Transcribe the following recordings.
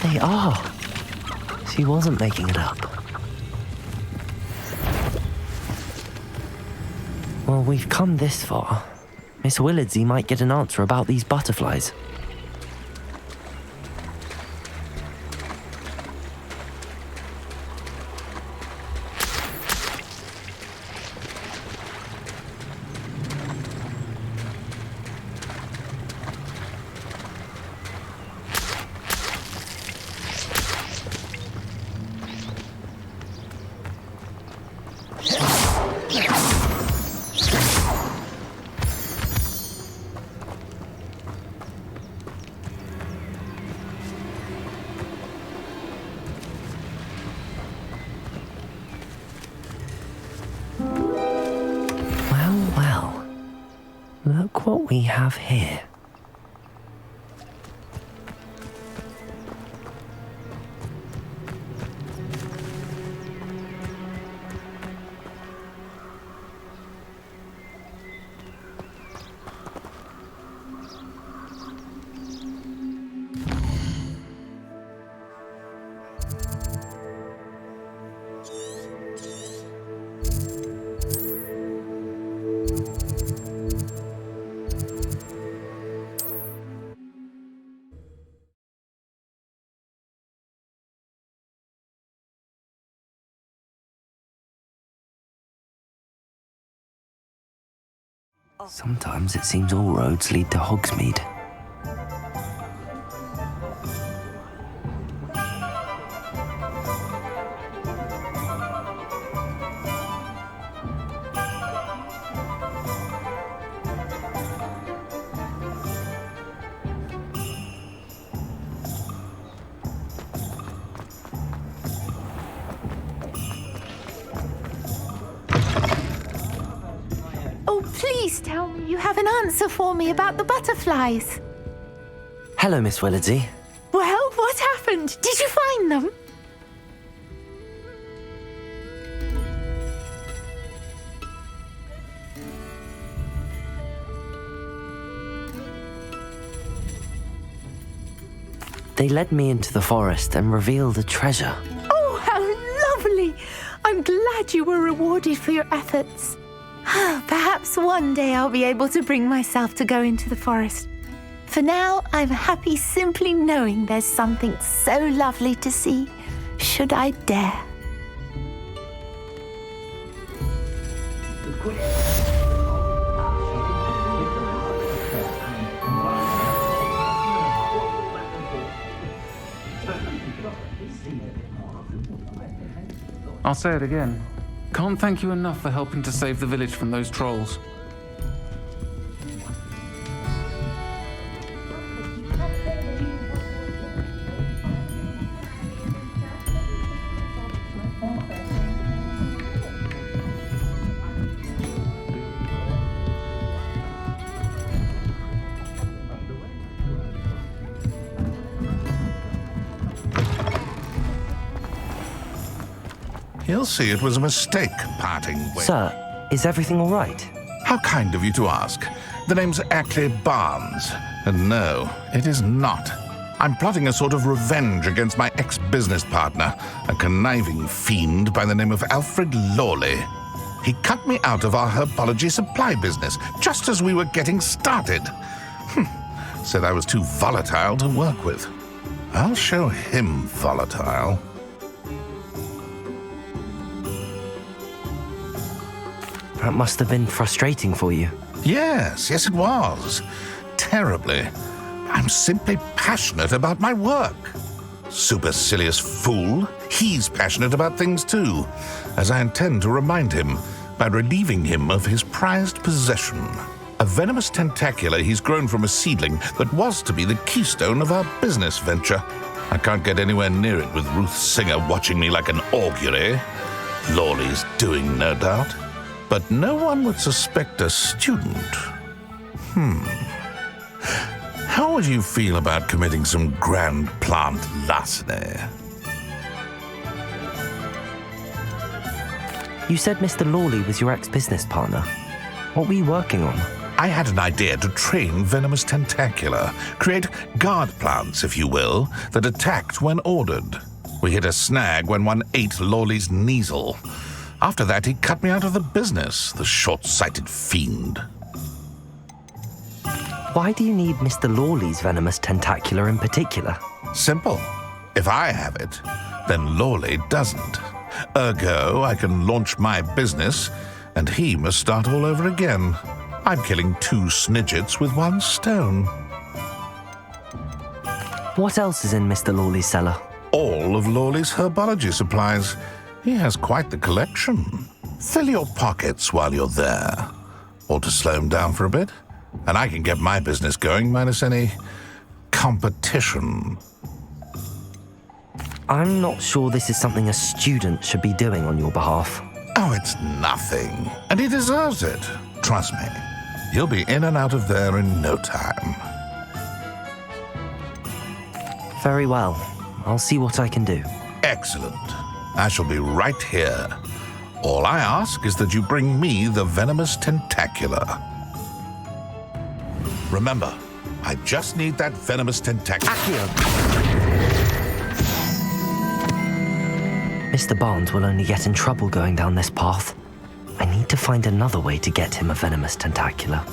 they are. She wasn't making it up. Well, we've come this far. Miss Willardsey might get an answer about these butterflies. Look what we have here. Sometimes it seems all roads lead to Hogsmeade. Please tell me you have an answer for me about the butterflies. Hello, Miss Willardsey. Well, what happened? Did you find them? They led me into the forest and revealed a treasure. Oh, how lovely! I'm glad you were rewarded for your efforts. Perhaps one day I'll be able to bring myself to go into the forest. For now, I'm happy simply knowing there's something so lovely to see, should I dare. I'll say it again. Can't thank you enough for helping to save the village from those trolls. He'll see it was a mistake parting ways. Sir, is everything all right? How kind of you to ask. The name's Ackley Barnes. And no, it is not. I'm plotting a sort of revenge against my ex-business partner, a conniving fiend by the name of Alfred Lawley. He cut me out of our herbology supply business just as we were getting started. Said I was too volatile to work with. I'll show him volatile. That must have been frustrating for you. Yes, it was. Terribly. I'm simply passionate about my work. Supercilious fool. He's passionate about things too, as I intend to remind him by relieving him of his prized possession. A venomous tentacula he's grown from a seedling that was to be the keystone of our business venture. I can't get anywhere near it with Ruth Singer watching me like an augury. Lawley's doing, no doubt. But no one would suspect a student. How would you feel about committing some grand plant larceny? You said Mr. Lawley was your ex-business partner. What were you working on? I had an idea to train venomous tentacula, create guard plants, if you will, that attacked when ordered. We hit a snag when one ate Lawley's Kneasel. After that, he cut me out of the business, the short-sighted fiend. Why do you need Mr. Lawley's venomous tentacula in particular? Simple. If I have it, then Lawley doesn't. Ergo, I can launch my business, and he must start all over again. I'm killing 2 snidgets with 1 stone. What else is in Mr. Lawley's cellar? All of Lawley's herbology supplies. He has quite the collection. Fill your pockets while you're there. Or to slow him down for a bit, and I can get my business going minus any competition. I'm not sure this is something a student should be doing on your behalf. Oh, it's nothing. And he deserves it. Trust me. You'll be in and out of there in no time. Very well. I'll see what I can do. Excellent. I shall be right here. All I ask is that you bring me the venomous tentacula. Remember, I just need that venomous tentacula. Mr. Barnes will only get in trouble going down this path. I need to find another way to get him a venomous tentacula.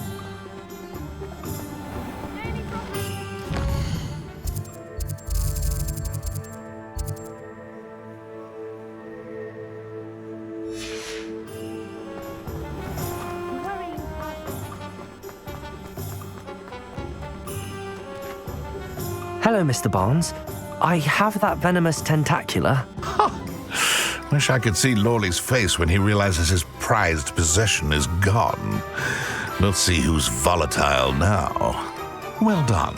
Hello, Mr. Barnes. I have that venomous tentacula. Wish I could see Lawley's face when he realizes his prized possession is gone. Let's see who's volatile now. Well done.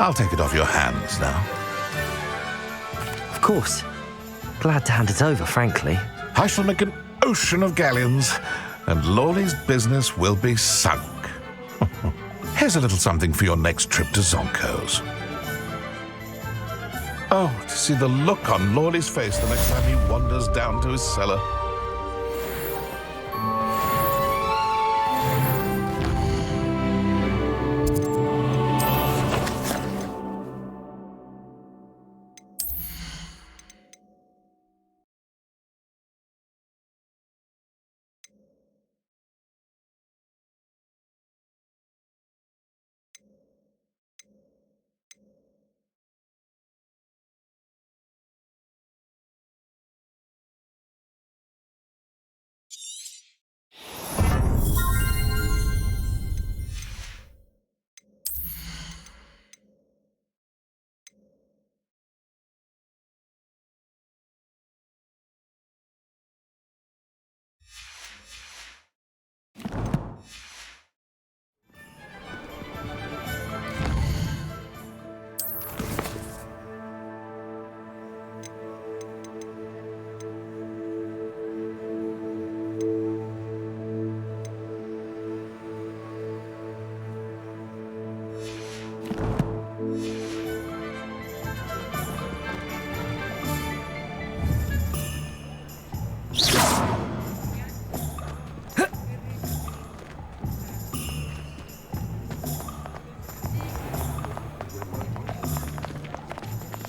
I'll take it off your hands now. Of course. Glad to hand it over, frankly. I shall make an ocean of galleons, and Lawley's business will be sunk. Here's a little something for your next trip to Zonko's. Oh, to see the look on Lawley's face the next time he wanders down to his cellar.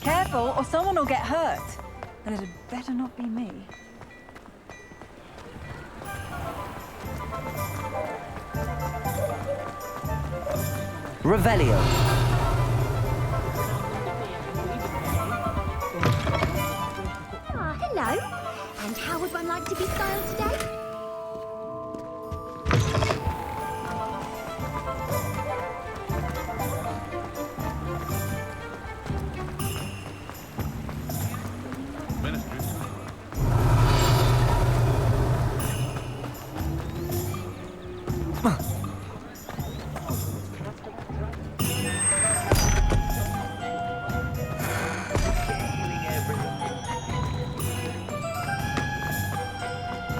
Careful, or someone will get hurt. And it had better not be me. Revelio. Ah, hello. And how would one like to be styled today?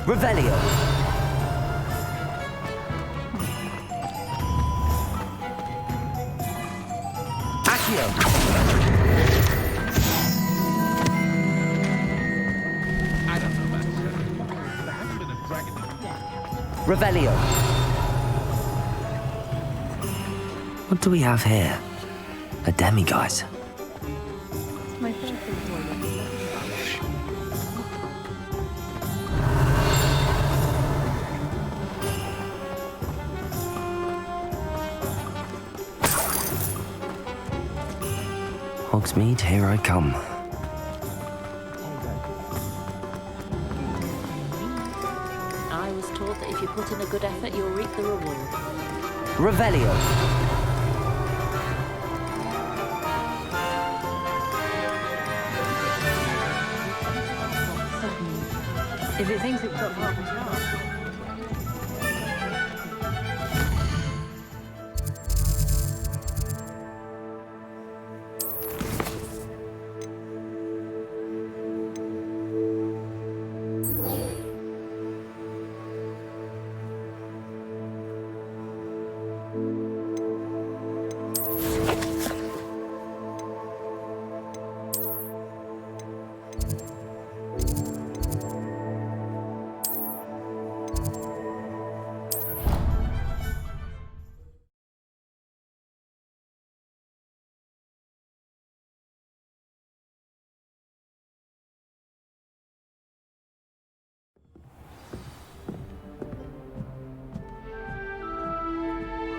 Revelio. Accio. I don't know about you. There hasn't been a dragon. Revelio. What do we have here? A demiguise. My first Hogsmeade, here I come. I was told that if you put in a good effort, you'll reap the reward. Revelio. If it thinks it's got half a chance.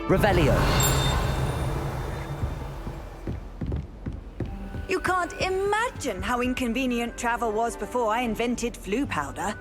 Revelio. You can't imagine how inconvenient travel was before I invented flu powder.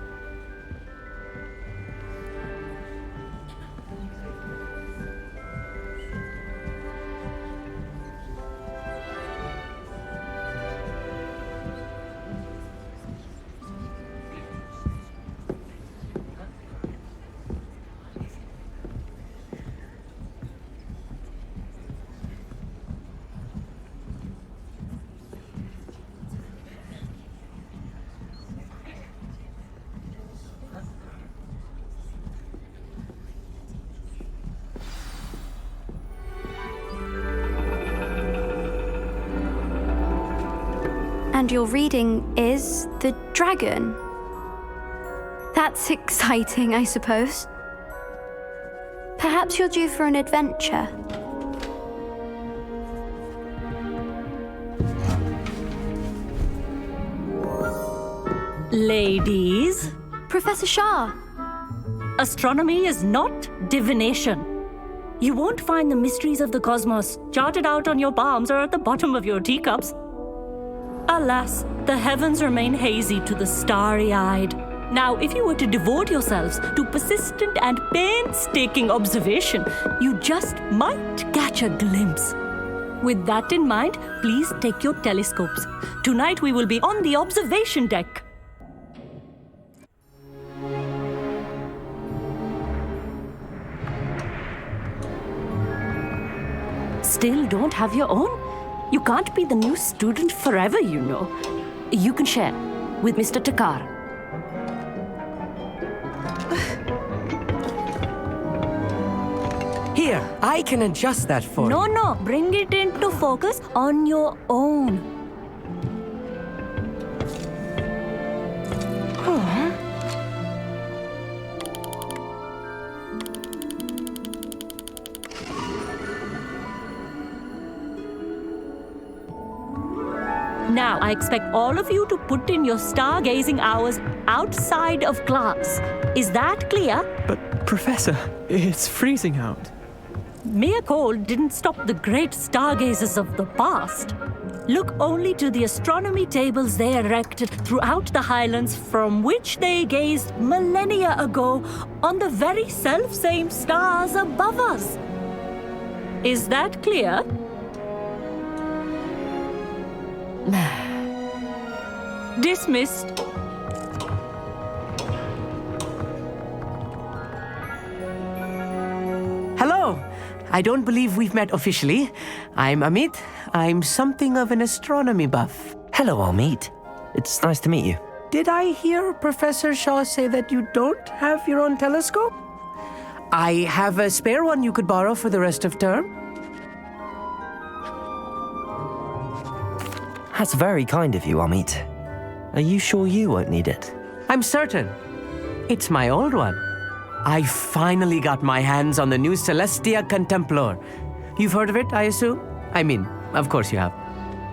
And your reading is The Dragon. That's exciting, I suppose. Perhaps you're due for an adventure. Ladies, Professor Shah, astronomy is not divination. You won't find the mysteries of the cosmos charted out on your palms or at the bottom of your teacups. Alas, the heavens remain hazy to the starry-eyed. Now, if you were to devote yourselves to persistent and painstaking observation, you just might catch a glimpse. With that in mind, please take your telescopes. Tonight we will be on the observation deck. Still don't have your own? You can't be the new student forever, you know. You can share with Mr. Takar. Here, I can adjust that for you. No, bring it into focus on your own. Now, I expect all of you to put in your stargazing hours outside of class. Is that clear? But, Professor, it's freezing out. Mere cold didn't stop the great stargazers of the past. Look only to the astronomy tables they erected throughout the highlands from which they gazed millennia ago on the very self-same stars above us. Is that clear? Dismissed. Hello. I don't believe we've met officially. I'm Amit. I'm something of an astronomy buff. Hello, Amit. It's nice to meet you. Did I hear Professor Shaw say that you don't have your own telescope? I have a spare one you could borrow for the rest of term. That's very kind of you, Amit. Are you sure you won't need it? I'm certain. It's my old one. I finally got my hands on the new Celestia Contemplar. You've heard of it, I assume? I mean, of course you have.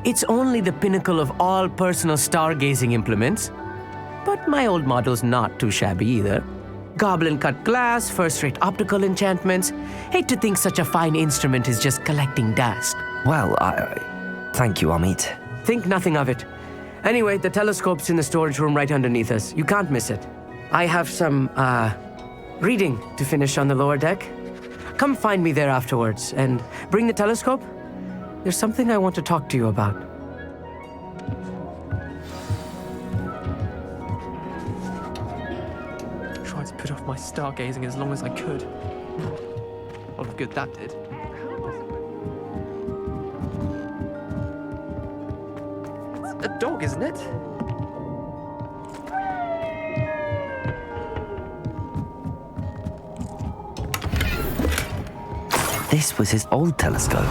It's only the pinnacle of all personal stargazing implements. But my old model's not too shabby either. Goblin-cut glass, first-rate optical enchantments. Hate to think such a fine instrument is just collecting dust. Well, thank you, Amit. Think nothing of it. Anyway, the telescope's in the storage room right underneath us. You can't miss it. I have some, reading to finish on the lower deck. Come find me there afterwards, and bring the telescope. There's something I want to talk to you about. Tried to put off my stargazing as long as I could. A lot of good that did. It's a dog, isn't it? This was his old telescope.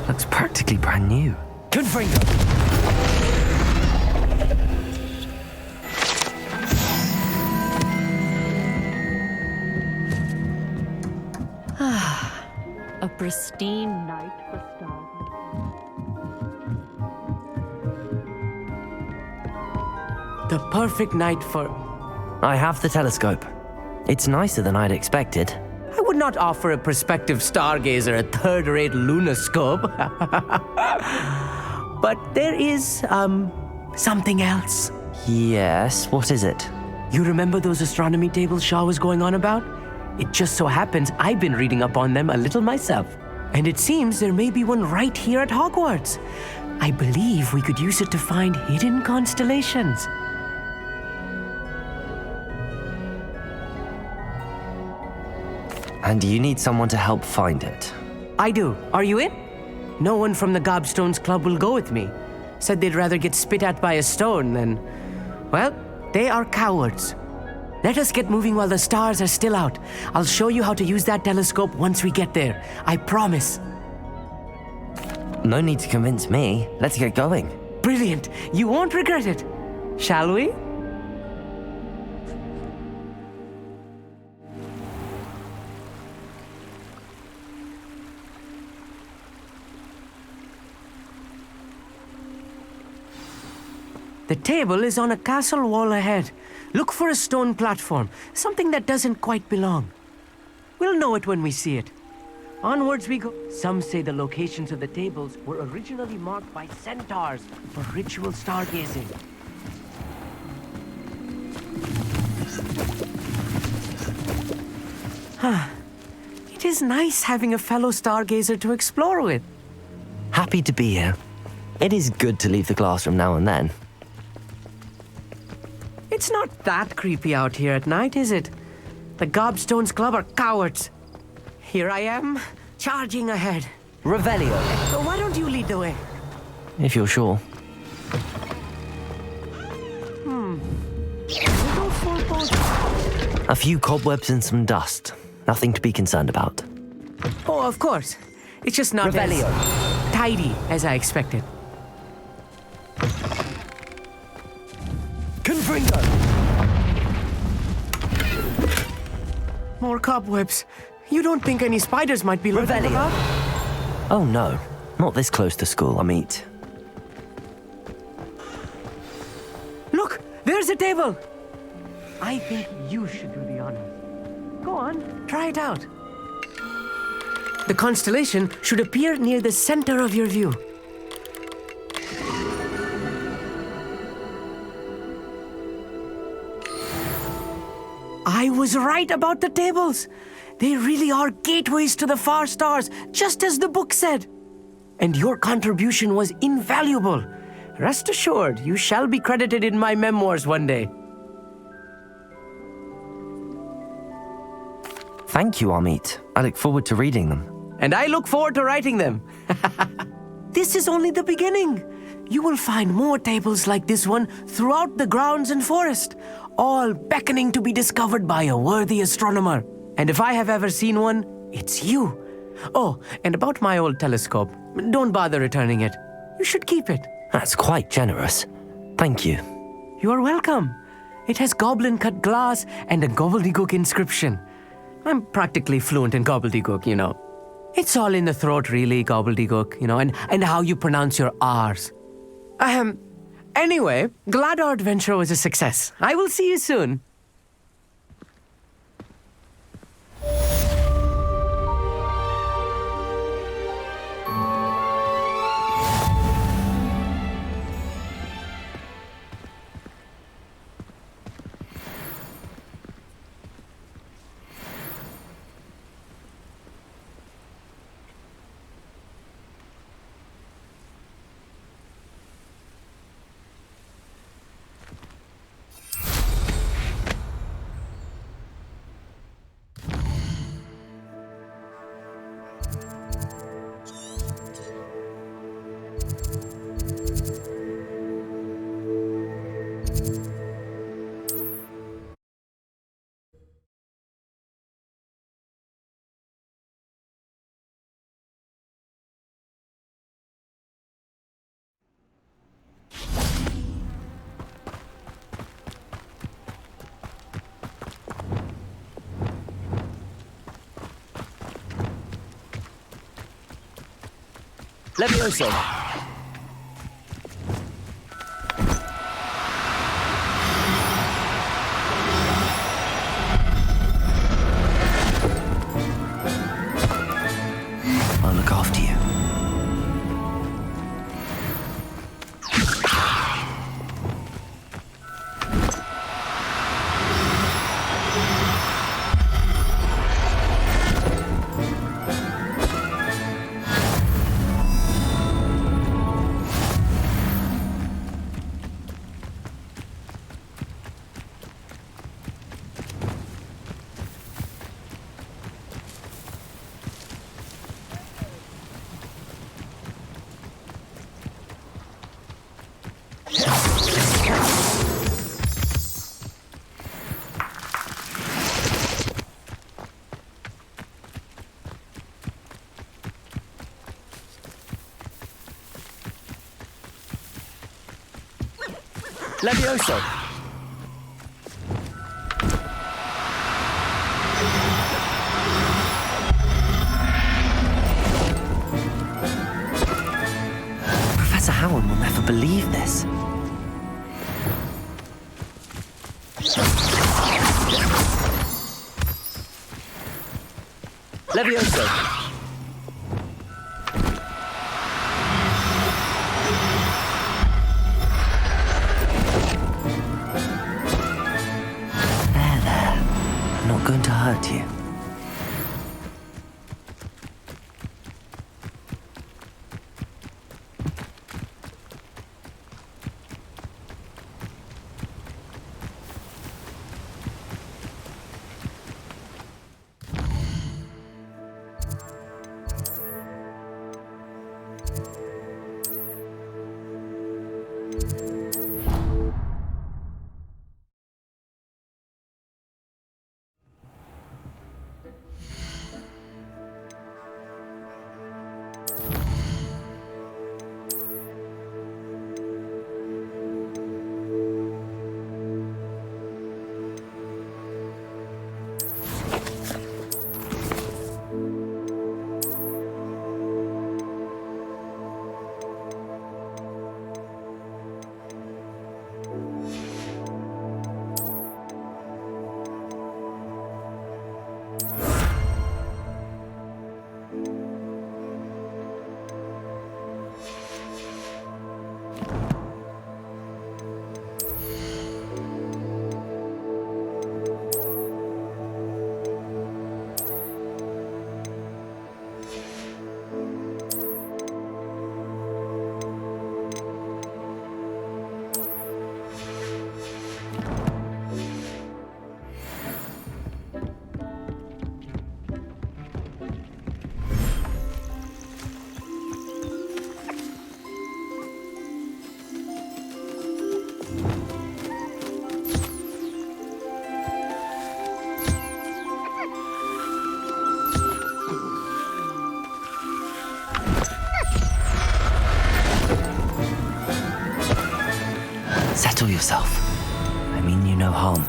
Looks practically brand new. Confringo! A pristine night for stars. The perfect night for... I have the telescope. It's nicer than I'd expected. I would not offer a prospective stargazer a third-rate lunoscope. But there is, something else. Yes, what is it? You remember those astronomy tables Shaw was going on about? It just so happens I've been reading up on them a little myself. And it seems there may be one right here at Hogwarts. I believe we could use it to find hidden constellations. And you need someone to help find it. I do. Are you in? No one from the Gobstones Club will go with me. Said they'd rather get spit at by a stone than... Well, they are cowards. Let us get moving while the stars are still out. I'll show you how to use that telescope once we get there. I promise. No need to convince me. Let's get going. Brilliant. You won't regret it. Shall we? The table is on a castle wall ahead. Look for a stone platform, something that doesn't quite belong. We'll know it when we see it. Onwards we go. Some say the locations of the tables were originally marked by centaurs for ritual stargazing. It is nice having a fellow stargazer to explore with. Happy to be here. It is good to leave the classroom now and then. It's not that creepy out here at night, is it? The Gobstones Club are cowards. Here I am, charging ahead. Revelio. So why don't you lead the way? If you're sure. Little foreboding. A few cobwebs and some dust. Nothing to be concerned about. Oh, of course. It's just not Revelio. as tidy as I expected. Confringo. More cobwebs. You don't think any spiders might be lurking Revelio. about? Oh no, not this close to school, Amit. Look, there's a table. I think you should do the honors. Go on, try it out. The constellation should appear near the center of your view. I was right about the tables. They really are gateways to the far stars, just as the book said. And your contribution was invaluable. Rest assured, you shall be credited in my memoirs one day. Thank you, Amit. I look forward to reading them. And I look forward to writing them. This is only the beginning. You will find more tables like this one throughout the grounds and forest, all beckoning to be discovered by a worthy astronomer. And if I have ever seen one, it's you. Oh, and about my old telescope, don't bother returning it. You should keep it. That's quite generous. Thank you. You are welcome. It has goblin-cut glass and a gobbledygook inscription. I'm practically fluent in gobbledygook, you know. It's all in the throat, really, gobbledygook, and how you pronounce your R's. Anyway, glad our adventure was a success. I will see you soon. Levioso. I'll look after you. Levioso. Professor Howard will never believe this. Levioso. Going to hurt you. Settle yourself. I mean you no harm.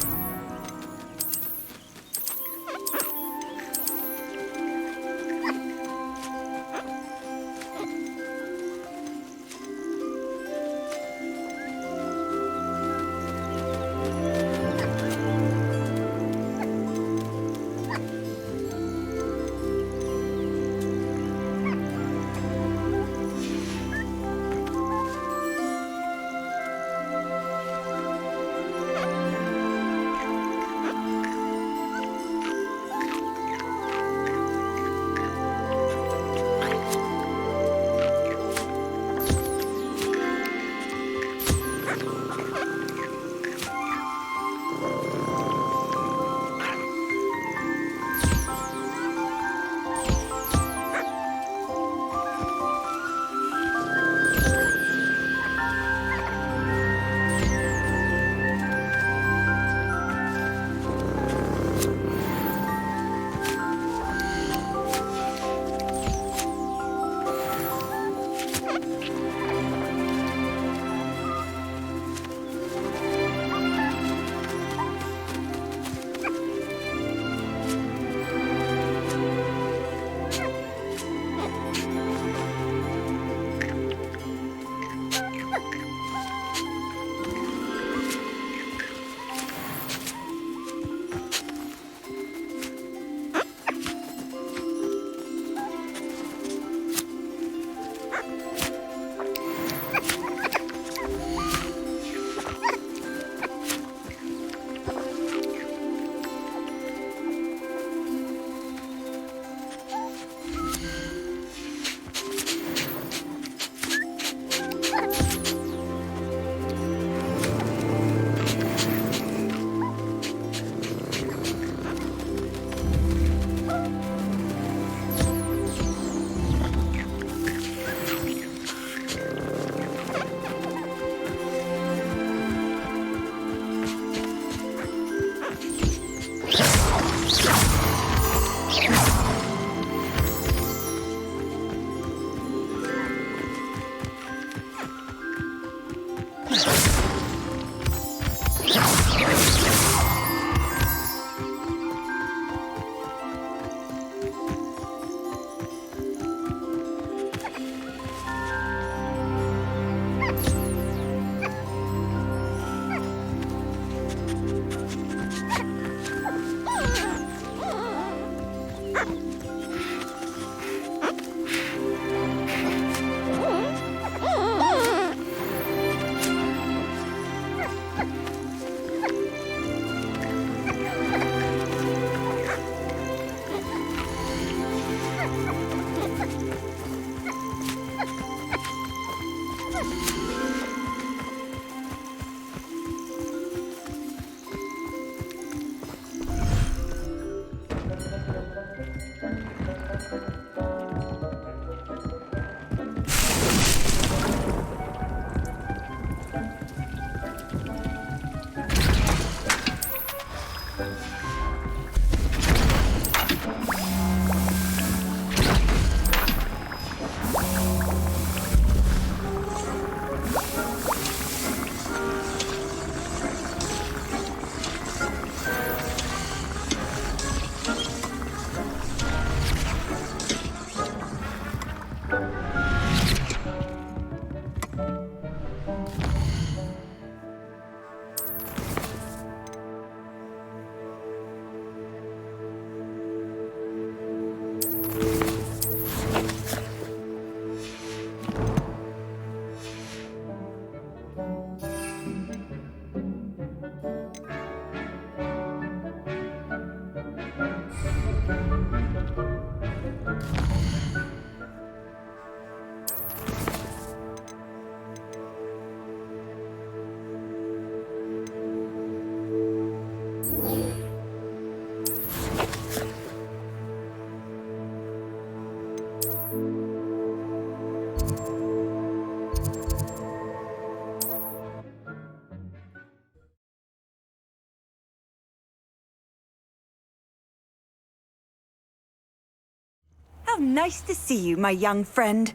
How nice to see you, my young friend.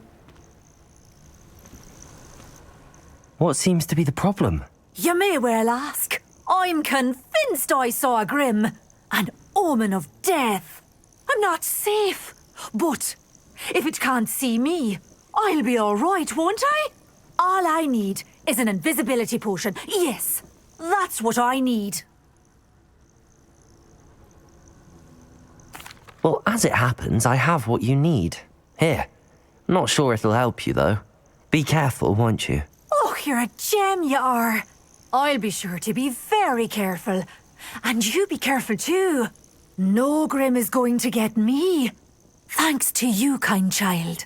What seems to be the problem? You may well ask. I'm convinced I saw a Grim, an omen of death. I'm not safe, but if it can't see me, I'll be all right, won't I? All I need is an invisibility potion. Yes, that's what I need. Well, as it happens, I have what you need. Here. Not sure it'll help you, though. Be careful, won't you? Oh, you're a gem, you are. I'll be sure to be very careful. And you be careful too. No Grim is going to get me. Thanks to you, kind child.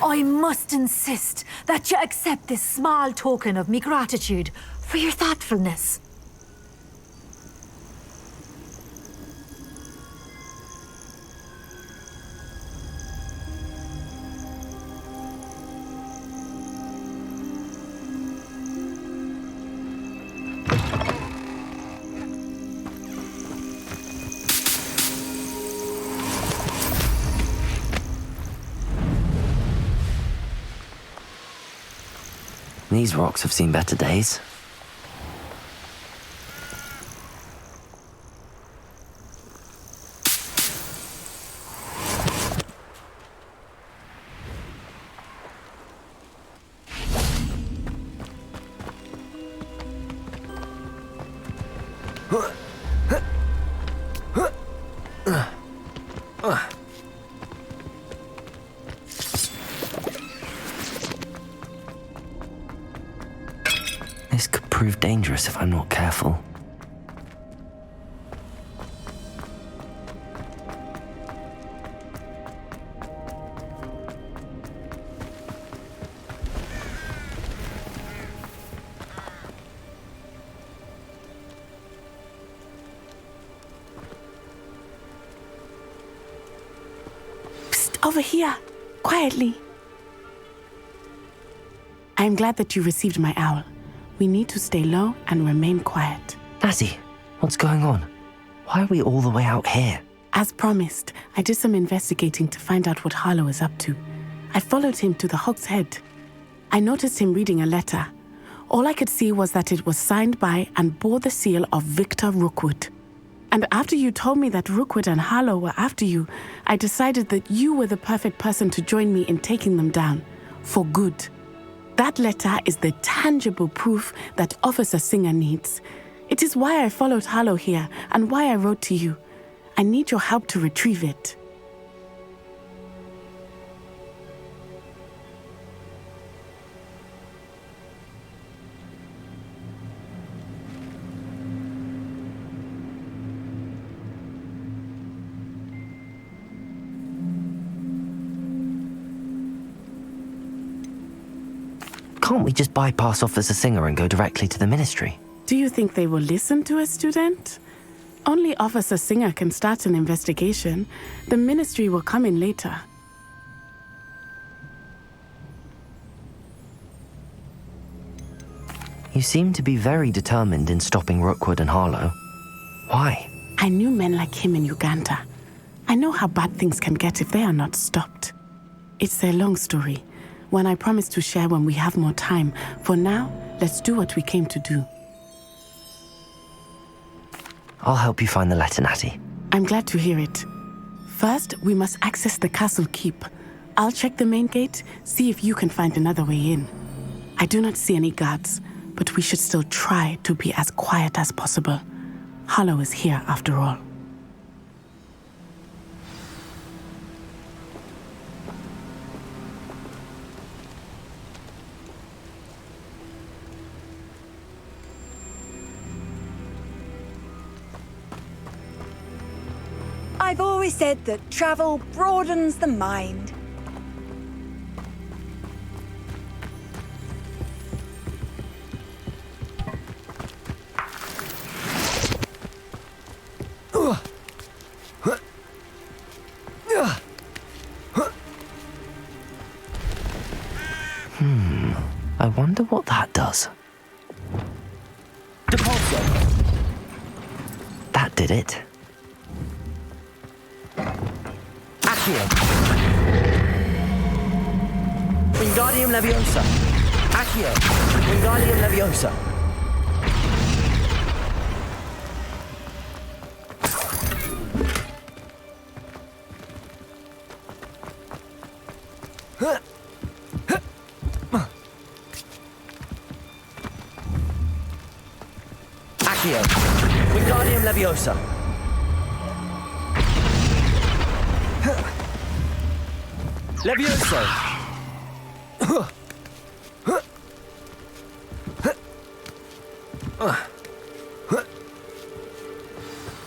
I must insist that you accept this small token of me gratitude for your thoughtfulness. These rocks have seen better days. This could prove dangerous if I'm not careful. Psst, over here, quietly. I'm glad that you received my owl. We need to stay low and remain quiet. Lassie, what's going on? Why are we all the way out here? As promised, I did some investigating to find out what Harlow is up to. I followed him to the Hog's Head. I noticed him reading a letter. All I could see was that it was signed by and bore the seal of Victor Rookwood. And after you told me that Rookwood and Harlow were after you, I decided that you were the perfect person to join me in taking them down. For good. That letter is the tangible proof that Officer Singer needs. It is why I followed Harlow here and why I wrote to you. I need your help to retrieve it. Can't we just bypass Officer Singer and go directly to the Ministry? Do you think they will listen to a student? Only Officer Singer can start an investigation. The Ministry will come in later. You seem to be very determined in stopping Rookwood and Harlow. Why? I knew men like him in Uganda. I know how bad things can get if they are not stopped. It's a long story, one I promise to share when we have more time. For now, let's do what we came to do. I'll help you find the letter, Natty. I'm glad to hear it. First, we must access the castle keep. I'll check the main gate, see if you can find another way in. I do not see any guards, but we should still try to be as quiet as possible. Harlow is here after all. I've always said that travel broadens the mind. I wonder what that does. That did it. Accio. Wingardium Leviosa. Accio. Wingardium Leviosa. Accio. Wingardium Leviosa. Levioso!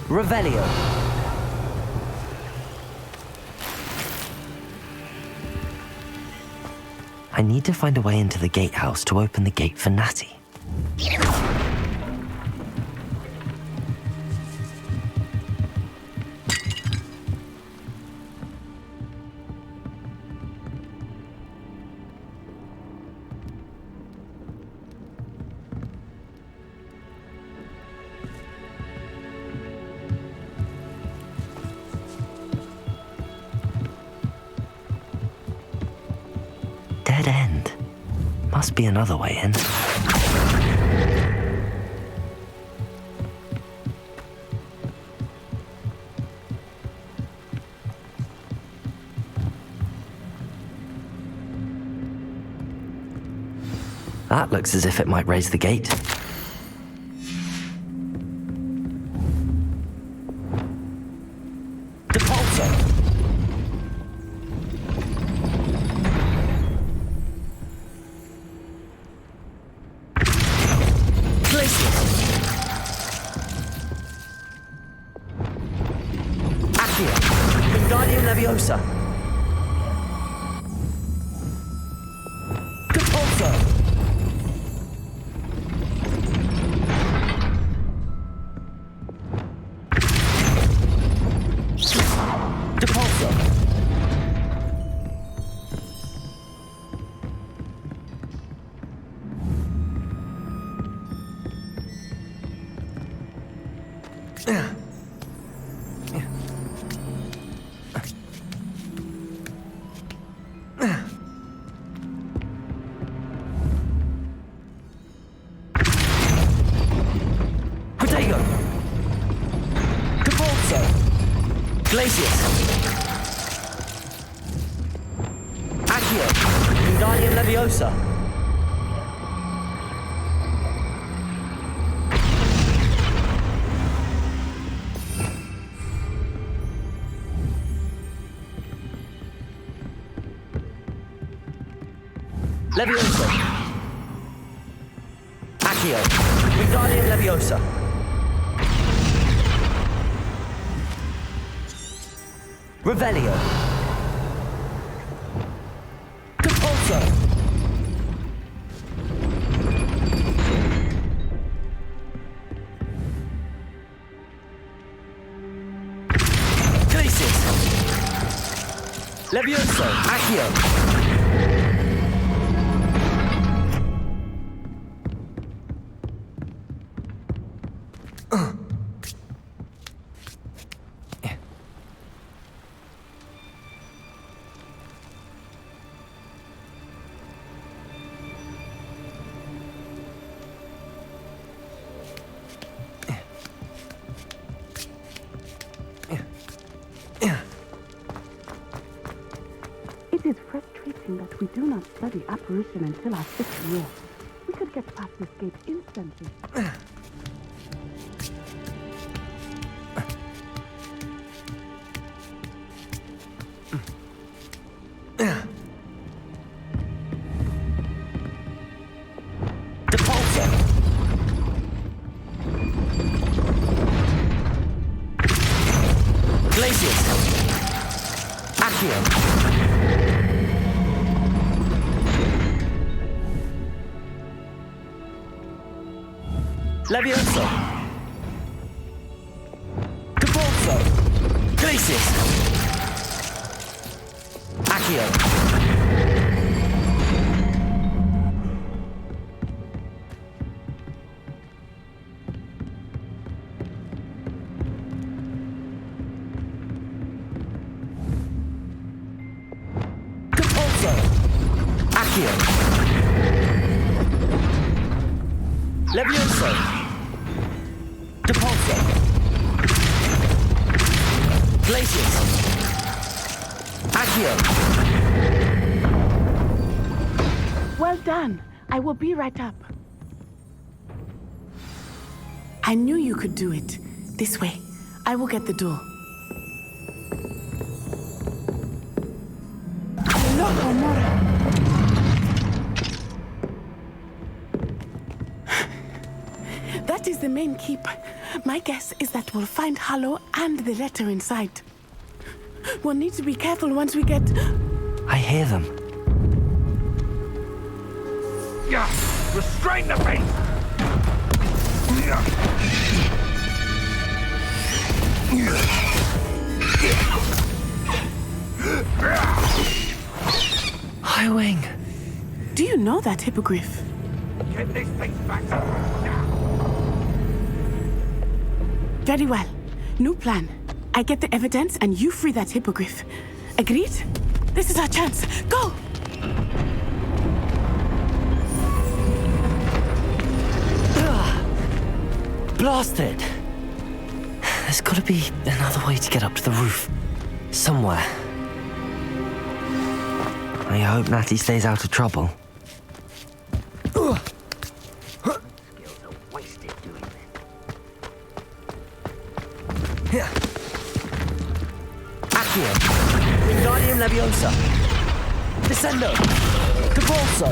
Revelio. I need to find a way into the gatehouse to open the gate for Natty. Dead end. Must be another way in. That looks as if it might raise the gate. Wingardium Leviosa. Compulso. Glacius. Accio. Wingardium Leviosa. Leviosa. Accio. Wingardium Leviosa. Revelio. Compulso. Glacius. Levioso. Accio. It is frustrating that we do not study apparition until our 6th year. We could get past this gate instantly. Depulso. Glacius. Accio. Levioso. Compulso. Glacius. Accio. Compulso. Accio. Levioso. Depulso. Glacius. Accio. Well done. I will be right up. I knew you could do it. This way. I will get the door. No, Amora. That is the main keep. My guess is that we'll find Hallow and the letter inside. We'll need to be careful once we get... I hear them. Yeah, restrain the beast! Highwing. Do you know that hippogriff? Get this thing back now! Very well. New plan. I get the evidence and you free that hippogriff. Agreed? This is our chance. Go! Blasted! There's gotta be another way to get up to the roof. Somewhere. I hope Natty stays out of trouble. Accio. Wingardium Leviosa. Descendo. Compulso.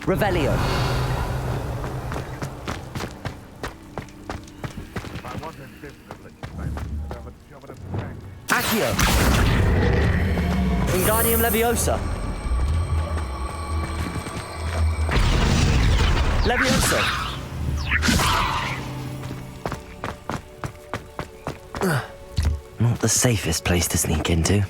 Revelio. Accio. Wingardium Leviosa. Leviosa. Not the safest place to sneak into.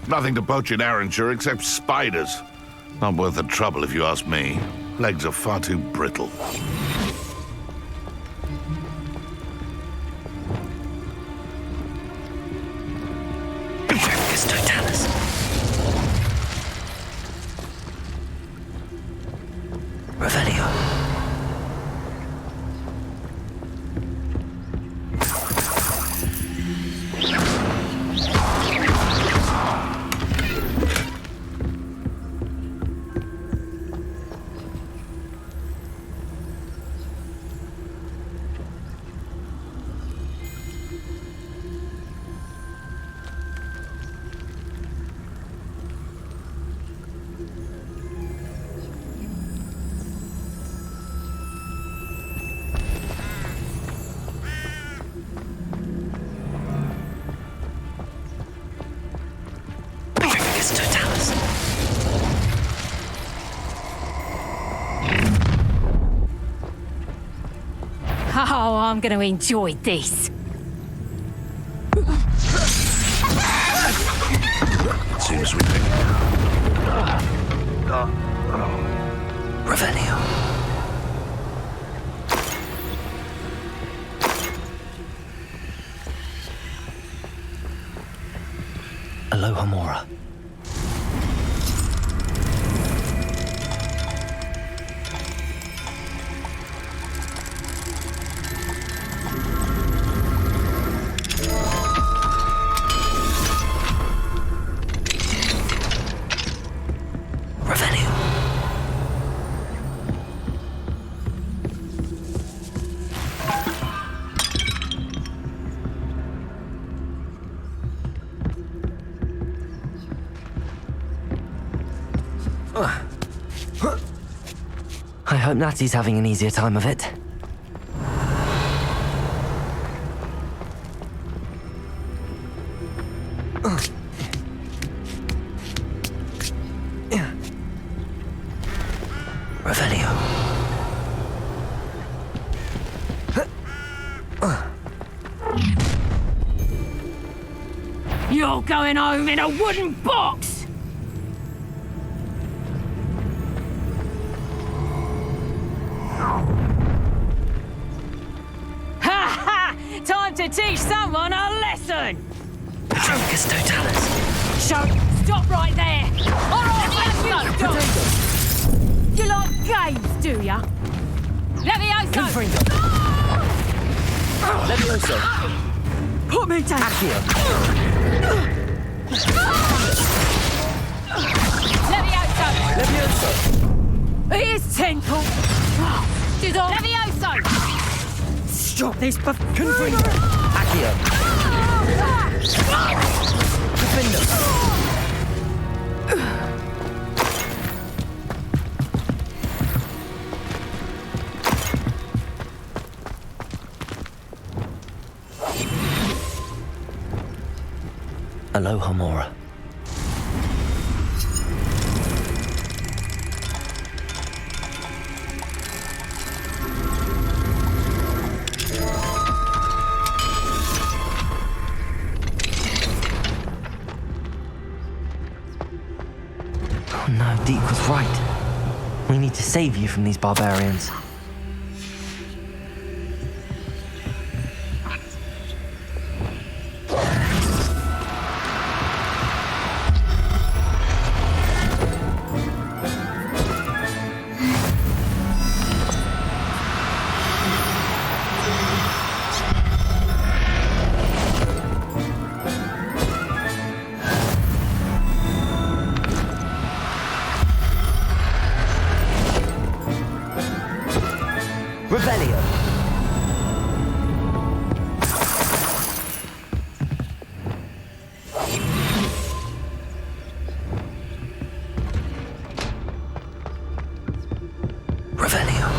Nothing to poach in Arranshire except spiders. Not worth the trouble if you ask me. Legs are far too brittle. Trunkus Totalis. Revelio. Oh, I'm going to enjoy this. Seems we picked. Revelio. Aloha Mora. I hope Natty's having an easier time of it. Revelio. You're going home in a wooden box! Time to teach someone a lesson! Trunkus Totalis. Stop right there! Alright, you stop! You like games, do ya? Levioso! Confringo. Levioso. Put me down! Accio. Levioso! Levioso. Here's Tinkle! Levioso! Stop this buff... Confringo. Accio. Confringo. Aloha Mora. Oh no, Deke was right. We need to save you from these barbarians. Revelio. Revelio.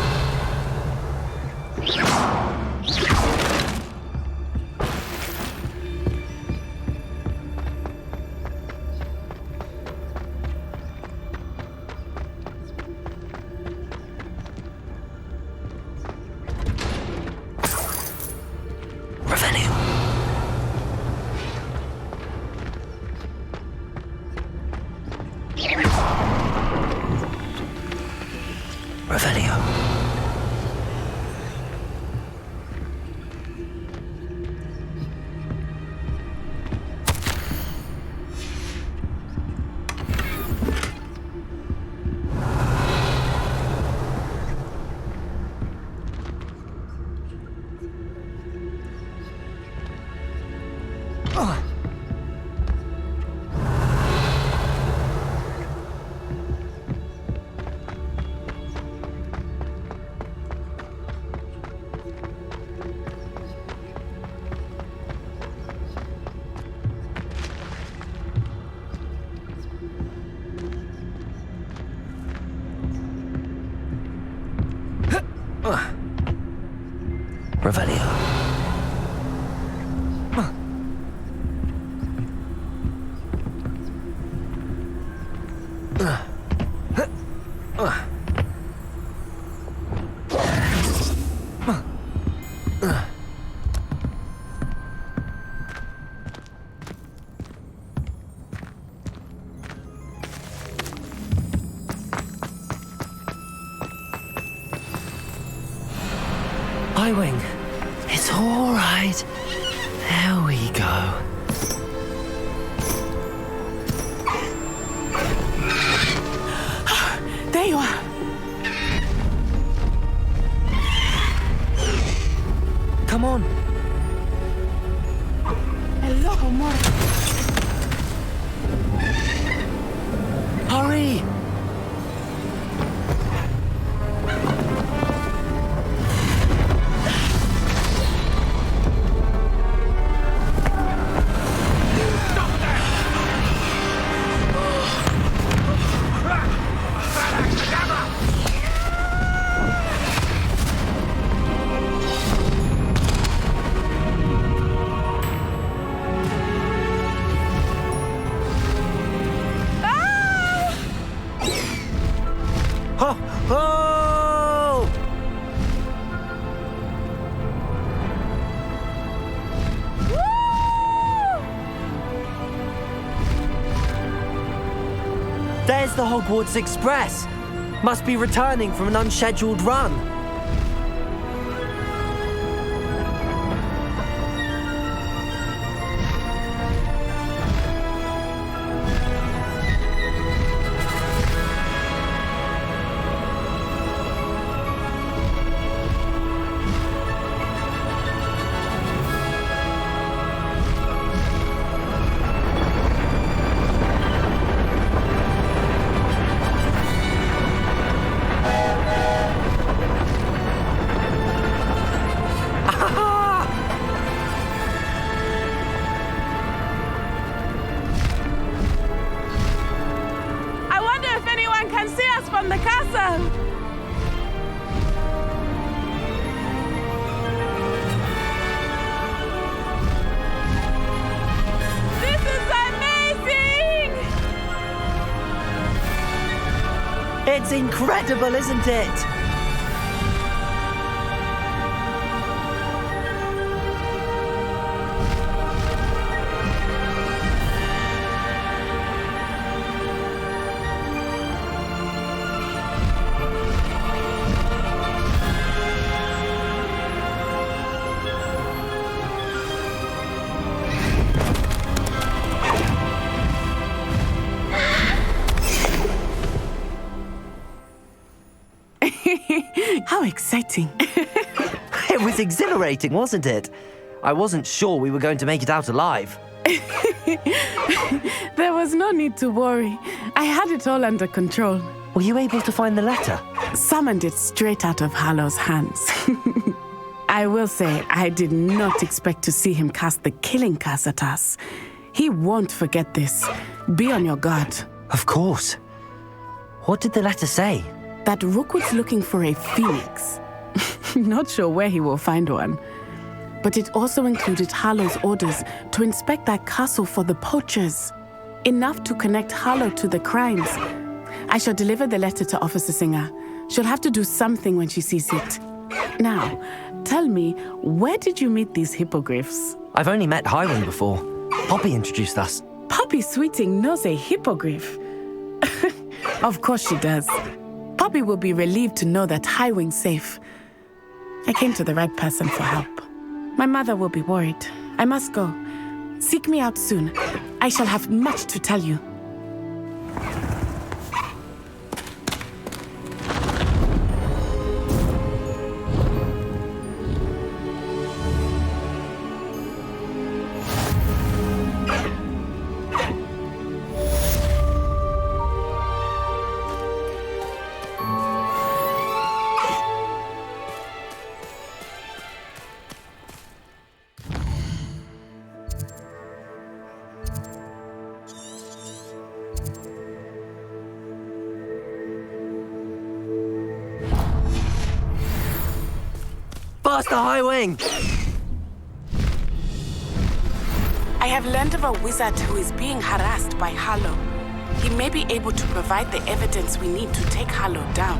Revelio. Highwing, it's all right. There we go. There you are. Come on. Hello, amor. Hurry! Oh! There's the Hogwarts Express. Must be returning from an unscheduled run. From the castle! This is amazing! It's incredible, isn't it? How exciting. It was exhilarating, wasn't it? I wasn't sure we were going to make it out alive. There was no need to worry. I had it all under control. Were you able to find the letter? Summoned it straight out of Hallow's hands. I will say, I did not expect to see him cast the killing curse at us. He won't forget this. Be on your guard. Of course. What did the letter say? That Rookwood's looking for a phoenix. Not sure where he will find one. But it also included Harlow's orders to inspect that castle for the poachers. Enough to connect Harlow to the crimes. I shall deliver the letter to Officer Singer. She'll have to do something when she sees it. Now, tell me, where did you meet these hippogriffs? I've only met Highwing before. Poppy introduced us. Poppy Sweeting knows a hippogriff. Of course she does. Poppy will be relieved to know that Highwing's safe. I came to the right person for help. My mother will be worried. I must go. Seek me out soon. I shall have much to tell you. Master High Wing! I have learned of a wizard who is being harassed by Harlow. He may be able to provide the evidence we need to take Harlow down.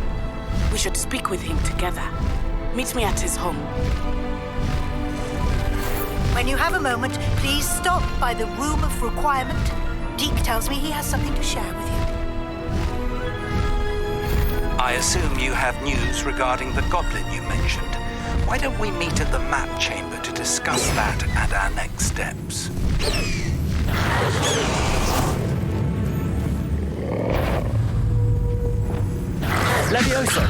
We should speak with him together. Meet me at his home. When you have a moment, please stop by the Room of Requirement. Deke tells me he has something to share with you. I assume you have news regarding the goblin you mentioned. Why don't we meet at the map chamber to discuss that and our next steps? Levioso!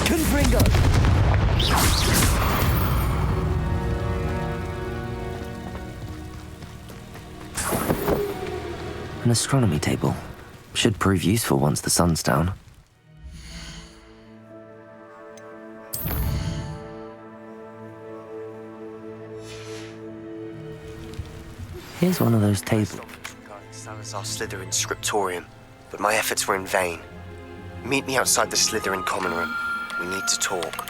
Confringo! An astronomy table. Should prove useful once the sun's down. Here's one of those tables. Salazar Slytherin scriptorium, but my efforts were in vain. Meet me outside the Slytherin common room. We need to talk.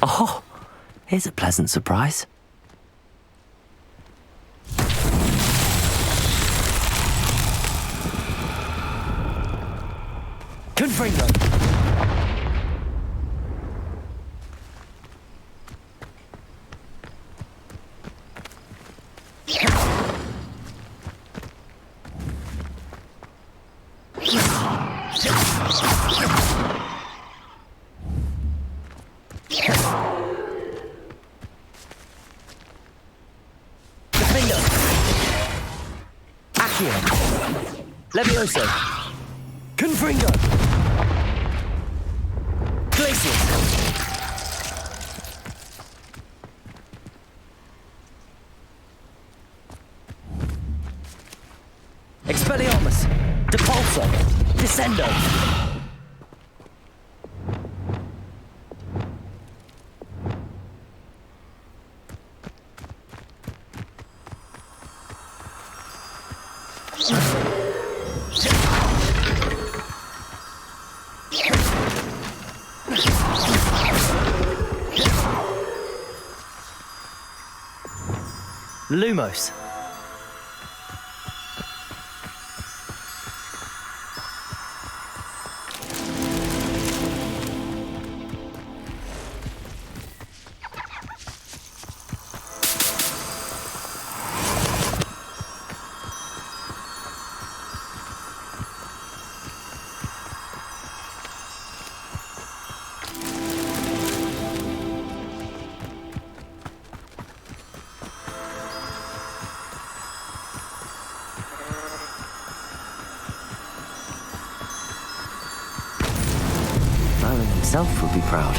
Oh, here's a pleasant surprise. Confringo! Levioso! Confringo! Glacius! Expelliarmus! Depulso! Descendo! Lumos. Merlin himself would be proud.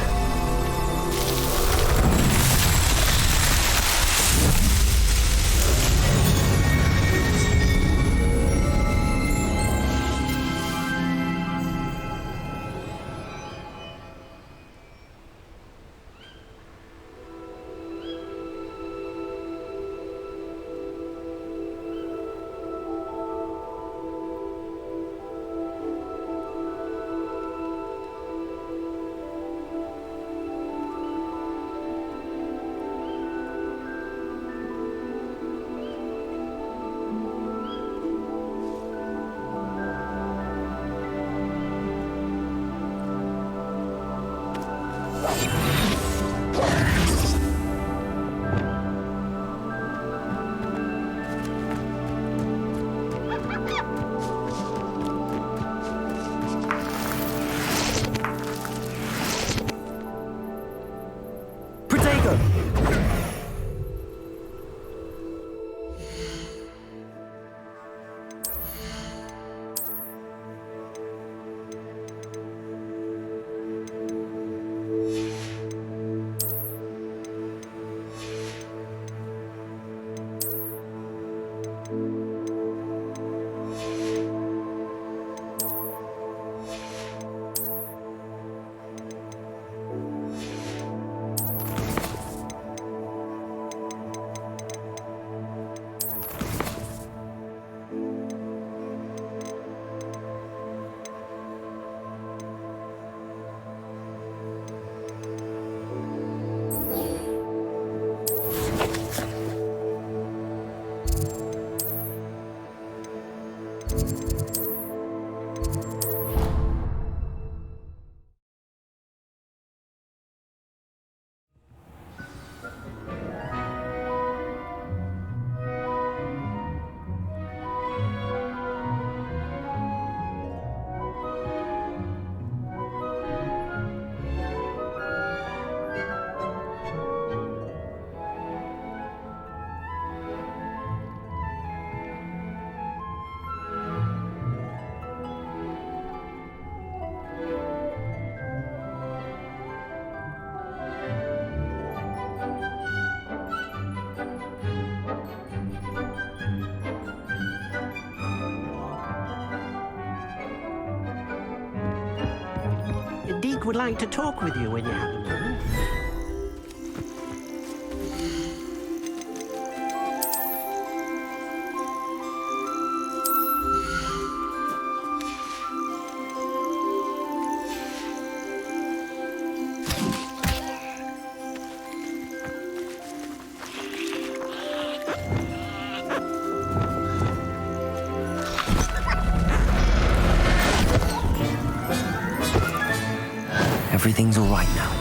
go. Deke would like to talk with you when you have a moment. Everything's all right now.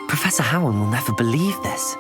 Professor Howard will never believe this.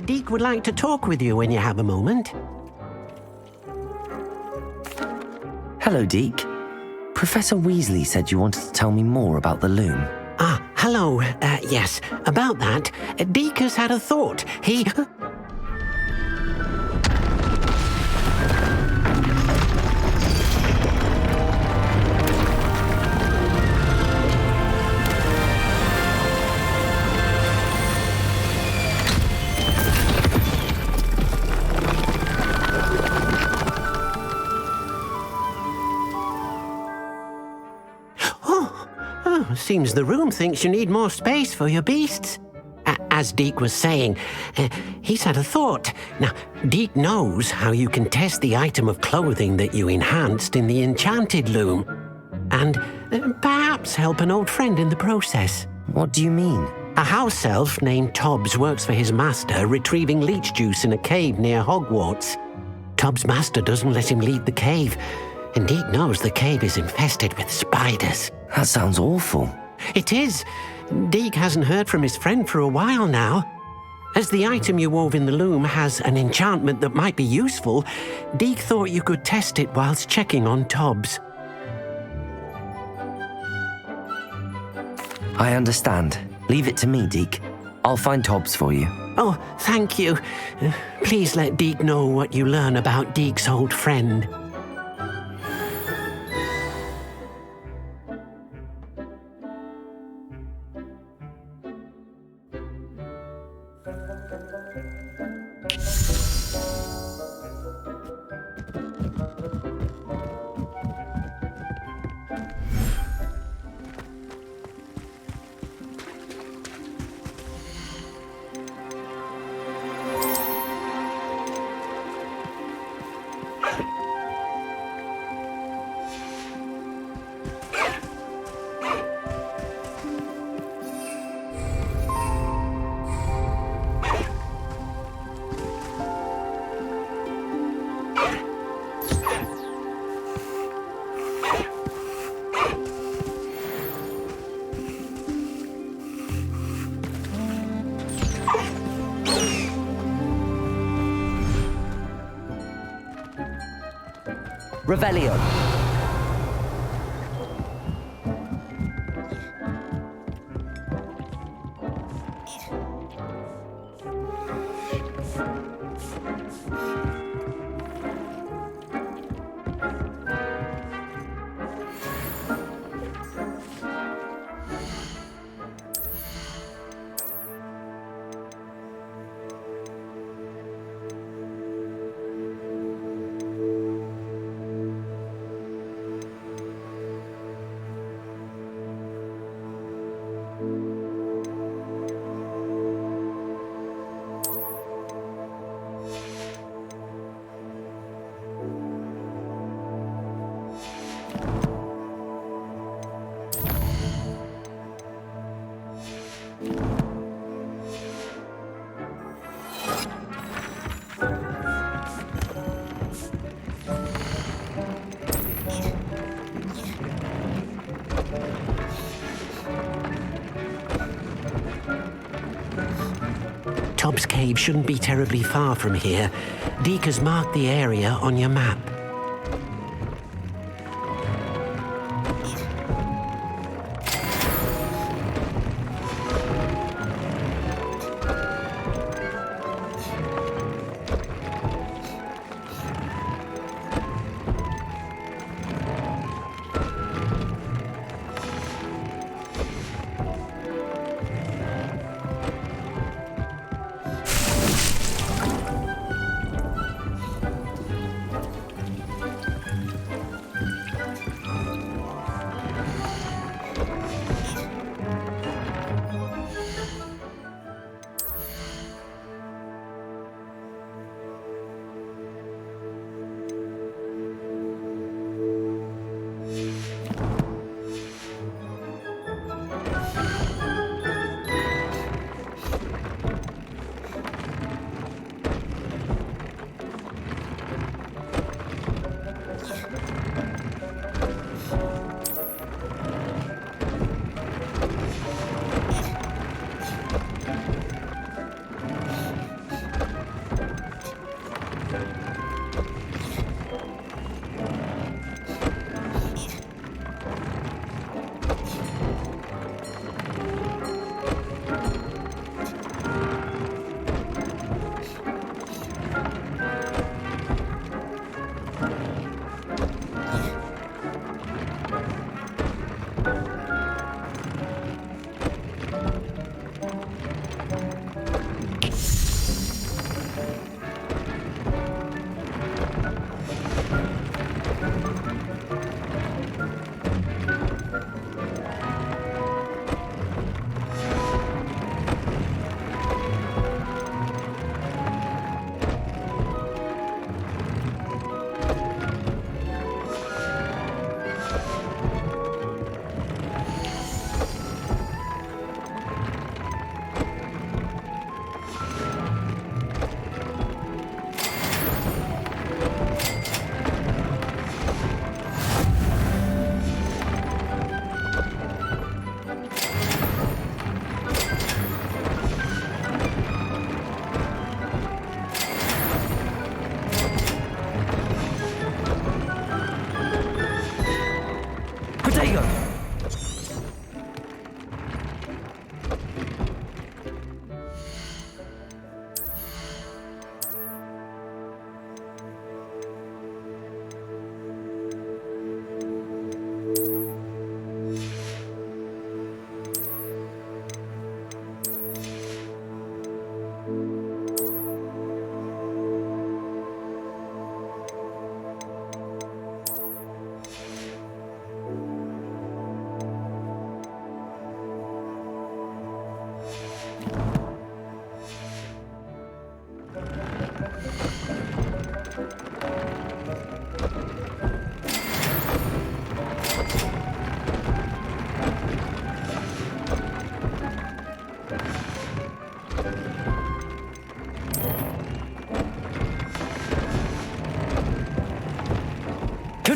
Deek would like to talk with you when you have a moment. Hello, Deke. Professor Weasley said you wanted to tell me more about the loom. Ah, hello. Yes, about that. Deek has had a thought. He... Seems the room thinks you need more space for your beasts. As Deek was saying, he's had a thought. Now, Deek knows how you can test the item of clothing that you enhanced in the enchanted loom. And perhaps help an old friend in the process. What do you mean? A house elf named Tobbs works for his master, retrieving leech juice in a cave near Hogwarts. Tobbs' master doesn't let him leave the cave, and Deek knows the cave is infested with spiders. That sounds awful. It is. Deek hasn't heard from his friend for a while now. As the item you wove in the loom has an enchantment that might be useful, Deek thought you could test it whilst checking on Tobbs. I understand. Leave it to me, Deke. I'll find Tobbs for you. Oh, thank you. Please let Deek know what you learn about Deek's old friend. Revelio. Tobbs Cave shouldn't be terribly far from here. Deek has marked the area on your map.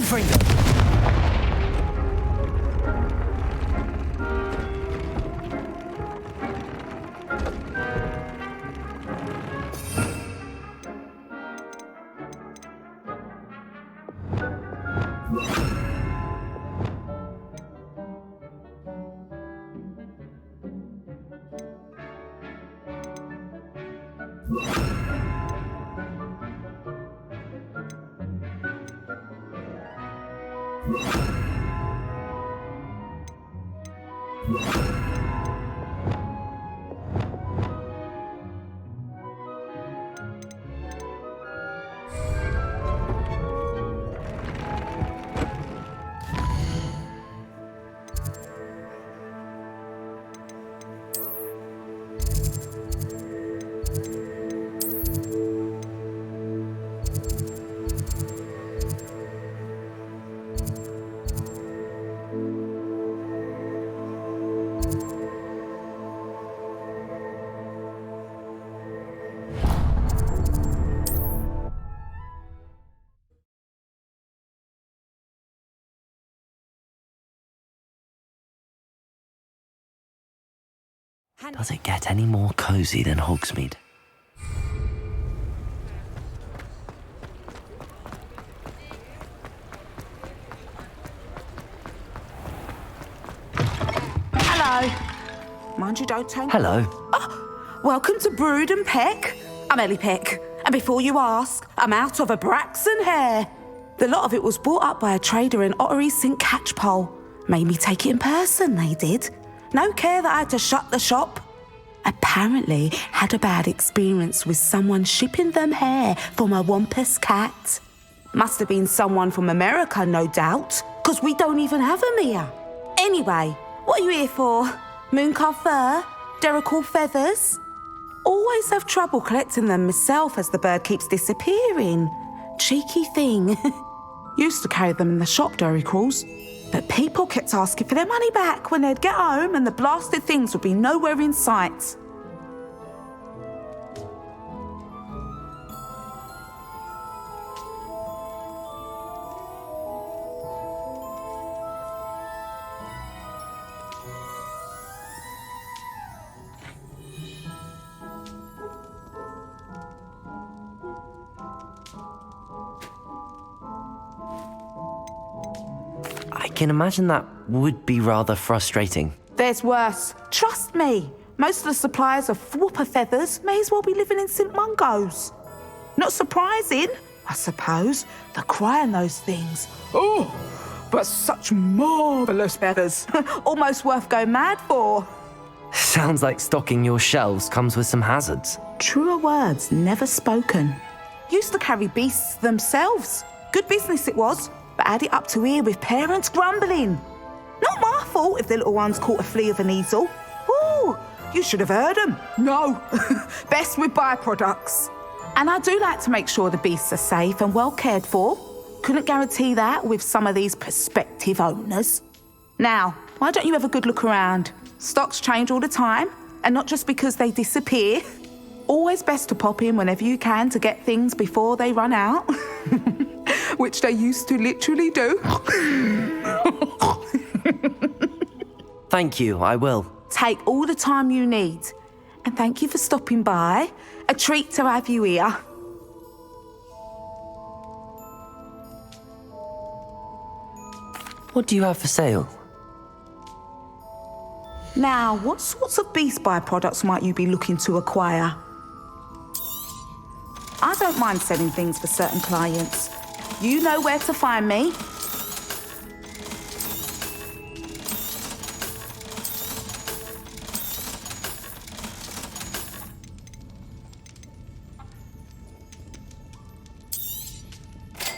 Fringo! Does it get any more cozy than Hogsmeade? Hello. Mind you don't take... Hello. Oh, welcome to Brood and Peck. I'm Ellie Peck. And before you ask, I'm out of a Braxton hair. The lot of it was bought up by a trader in Ottery St. Catchpole. Made me take it in person, they did. No care that I had to shut the shop. Apparently had a bad experience with someone shipping them hair from a Wampus cat. Must have been someone from America, no doubt, because we don't even have them here. Anyway, what are you here for? Mooncar fur? Derrickle feathers? Always have trouble collecting them myself as the bird keeps disappearing. Cheeky thing. Used to carry them in the shop, Derricles. But people kept asking for their money back when they'd get home and the blasted things would be nowhere in sight. I can imagine that would be rather frustrating. There's worse. Trust me. Most of the suppliers of whooper feathers may as well be living in St. Mungo's. Not surprising, I suppose. They're crying those things. Oh, but such marvellous feathers. Almost worth going mad for. Sounds like stocking your shelves comes with some hazards. Truer words never spoken. Used to carry beasts themselves. Good business it was, but add it up to here with parents grumbling. Not my fault if the little ones caught a flea of an easel. Ooh, you should have heard them. No, best with byproducts. And I do like to make sure the beasts are safe and well cared for. Couldn't guarantee that with some of these prospective owners. Now, why don't you have a good look around? Stocks change all the time, and not just because they disappear. Always best to pop in whenever you can to get things before they run out. Which they used to literally do. Thank you, I will. Take all the time you need. And thank you for stopping by. A treat to have you here. What do you have for sale? Now, what sorts of beast byproducts might you be looking to acquire? I don't mind selling things for certain clients. You know where to find me.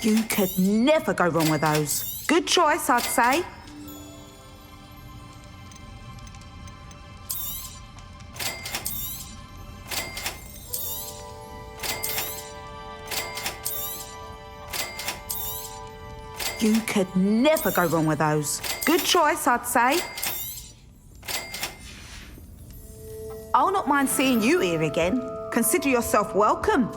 You could never go wrong with those. Good choice, I'd say. You could never go wrong with those. Good choice, I'd say. I'll not mind seeing you here again. Consider yourself welcome.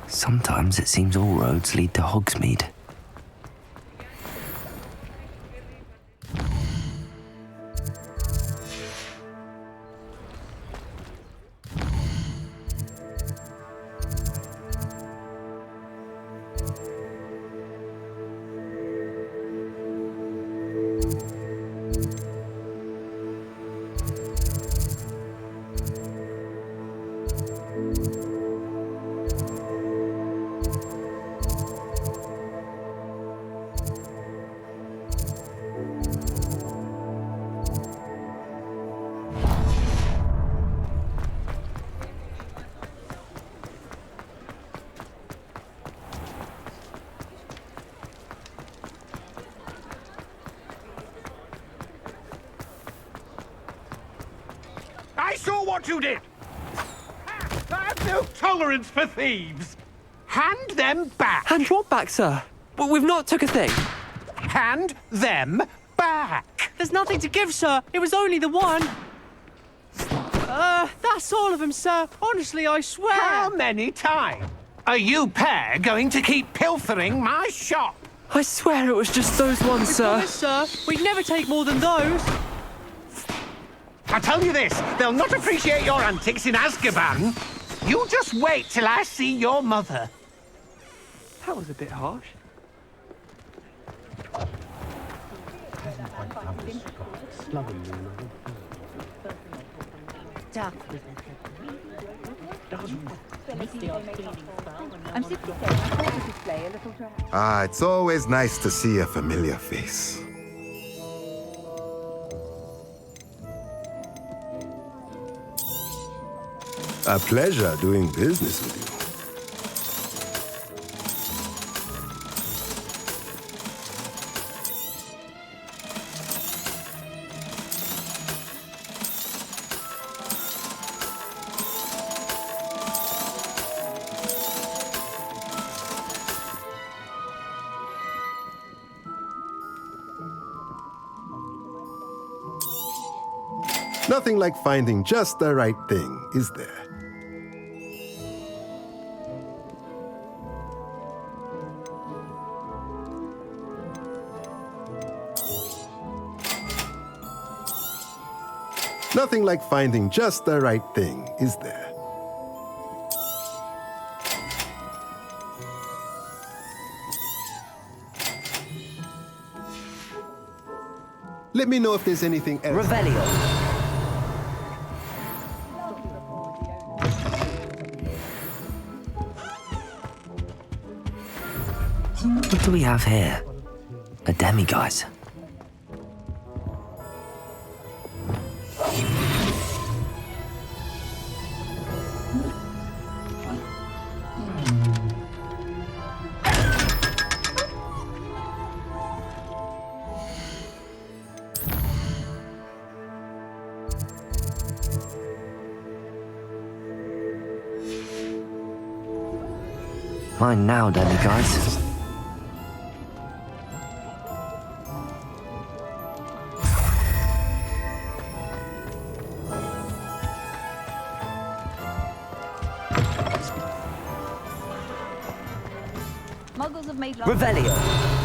Sometimes it seems all roads lead to Hogsmeade. I saw what you did! I have no tolerance for thieves! Hand them back! Hand what back, sir? Well, we've not took a thing. Hand them back! There's nothing to give, sir. It was only the one. That's all of them, sir. Honestly, I swear. How many times are you pair going to keep pilfering my shop? I swear it was just those ones, sir. Promise, sir. We'd never take more than those. I tell you this, they'll not appreciate your antics in Azkaban. You just wait till I see your mother. That was a bit harsh. Ah, it's always nice to see a familiar face. A pleasure doing business with you. Nothing like finding just the right thing, is there? Nothing like finding just the right thing, is there? Let me know if there's anything else. Revelio. What do we have here? A demiguise. Mine now, demiguise. Muggles have made Revelio.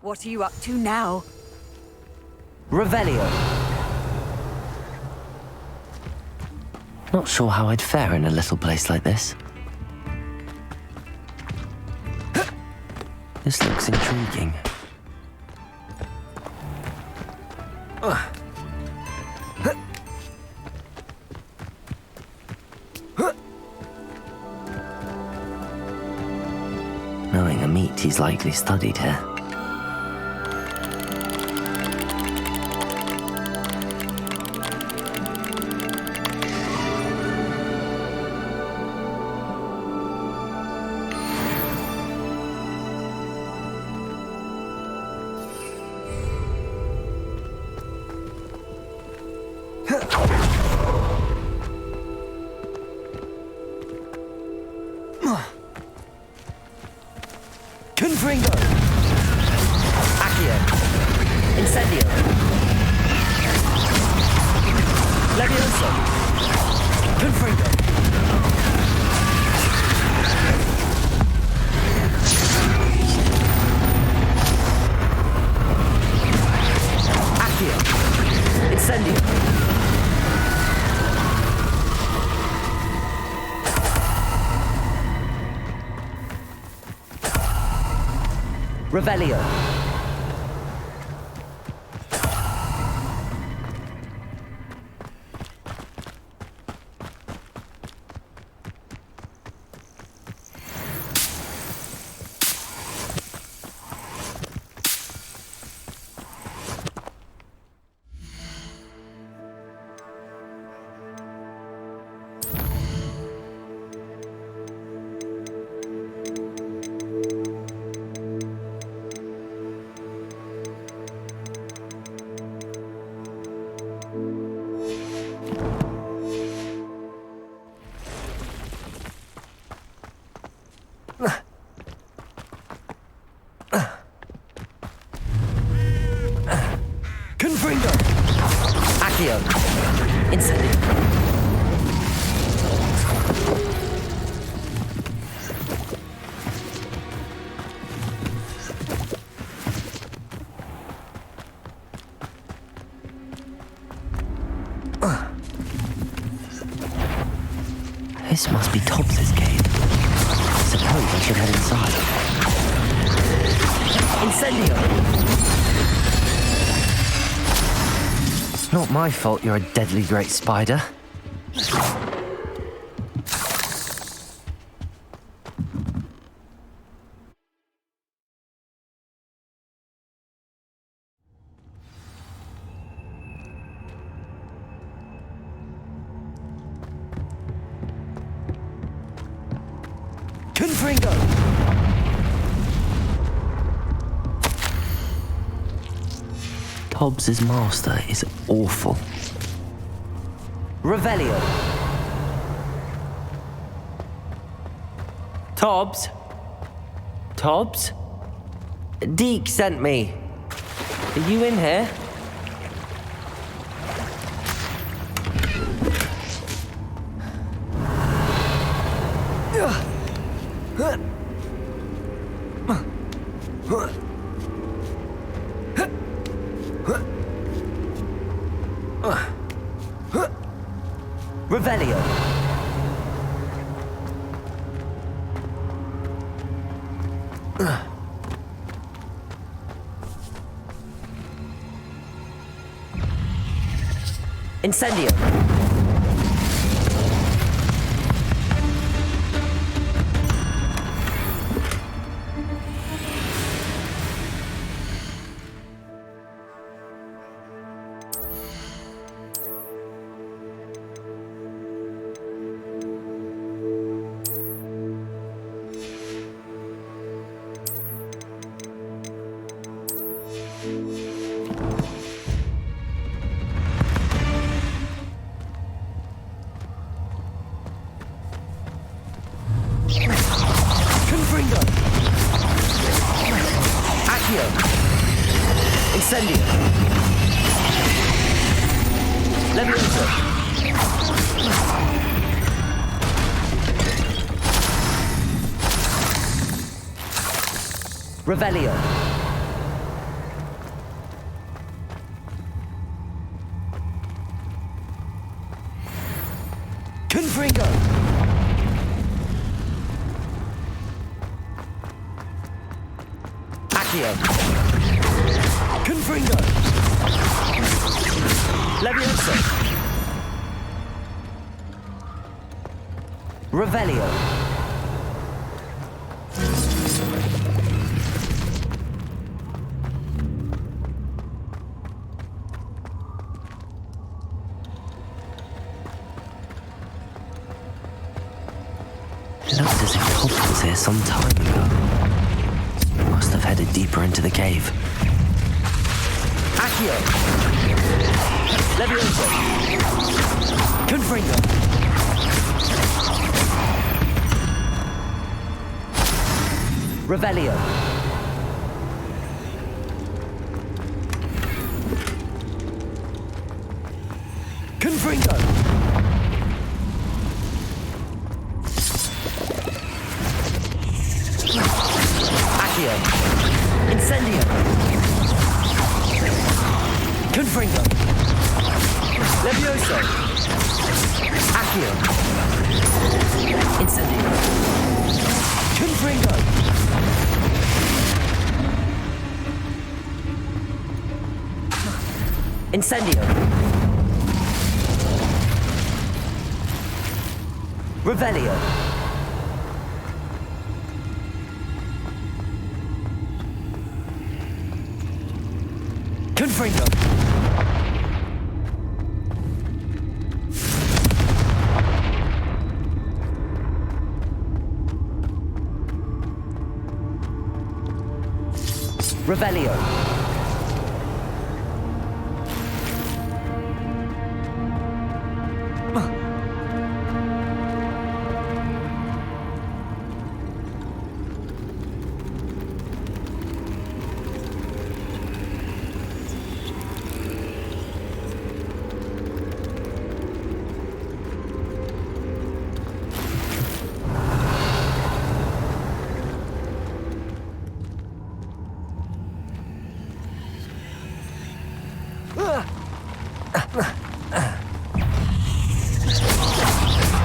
What are you up to now? Revelio. Not sure how I'd fare in a little place like this. This looks intriguing. Knowing a meat, he's likely studied here. Confringo! Accio! Incendio! Levioso! Confringo! Accio! Incendio! Revelio. Confringo! Accio! Incendio! This must be Tobbs's cave. I suppose I should head inside. Incendio! It's not my fault you're a deadly great spider. Confringo! Tobbs's master is awful. Revelio. Tobbs? Tobbs? Deke sent me. Are you in here? Revelio. Incendio. Confringo! Accio! Incendio! Levioso! Revelio! Confringo! Accio! Confringo! Levioso! Revelio! It looked as if Tobbs was here some time ago. He must have headed deeper into the cave. Accio! Levioso! Confringo! Revelio! Confringo! Accio! Incendio! Confringo! Levioso! Accio! Incendio! Confringo! Incendio! Revelio! Confringo! Revelio!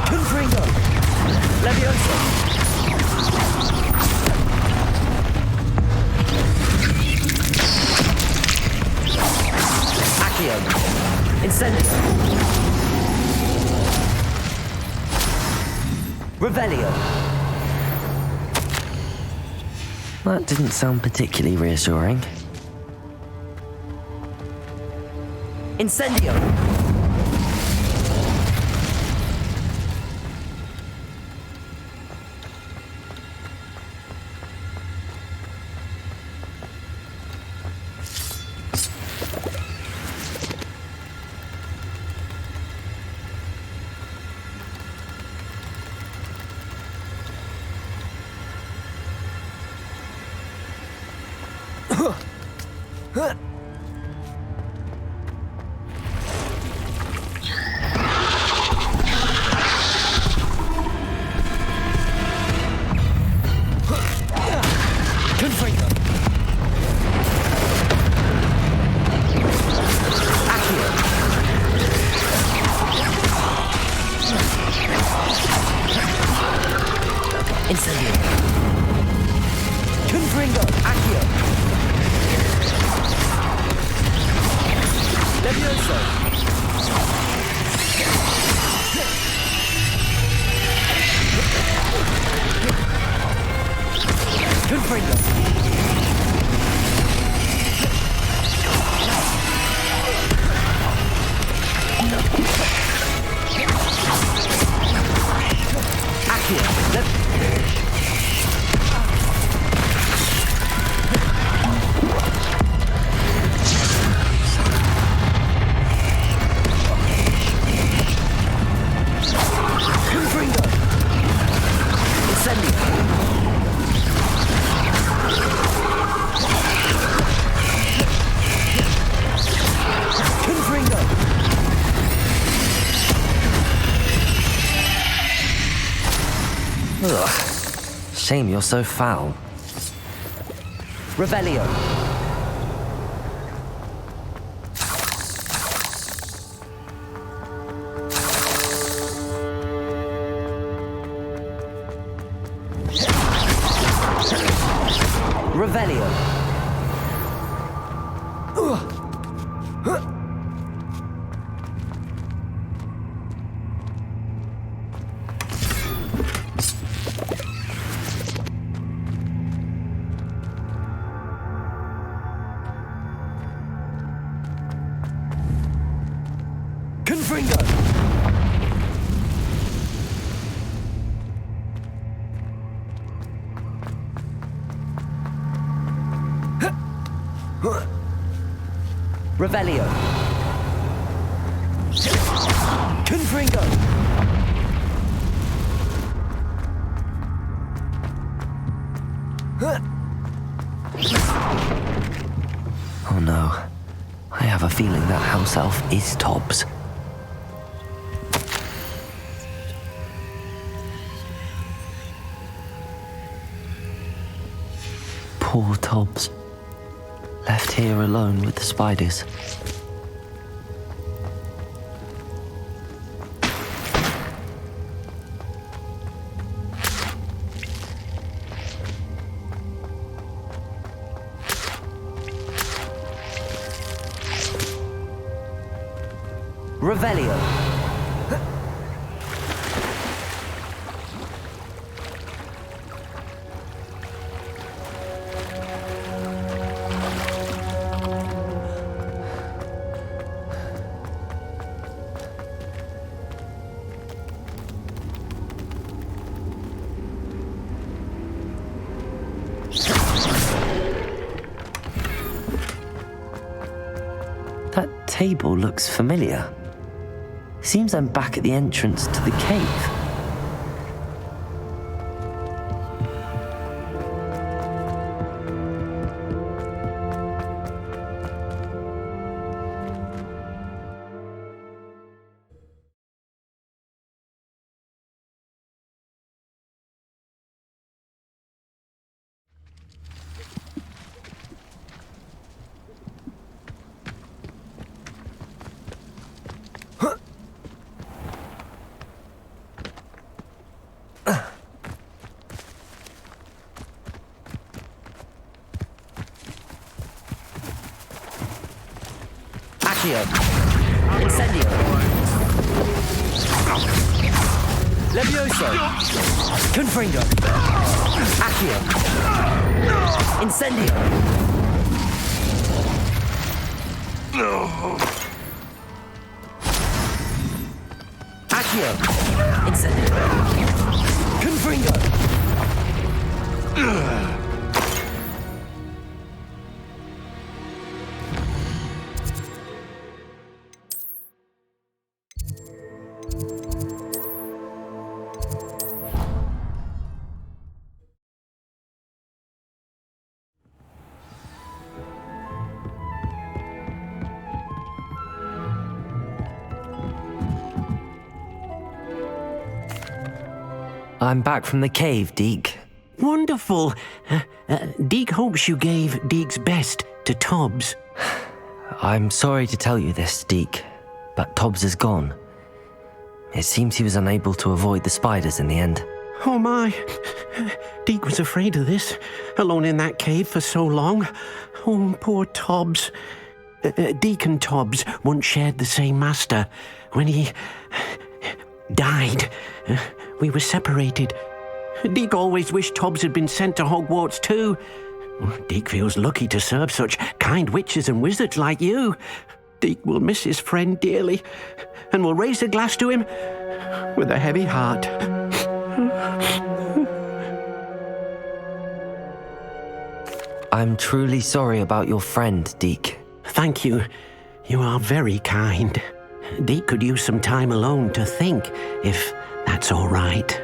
Confringo! Levioso! Accio! Incendio! Revelio! That didn't sound particularly reassuring. Incendio! Confringo! Accio! Incendio! Confringo! Accio! Levioso! Confringo! Accio! Confringo! Incendio! Confringo! Ugh. Shame you're so foul. Revelio! Revelio! Confringo! Revelio! Confringo! Oh no. I have a feeling that house elf is Tobbs. Poor Tobbs. Left here alone with the spiders. Revelio. That table looks familiar. Seems I'm back at the entrance to the cave. Accio. Incendio. Levioso. Confringo. Accio. Incendio. Accio. Incendio. Confringo. I'm back from the cave, Deke. Wonderful. Deke hopes you gave Deke's best to Tobbs. I'm sorry to tell you this, Deke, but Tobbs is gone. It seems he was unable to avoid the spiders in the end. Oh my. Deke was afraid of this, alone in that cave for so long. Oh, poor Tobbs. Deke and Tobbs once shared the same master. When he died, we were separated. Deke always wished Tobbs had been sent to Hogwarts too. Deke feels lucky to serve such kind witches and wizards like you. Deke will miss his friend dearly, and will raise a glass to him with a heavy heart. I'm truly sorry about your friend, Deke. Thank you. You are very kind. Deke could use some time alone to think, if that's all right.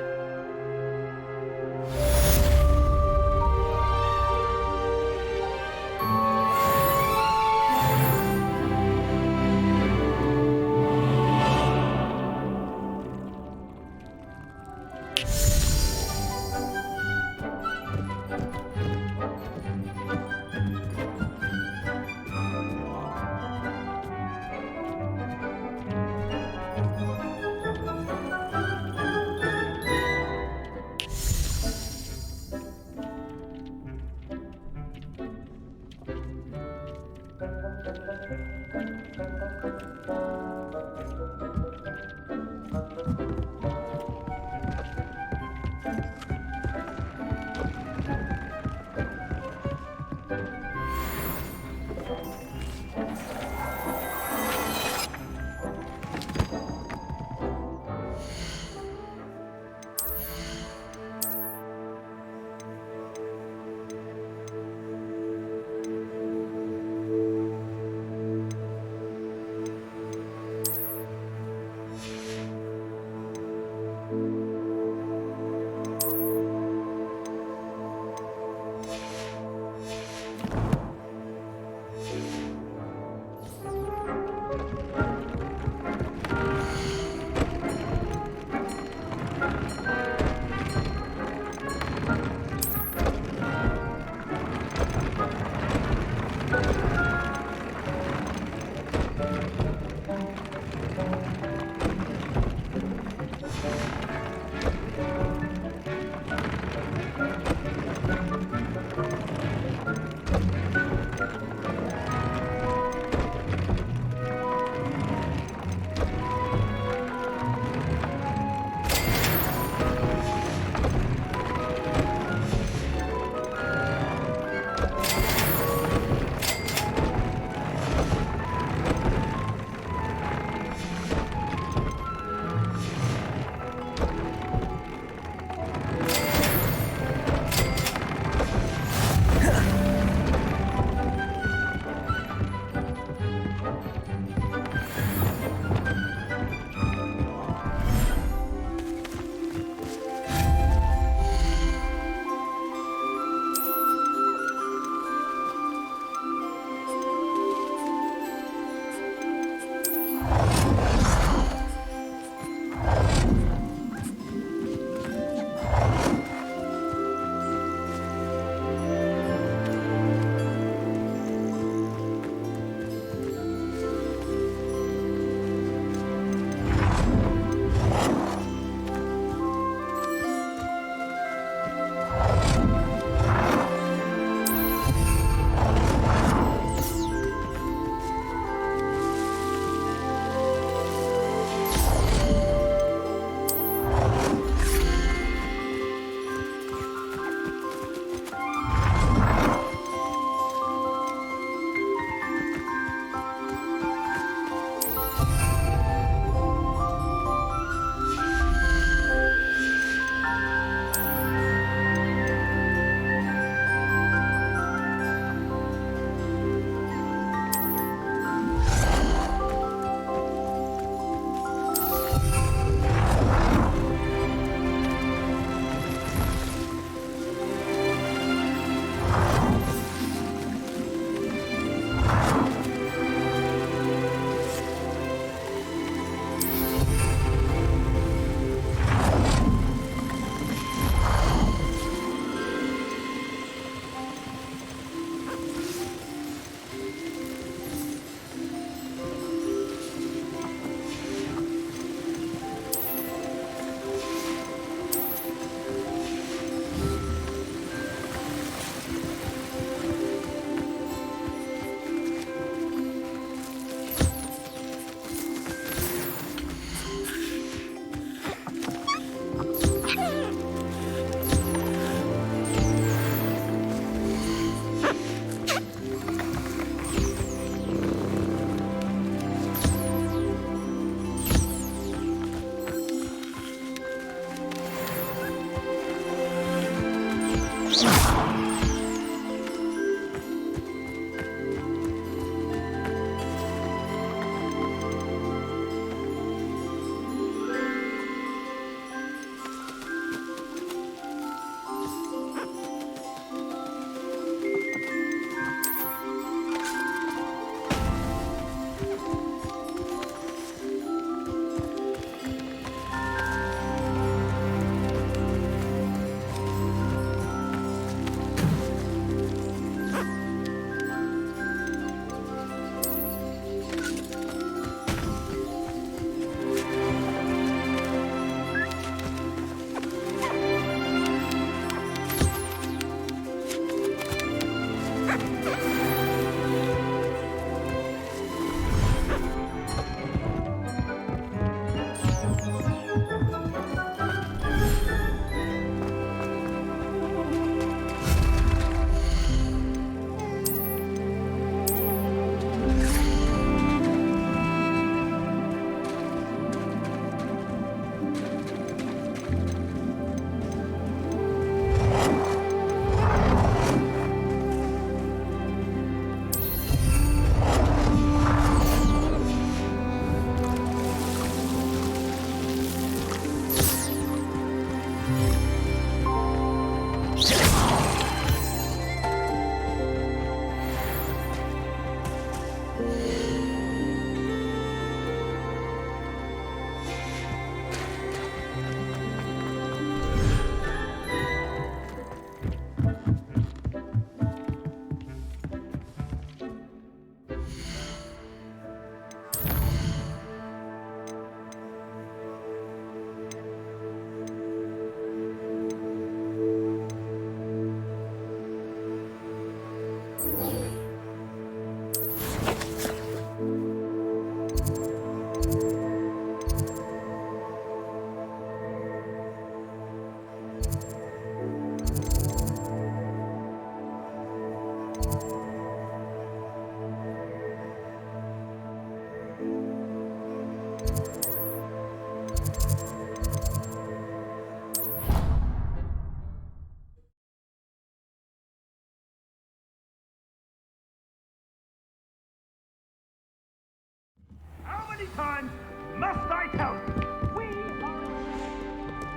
How many times must I tell you?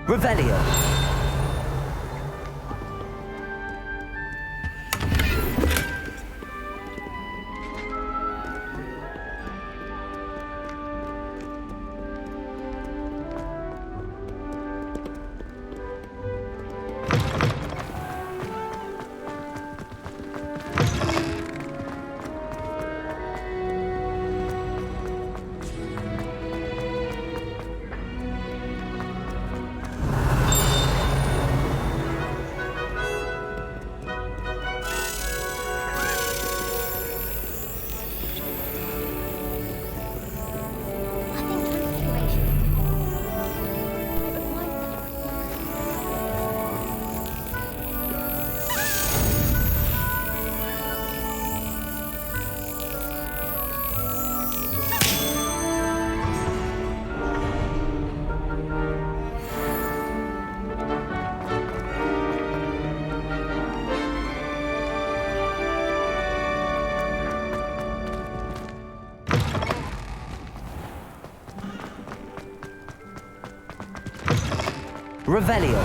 Revelio. Revelio.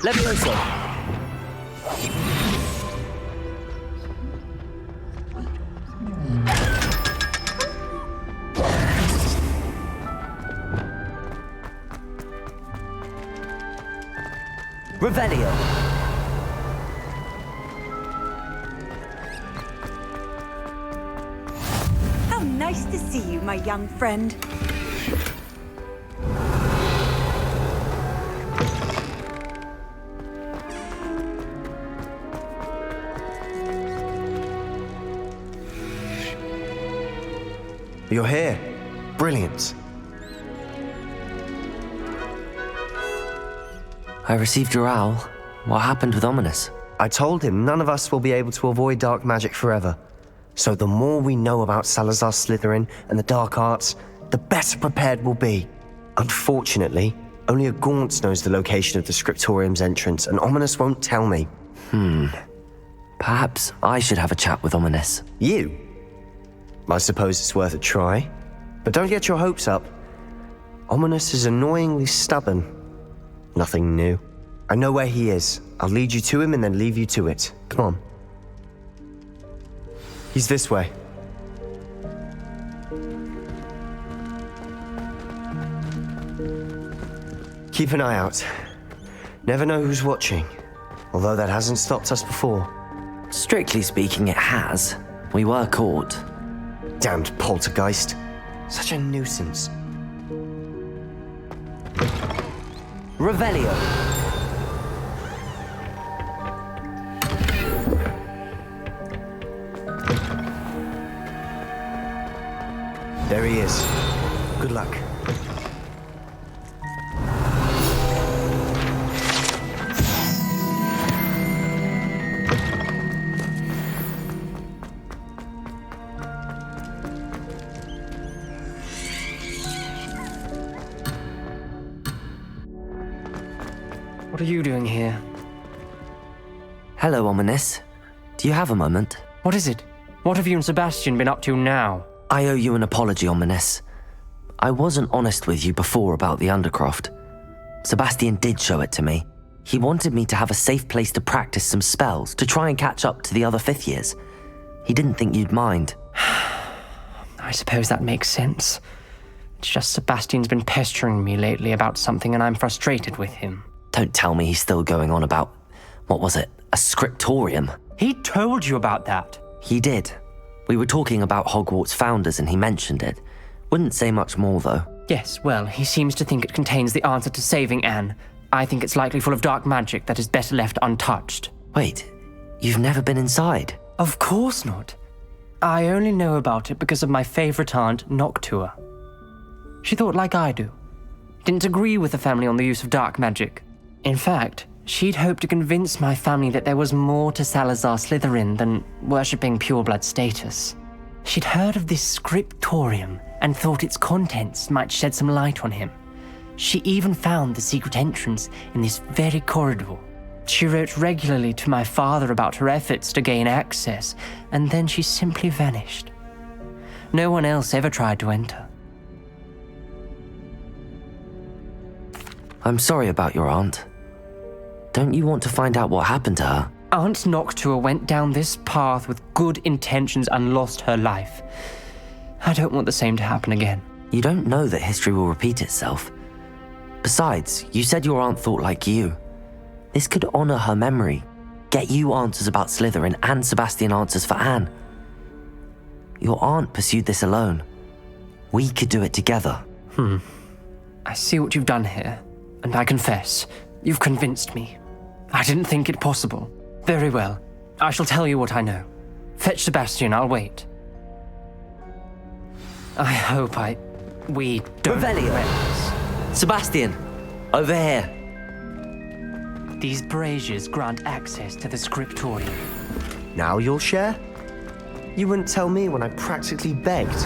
Levioso. Revelio. How nice to see you, my young friend. You're here. Brilliant. I received your owl. What happened with Ominous? I told him none of us will be able to avoid dark magic forever. So the more we know about Salazar Slytherin and the dark arts, the better prepared we'll be. Unfortunately, only a Gaunt knows the location of the Scriptorium's entrance, and Ominous won't tell me. Perhaps I should have a chat with Ominous. You? I suppose it's worth a try. But don't get your hopes up. Ominous is annoyingly stubborn. Nothing new. I know where he is. I'll lead you to him and then leave you to it. Come on. He's this way. Keep an eye out. Never know who's watching. Although that hasn't stopped us before. Strictly speaking, it has. We were caught. Damned poltergeist. Such a nuisance. Revelio. There he is. Good luck. What are you doing here? Hello, Ominous. Do you have a moment? What is it? What have you and Sebastian been up to now? I owe you an apology, Ominous. I wasn't honest with you before about the Undercroft. Sebastian did show it to me. He wanted me to have a safe place to practice some spells, to try and catch up to the other fifth years. He didn't think you'd mind. I suppose that makes sense. It's just Sebastian's been pestering me lately about something and I'm frustrated with him. Don't tell me he's still going on about, what was it, a scriptorium? He told you about that. He did. We were talking about Hogwarts founders and he mentioned it. Wouldn't say much more, though. Yes, well, he seems to think it contains the answer to saving Anne. I think it's likely full of dark magic that is better left untouched. Wait, you've never been inside? Of course not. I only know about it because of my favorite aunt, Noctua. She thought like I do. didn't agree with the family on the use of dark magic. In fact, she'd hoped to convince my family that there was more to Salazar Slytherin than worshipping pureblood status. She'd heard of this scriptorium and thought its contents might shed some light on him. She even found the secret entrance in this very corridor. She wrote regularly to my father about her efforts to gain access, and then she simply vanished. No one else ever tried to enter. I'm sorry about your aunt. Don't you want to find out what happened to her? Aunt Noctua went down this path with good intentions and lost her life. I don't want the same to happen again. You don't know that history will repeat itself. Besides, you said your aunt thought like you. This could honor her memory, get you answers about Slytherin and Sebastian answers for Anne. Your aunt pursued this alone. We could do it together. I see what you've done here, and I confess, you've convinced me. I didn't think it possible. Very well, I shall tell you what I know. Fetch Sebastian, I'll wait. I hope we don't... Revelio! Sebastian, over here. These braziers grant access to the scriptorium. Now you'll share? You wouldn't tell me when I practically begged.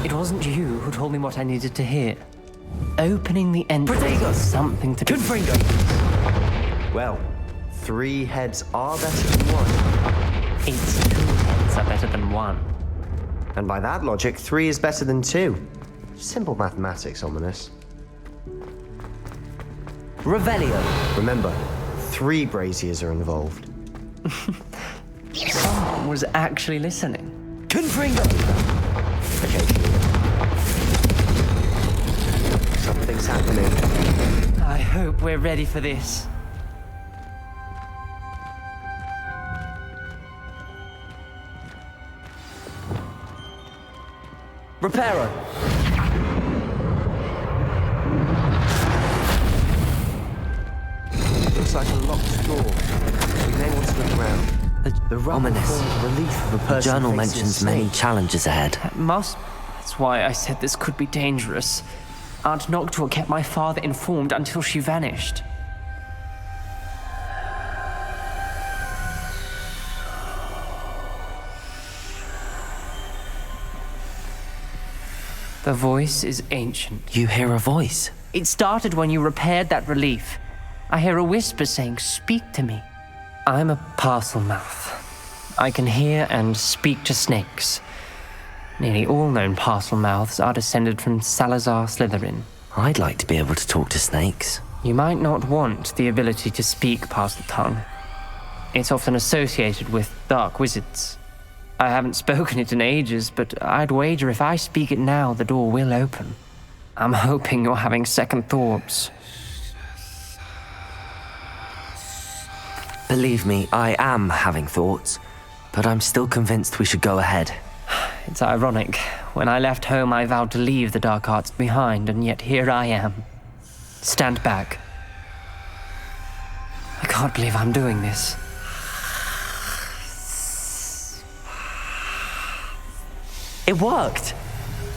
It wasn't you who told me what I needed to hear. Opening the entrance is something to do. Well, 3 heads are better than 1. It's 2 heads are better than 1. And by that logic, 3 is better than 2. Simple mathematics, Ominous. Revelio. Remember, 3 braziers are involved. Someone was actually listening. Confringo! Occasionally. Something's happening. I hope we're ready for this. Reparo! Looks like a locked door. We may want to look around. The ominous relief of a The person journal facing a mentions many snake. challenges ahead. That's why I said this could be dangerous. Aunt Noctua kept my father informed until she vanished. The voice is ancient. You hear a voice? It started when you repaired that relief. I hear a whisper saying, "Speak to me." I'm a parcel mouth. I can hear and speak to snakes. Nearly all known parcel mouths are descended from Salazar Slytherin. I'd like to be able to talk to snakes. You might not want the ability to speak past the tongue. It's often associated with dark wizards. I haven't spoken it in ages, but I'd wager if I speak it now, the door will open. I'm hoping you're having second thoughts. Believe me, I am having thoughts, but I'm still convinced we should go ahead. It's ironic. When I left home, I vowed to leave the dark arts behind, and yet here I am. Stand back. I can't believe I'm doing this. It worked!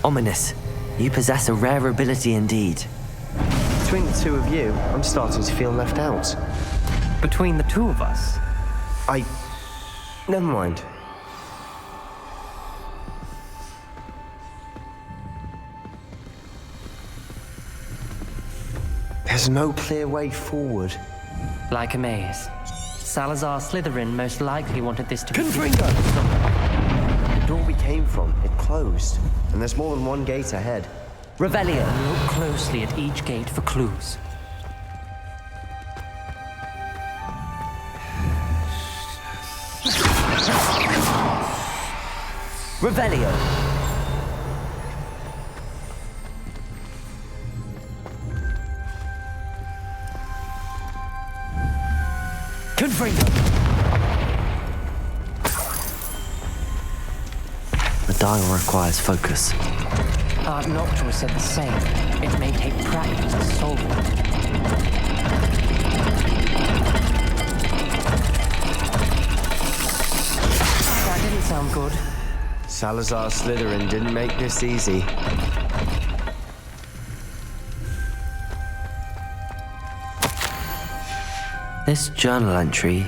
Ominous, you possess a rare ability indeed. Between the 2 of you, I'm starting to feel left out. Between the 2 of us? Never mind. There's no clear way forward. Like a maze. Salazar Slytherin most likely wanted this to be... The door we came from, it closed. And there's more than one gate ahead. Revelio. Look closely at each gate for clues. Revelio. Confringo. The dial requires focus. Aunt Noctua said the same. It may take practice to solve it. That didn't sound good. Salazar Slytherin didn't make this easy. This journal entry,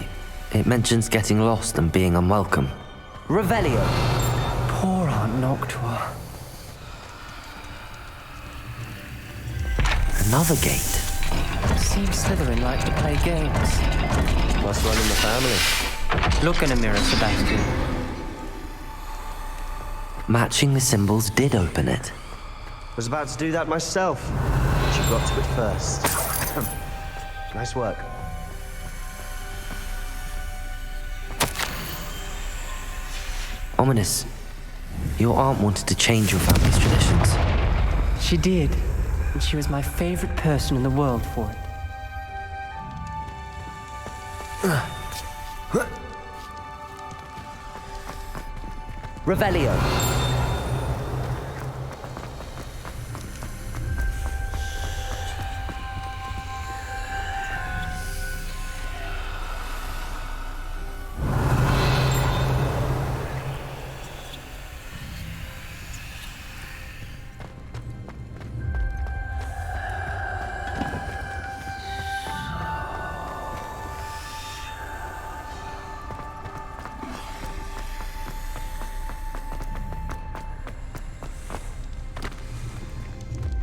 it mentions getting lost and being unwelcome. Revelio. Poor Aunt Noctua. Another gate. Seems Slytherin like to play games. Must run in the family. Look in a mirror, Sebastian. Matching the symbols did open it. Was about to do that myself. But you got to it first. Nice work. Ominous, your aunt wanted to change your family's traditions. She did, and she was my favorite person in the world for it. Revelio.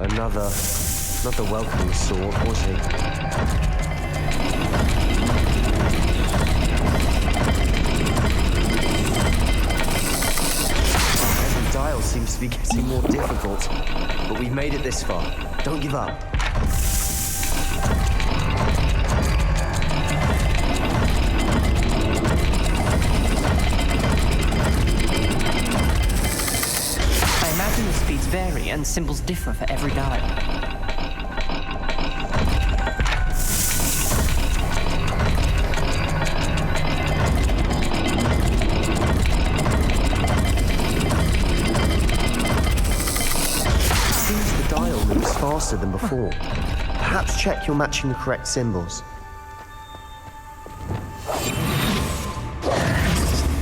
Another welcoming sword, was he? Every dial seems to be getting more difficult, but we've made it this far. Don't give up. I imagine the speeds vary and symbols differ for every dial. Faster than before. Perhaps check you're matching the correct symbols.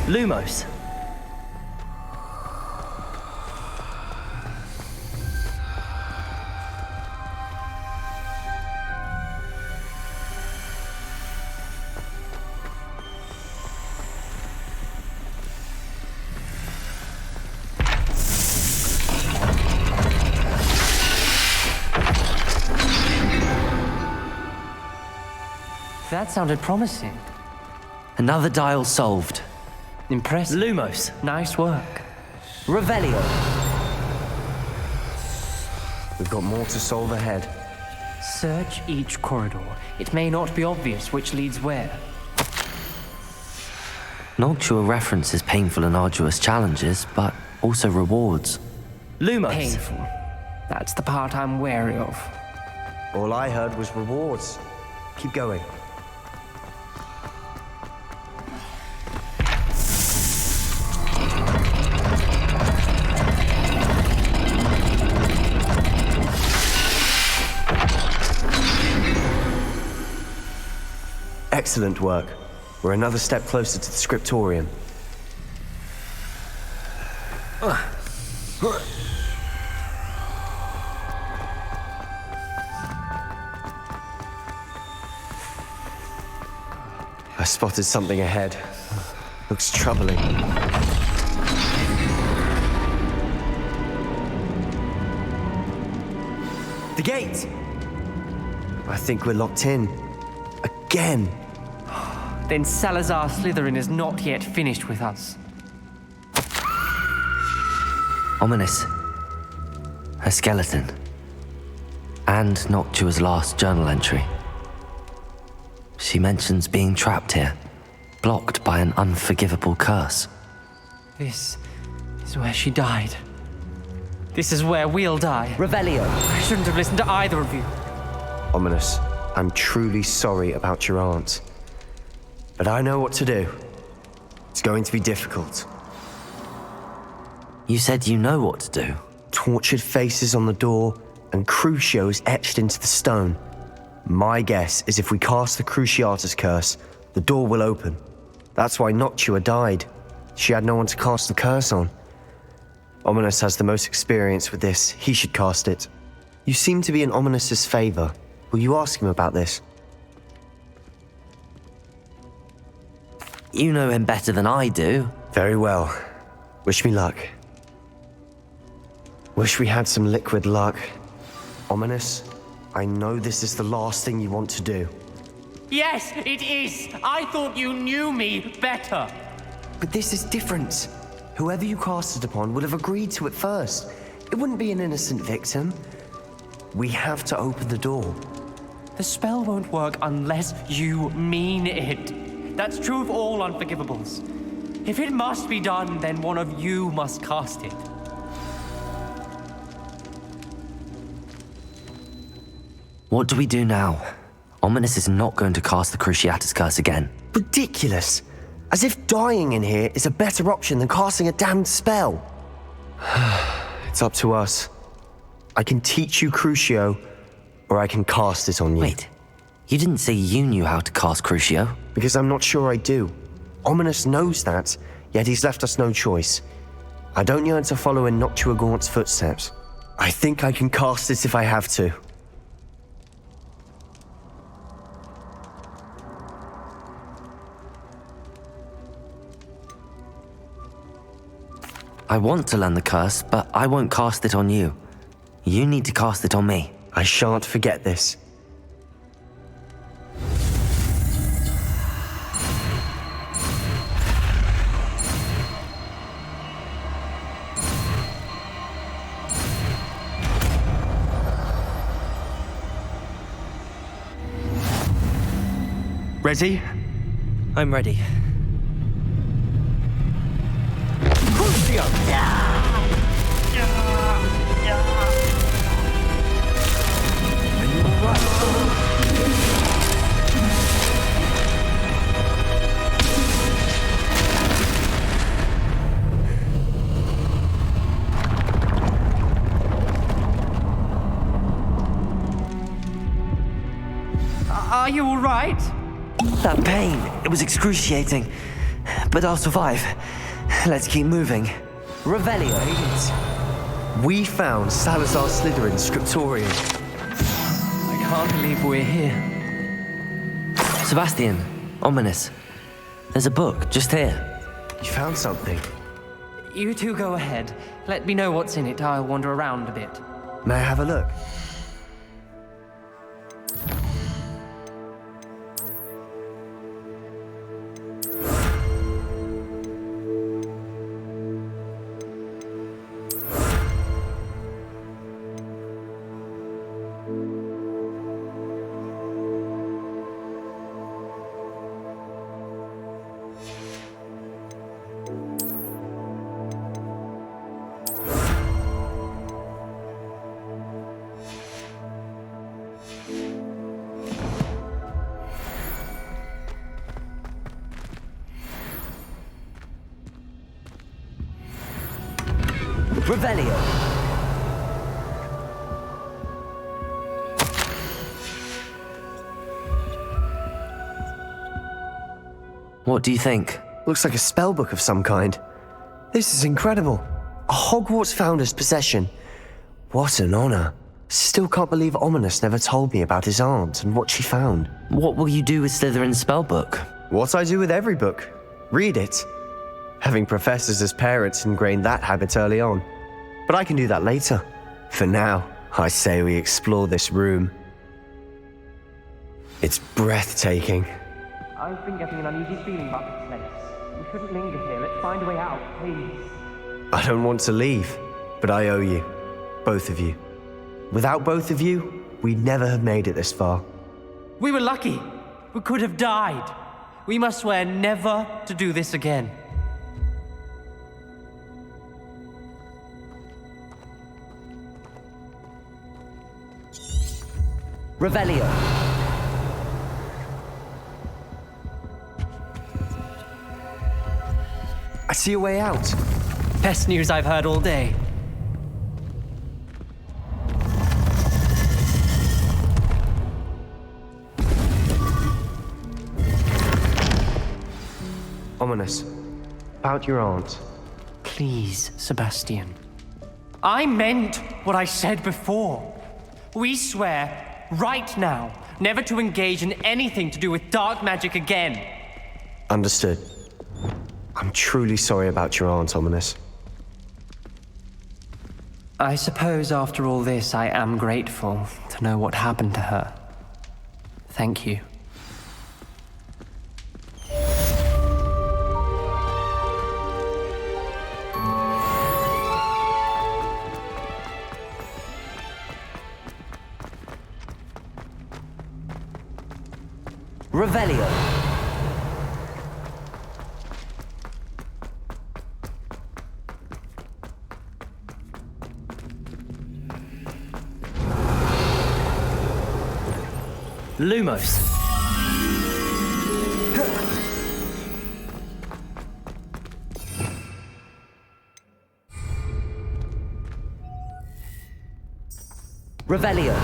Lumos. That sounded promising. Another dial solved. Impressive. Lumos. Nice work. Revelio. We've got more to solve ahead. Search each corridor. It may not be obvious which leads where. Noctua references painful and arduous challenges, but also rewards. Lumos. Painful. That's the part I'm wary of. All I heard was rewards. Keep going. Excellent work. We're another step closer to the scriptorium. I spotted something ahead. Looks troubling. The gate! I think we're locked in. Again! Then Salazar Slytherin is not yet finished with us. Ominous. Her skeleton. And Noctua's last journal entry. She mentions being trapped here, blocked by an unforgivable curse. This is where she died. This is where we'll die. Revelio. I shouldn't have listened to either of you. Ominous, I'm truly sorry about your aunt. But I know what to do. It's going to be difficult. You said you know what to do. Tortured faces on the door and Crucios etched into the stone. My guess is if we cast the Cruciatus curse, the door will open. That's why Noctua died. She had no one to cast the curse on. Ominous has the most experience with this. He should cast it. You seem to be in Ominous's favor. Will you ask him about this? You know him better than I do. Very well. Wish me luck. Wish we had some liquid luck. Ominous, I know this is the last thing you want to do. Yes, it is. I thought you knew me better. But this is different. Whoever you cast it upon would have agreed to it first. It wouldn't be an innocent victim. We have to open the door. The spell won't work unless you mean it. That's true of all unforgivables. If it must be done, then one of you must cast it. What do we do now? Ominous is not going to cast the Cruciatus Curse again. Ridiculous. As if dying in here is a better option than casting a damned spell. It's up to us. I can teach you Crucio, or I can cast it on you. Wait, you didn't say you knew how to cast Crucio? Because I'm not sure I do. Ominous knows that, yet he's left us no choice. I don't yearn to follow in Noctuagaunt's footsteps. I think I can cast it if I have to. I want to learn the curse, but I won't cast it on you. You need to cast it on me. I shan't forget this. Ready? I'm ready. Are you all right? That pain, it was excruciating. But I'll survive. Let's keep moving. Revelio. We found Salazar Slytherin's scriptorium. I can't believe we're here. Sebastian, Ominous. There's a book just here. You found something? You two go ahead. Let me know what's in it. I'll wander around a bit. May I have a look? Revelio. What do you think? Looks like a spellbook of some kind. This is incredible. A Hogwarts founder's possession. What an honor. Still can't believe Ominous never told me about his aunt and what she found. What will you do with Slytherin's spellbook? What I do with every book. Read it. Having professors as parents ingrained that habit early on. But I can do that later. For now, I say we explore this room. It's breathtaking. I've been getting an uneasy feeling about this place. We shouldn't linger here. Let's find a way out, please. I don't want to leave, but I owe you. Both of you. Without both of you, we'd never have made it this far. We were lucky. We could have died. We must swear never to do this again. Revelio. I see a way out. Best news I've heard all day. Ominous. About your aunt. Please, Sebastian. I meant what I said before. We swear, right now, never to engage in anything to do with dark magic again. Understood. I'm truly sorry about your aunt, Ominous. I suppose after all this, I am grateful to know what happened to her. Thank you. Revelio. Lumos. Revelio.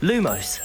Lumos.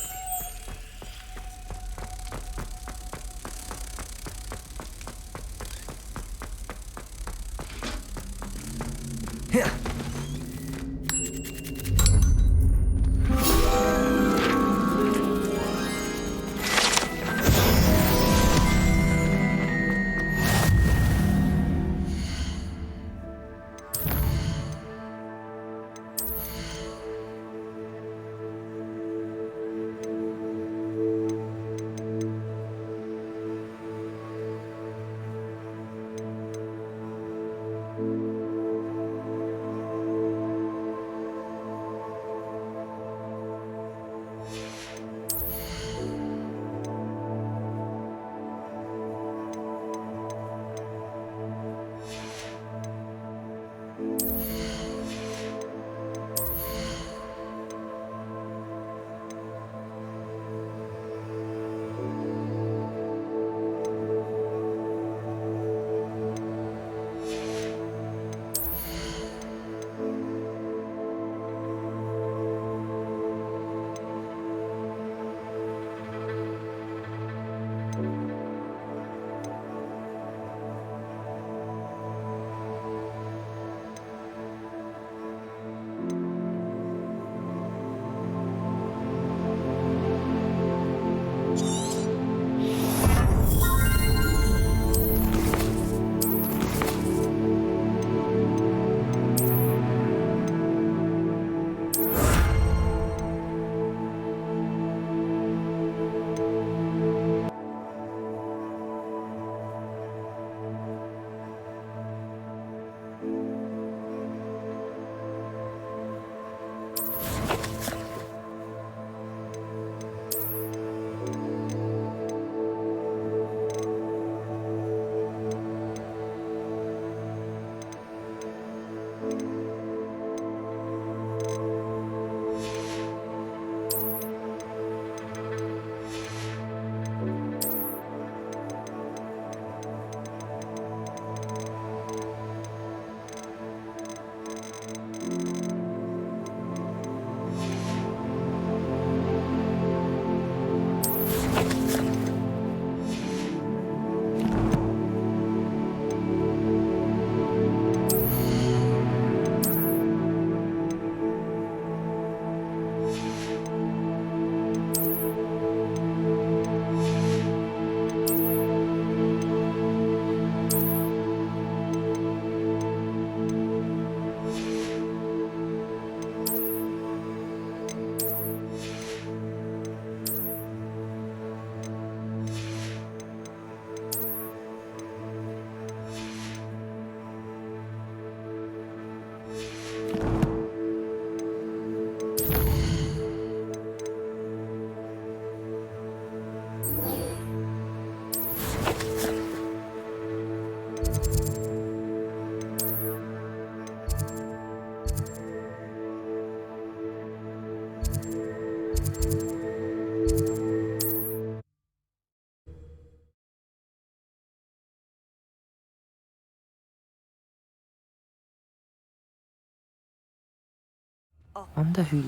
Wonder who...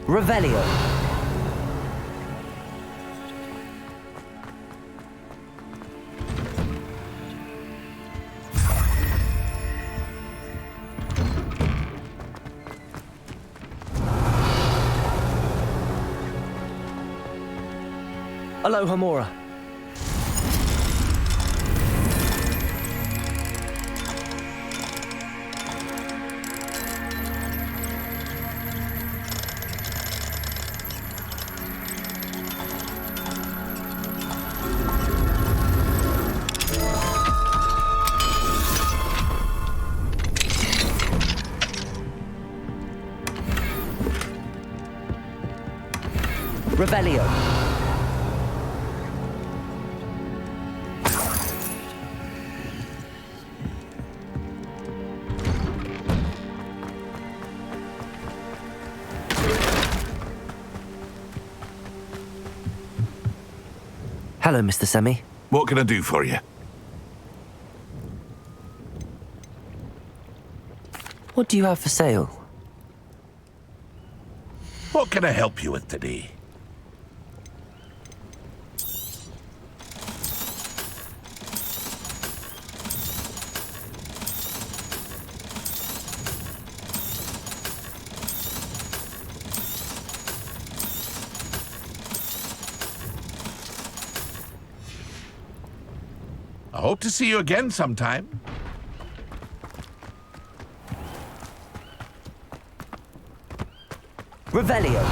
Revelio. Aloha, Mora. Revelio. Hello, Mr. Semi. What can I do for you? What do you have for sale? What can I help you with today? I hope to see you again sometime. Revelio.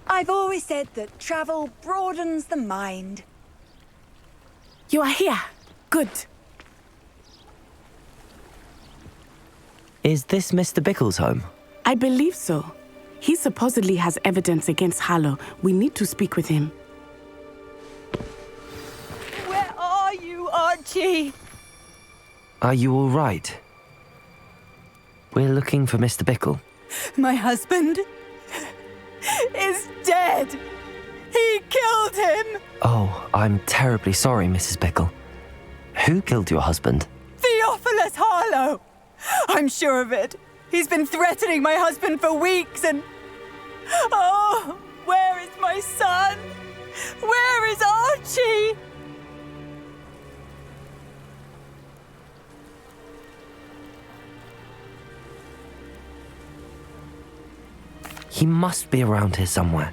I've always said that travel broadens the mind. You are here. Good. Is this Mr. Bickle's home? I believe so. He supposedly has evidence against Harlow. We need to speak with him. Where are you, Archie? Are you all right? We're looking for Mr. Bickle. My husband is dead. He killed him. Oh, I'm terribly sorry, Mrs. Bickle. Who killed your husband? Theophilus Harlow. I'm sure of it. He's been threatening my husband for weeks and... Oh, where is my son? Where is Archie? He must be around here somewhere.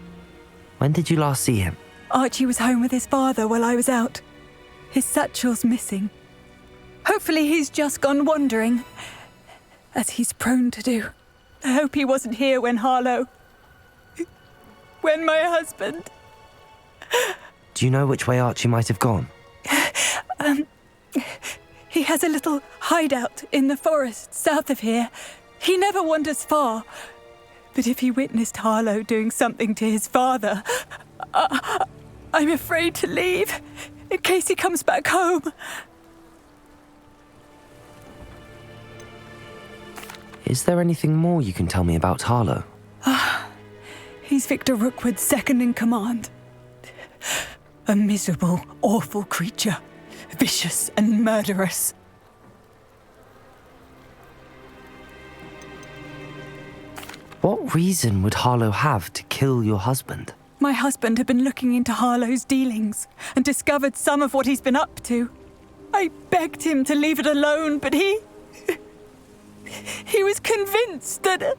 When did you last see him? Archie was home with his father while I was out. His satchel's missing. Hopefully he's just gone wandering, as he's prone to do. I hope he wasn't here when Harlow... when my husband... Do you know which way Archie might have gone? He has a little hideout in the forest south of here. He never wanders far. But if he witnessed Harlow doing something to his father, I'm afraid to leave in case he comes back home. Is there anything more you can tell me about Harlow? He's Victor Rookwood's second in command. A miserable, awful creature. Vicious and murderous. What reason would Harlow have to kill your husband? My husband had been looking into Harlow's dealings and discovered some of what he's been up to. I begged him to leave it alone, but he was convinced that...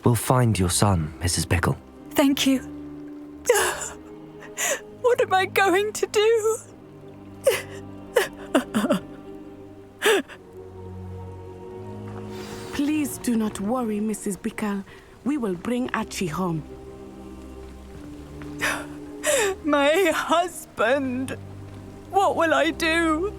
We'll find your son, Mrs. Bickle. Thank you. What am I going to do? Please do not worry, Mrs. Bickle. We will bring Archie home. My husband. What will I do?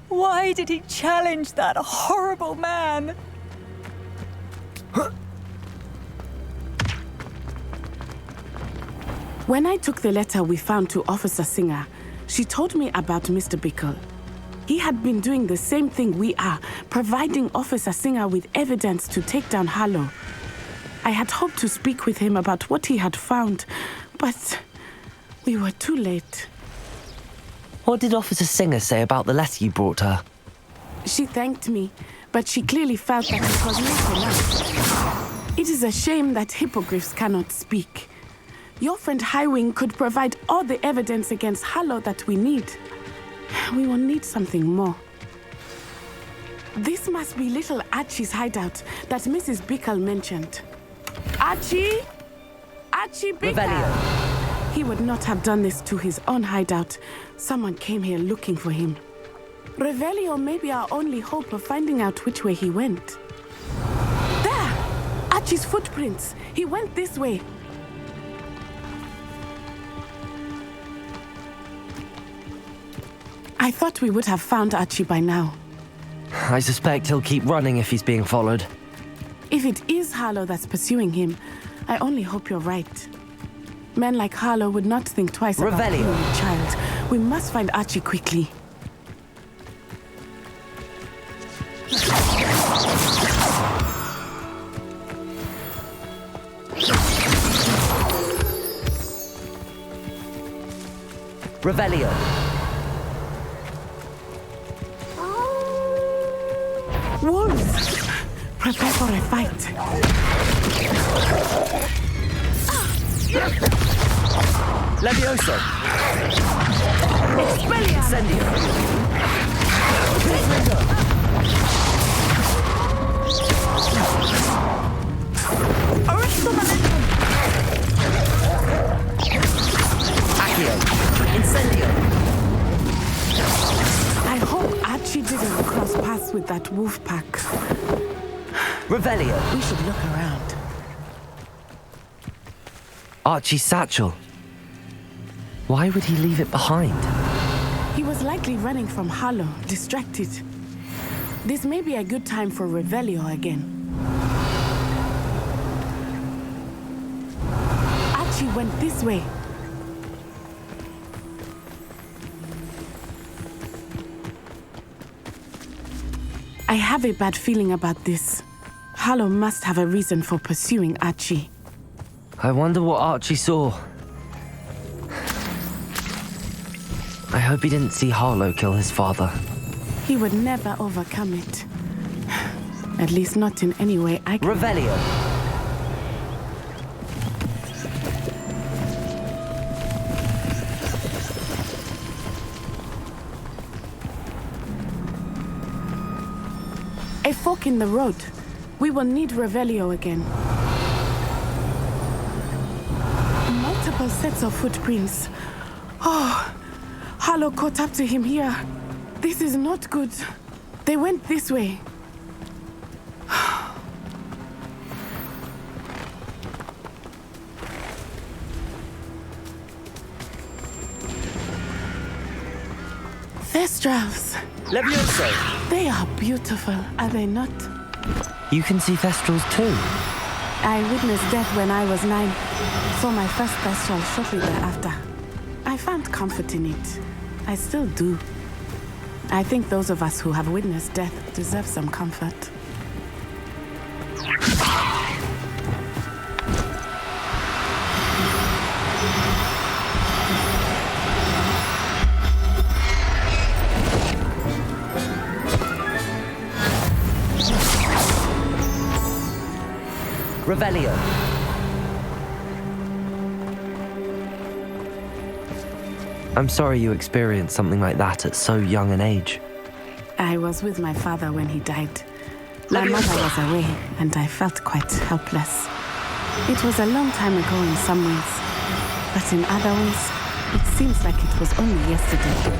Why did he challenge that horrible man? When I took the letter we found to Officer Singer, she told me about Mr. Bickle. He had been doing the same thing we are, providing Officer Singer with evidence to take down Harlow. I had hoped to speak with him about what he had found, but we were too late. What did Officer Singer say about the letter you brought her? She thanked me, but she clearly felt that it was not enough. It is a shame that hippogriffs cannot speak. Your friend Highwing could provide all the evidence against Harlow that we need. We will need something more. This must be little Archie's hideout that Mrs. Bickle mentioned. Archie? Archie Bickle! Revelio. He would not have done this to his own hideout. Someone came here looking for him. Revelio may be our only hope of finding out which way he went. There! Archie's footprints. He went this way. I thought we would have found Archie by now. I suspect he'll keep running if he's being followed. If it is Harlow that's pursuing him, I only hope you're right. Men like Harlow would not think twice about killing a child. We must find Archie quickly. Revelio. Wolves! Prepare for a fight. Levioso. Incendio. Arresto momentum. Accio. Incendio. I hope Archie didn't cross paths with that wolf pack. Revelio. We should look around. Archie's satchel. Why would he leave it behind? He was likely running from Harlow, distracted. This may be a good time for Revelio again. Archie went this way. I have a bad feeling about this. Harlow must have a reason for pursuing Archie. I wonder what Archie saw. I hope he didn't see Harlow kill his father. He would never overcome it. At least not in any way I can... Revelio. A fork in the road. We will need Revelio again. Multiple sets of footprints. Oh, Harlow caught up to him here. This is not good. They went this way. Thestrals. Levioso. They are beautiful, are they not? You can see Thestrals too. I witnessed death when I was 9. Saw my first Thestral shortly thereafter. I found comfort in it. I still do. I think those of us who have witnessed death deserve some comfort. Revelio. I'm sorry you experienced something like that at so young an age. I was with my father when he died. My mother was away, and I felt quite helpless. It was a long time ago in some ways, but in other ways, it seems like it was only yesterday.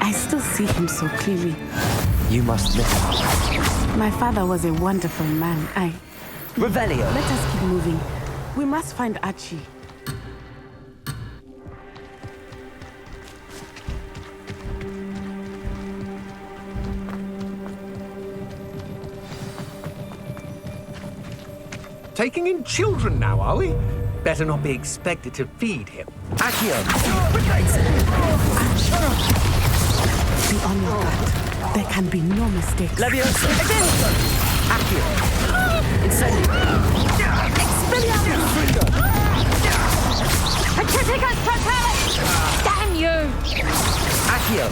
I still see him so clearly. You must miss him. My father was a wonderful man. Revelio. Let us keep moving. We must find Archie. Taking in children now, are we? Better not be expected to feed him. Accio. Be on your guard. There can be no mistakes. Levioso. Accio. Incendio. Damn you! Accio!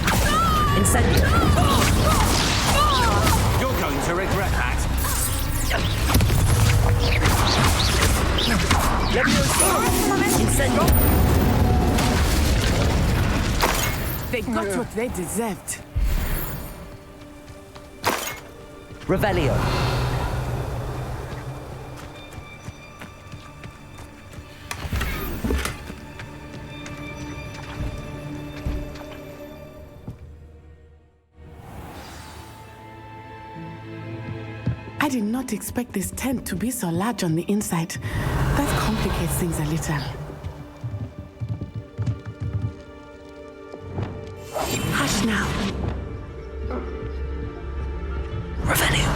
Incendio! You're going to regret that. Incendio! They got what they deserved. Revelio. I did not expect this tent to be so large on the inside. That complicates things a little. Hush now. Revelio.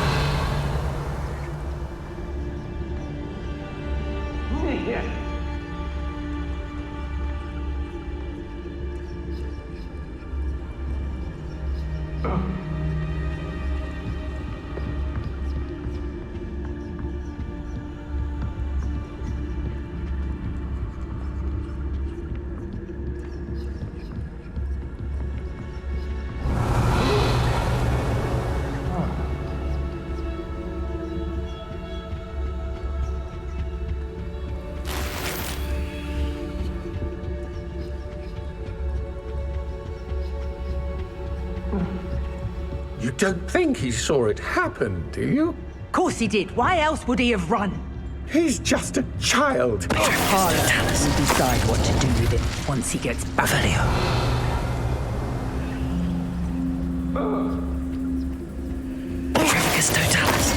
You don't think he saw it happen, do you? Of course he did. Why else would he have run? He's just a child. Harlow will decide what to do with it once he gets back. Tricus Totalis.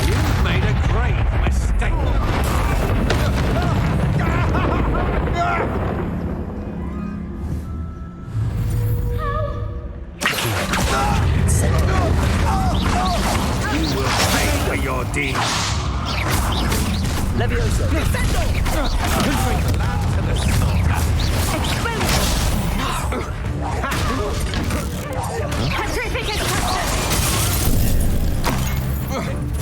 You've made a grave mistake. You will pay for your deeds. Levioso. You bring land to the slaughter.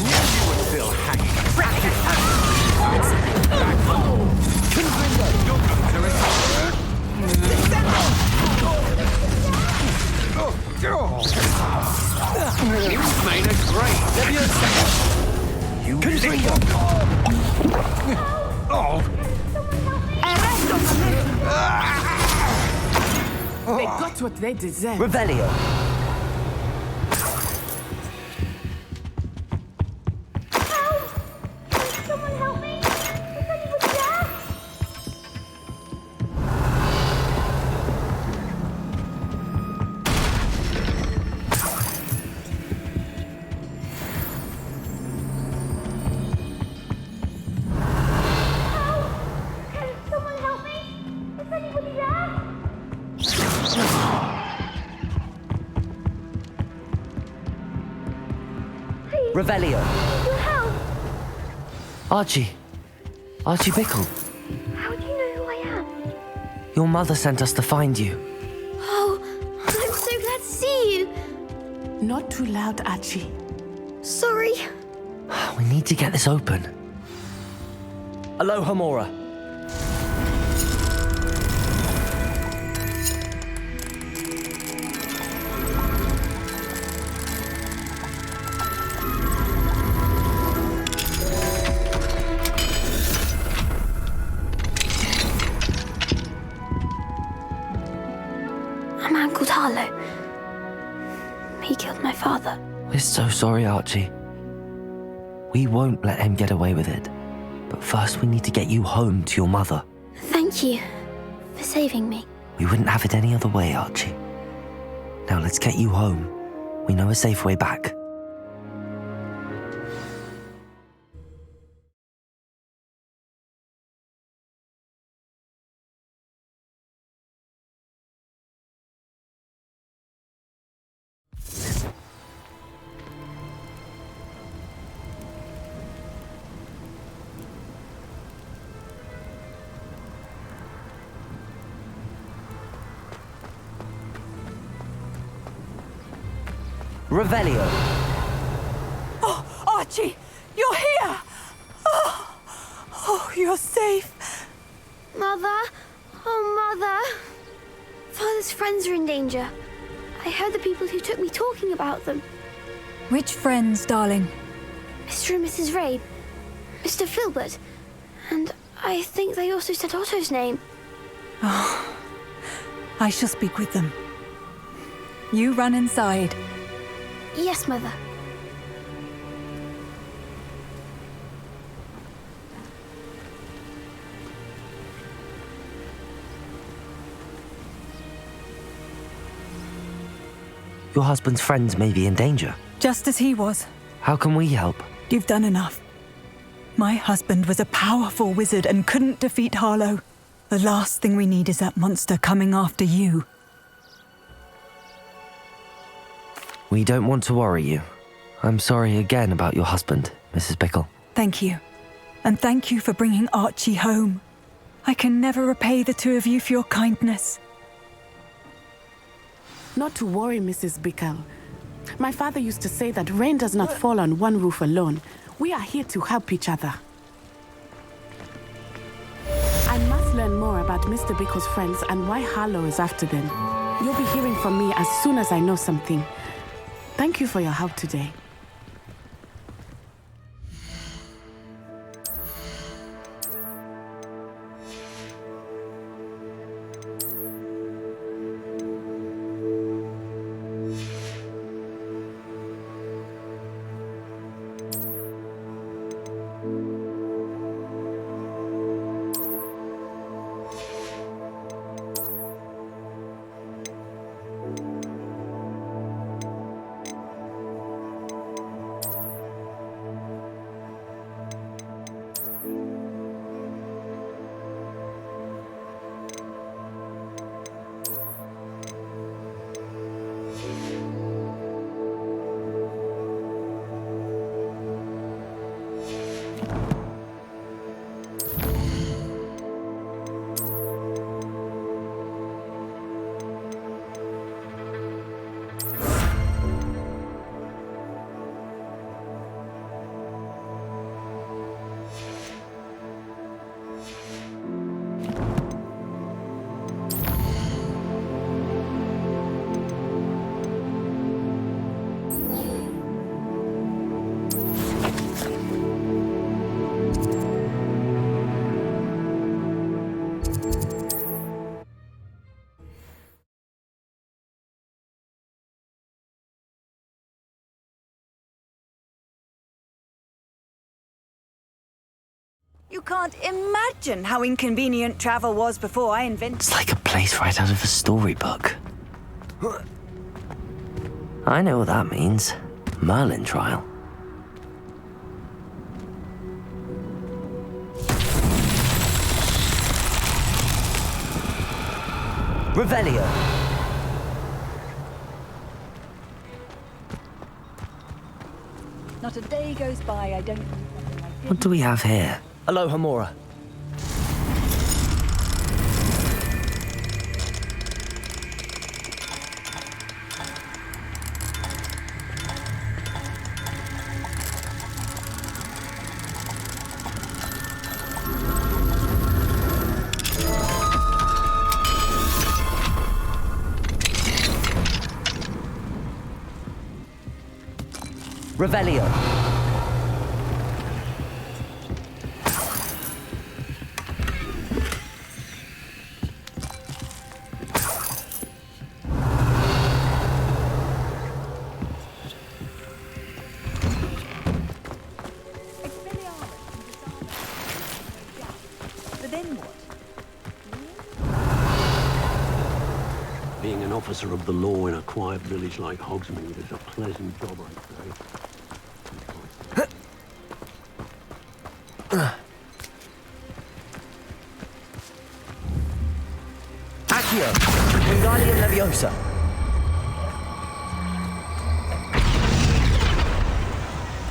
You would feel hanging. You're going to receive. You've made a grave. You They got what they deserved. Revelio. Someone help me! Is anybody there? Can someone help me? Is anybody there? Revelio. Your help! Archie Bickle. How do you know who I am? Your mother sent us to find you. Oh, I'm so glad to see you. Not too loud, Archie. Sorry. We need to get this open. Aloha Mora. A man called Harlow. He killed my father. We're so sorry, Archie. We won't let him get away with it. But first we need to get you home to your mother. Thank you for saving me. We wouldn't have it any other way, Archie. Now let's get you home. We know a safe way back. Revelio. Oh, Archie, you're here! Oh, you're safe. Mother? Oh, Mother. Father's friends are in danger. I heard the people who took me talking about them. Which friends, darling? Mr. and Mrs. Ray, Mr. Filbert, and I think they also said Otto's name. Oh, I shall speak with them. You run inside. Yes, Mother. Your husband's friends may be in danger. Just as he was. How can we help? You've done enough. My husband was a powerful wizard and couldn't defeat Harlow. The last thing we need is that monster coming after you. We don't want to worry you. I'm sorry again about your husband, Mrs. Bickle. Thank you. And thank you for bringing Archie home. I can never repay the two of you for your kindness. Not to worry, Mrs. Bickle. My father used to say that rain does not fall on one roof alone. We are here to help each other. I must learn more about Mr. Bickle's friends and why Harlow is after them. You'll be hearing from me as soon as I know something. Thank you for your help today. You can't imagine how inconvenient travel was before I invented... It's like a place right out of a storybook. I know what that means. Merlin trial. Revelio. Not a day goes by I don't do something like this. What do we have here? Aloha Mora. Revelio. Being an officer of the law in a quiet village like Hogsmeade is a pleasant job, I'd say. Accio. Wingardium Leviosa.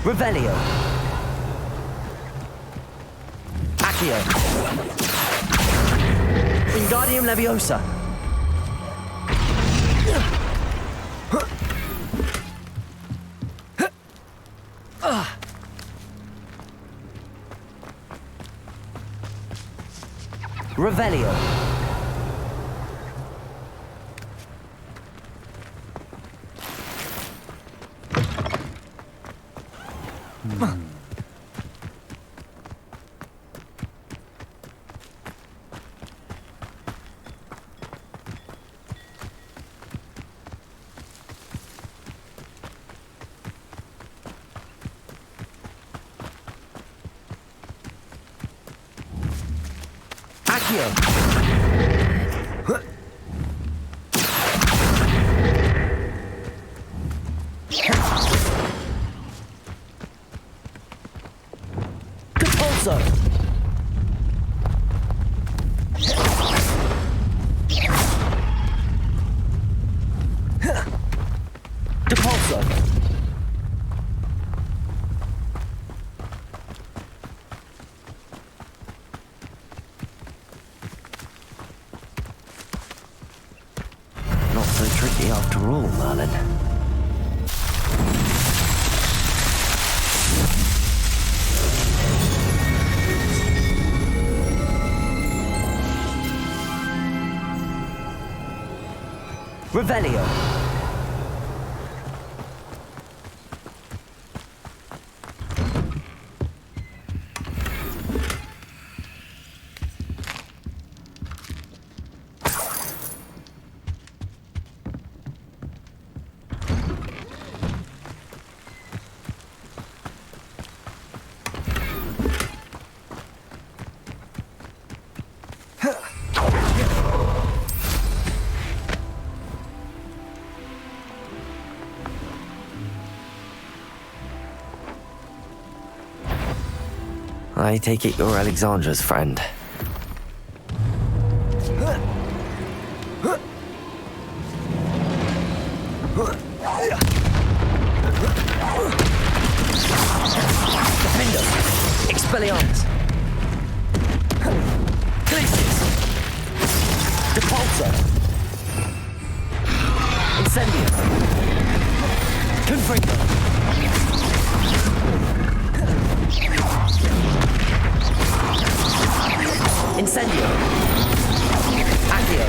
Revelio. Accio. Wingardium Leviosa. Revelio. Not so tricky after all, Merlin. Revelio. I take it you're Alexandra's friend. Defender! Expelliarmus! Glacius! Depulsor! Incendio! Confringo! Incendio! Accio!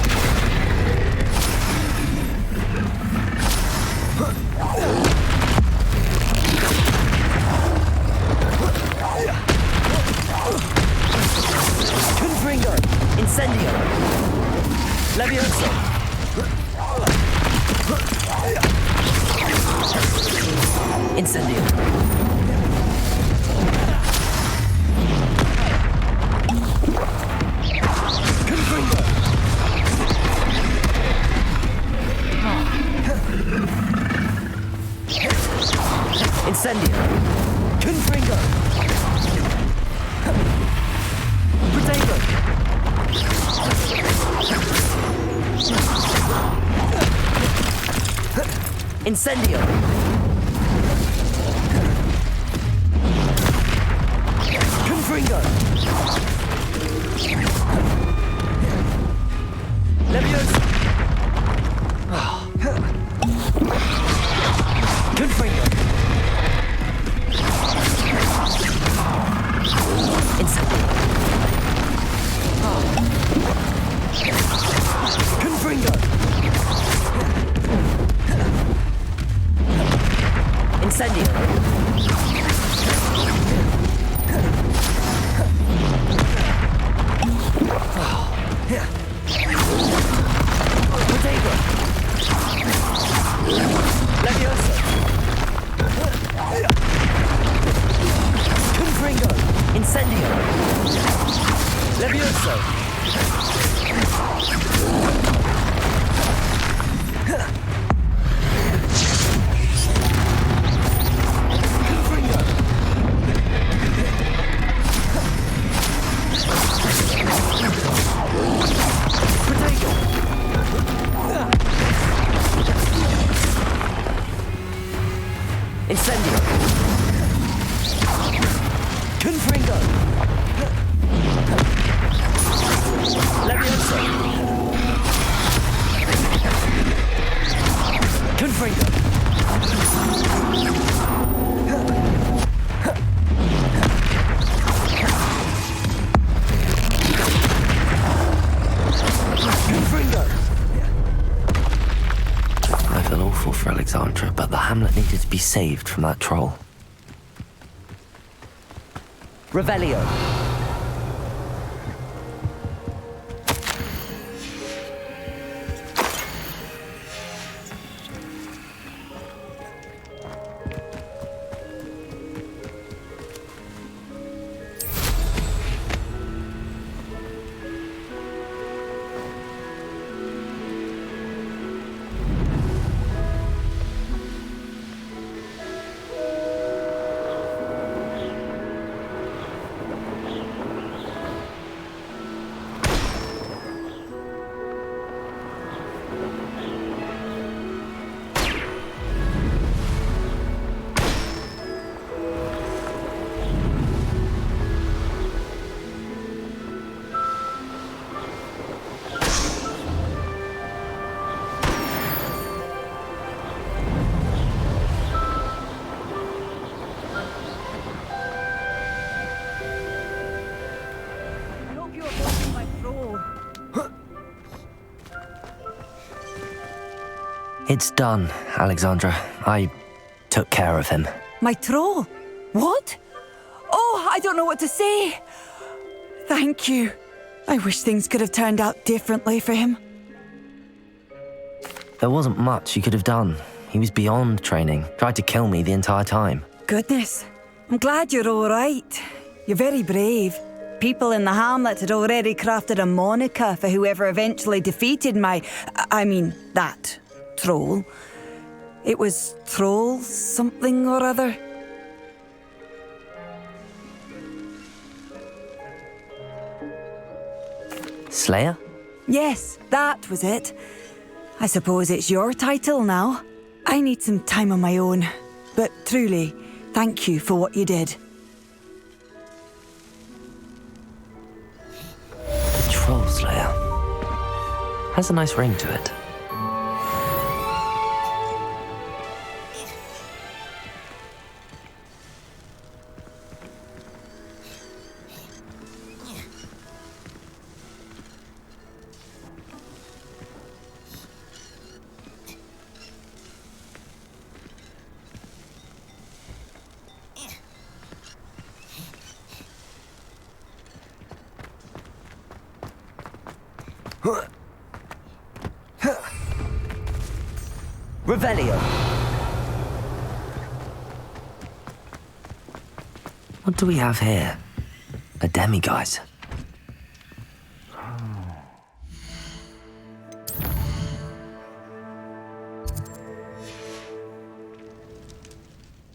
Confringo! Incendio! Levioso! Incendio! Incendio! Confringo! Protego! Incendio! Confringo! Leviosa! Confringo! Incendio! Confringo! Incendio! Protego! Leviosa! Confringo! Incendio! Levioso! Confringo! Protego! Incendio! Confringo! Levioso! to be saved from that troll. Revelio. It's done, Alexandra. I took care of him. My troll? What? Oh, I don't know what to say. Thank you. I wish things could have turned out differently for him. There wasn't much you could have done. He was beyond training, tried to kill me the entire time. Goodness. I'm glad you're all right. You're very brave. People in the hamlet had already crafted a moniker for whoever eventually defeated that troll. It was Troll something or other. Slayer? Yes, that was it. I suppose it's your title now. I need some time on my own, but truly, thank you for what you did. The Troll Slayer. Has a nice ring to it. Revelio. What do we have here? A demiguise.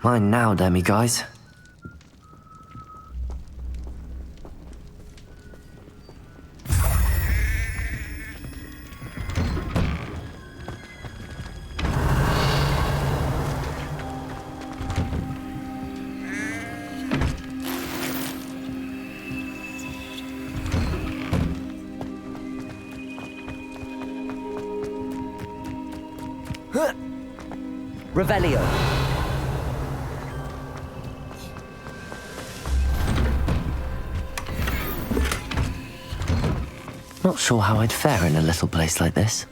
Mine now, demiguise. Revelio. Not sure how I'd fare in a little place like this.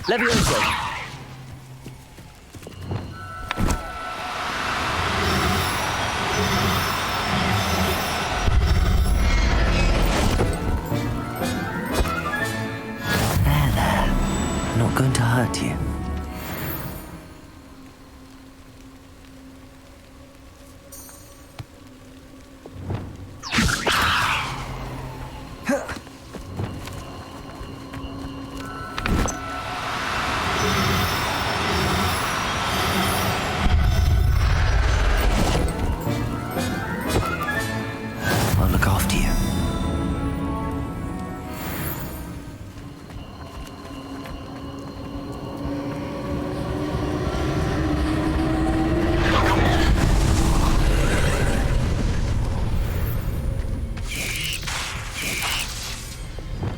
Levioso. I'm not going to hurt you. I'll look after you.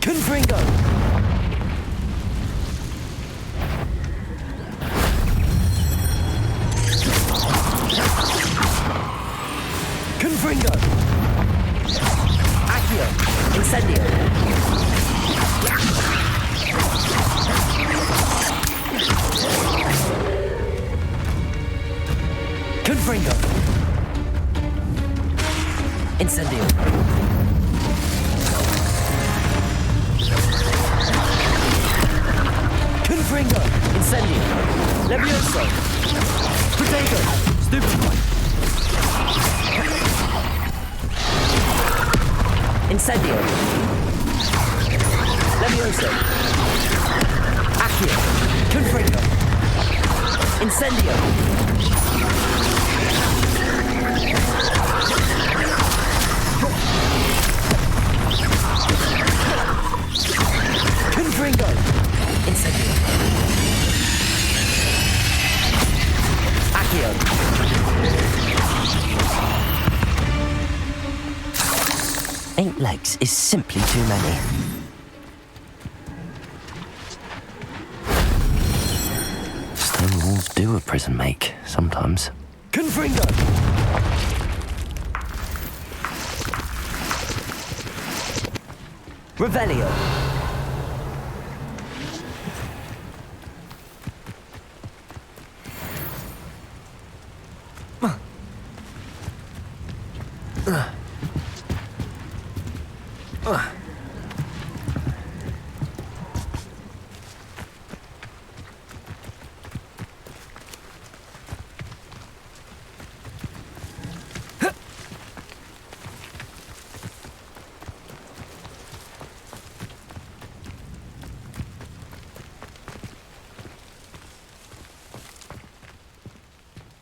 Confringo! Confringo! Accio! Incendio! Confringo! Incendio! Confringo! Incendio! Levioso! Protego! Stupefy! Incendio! Levioso! Accio! Confringo! Incendio! Confringo! Incendio! Accio! Eight legs is simply too many. Stone walls do a prison make, sometimes. Confringo! Revelio!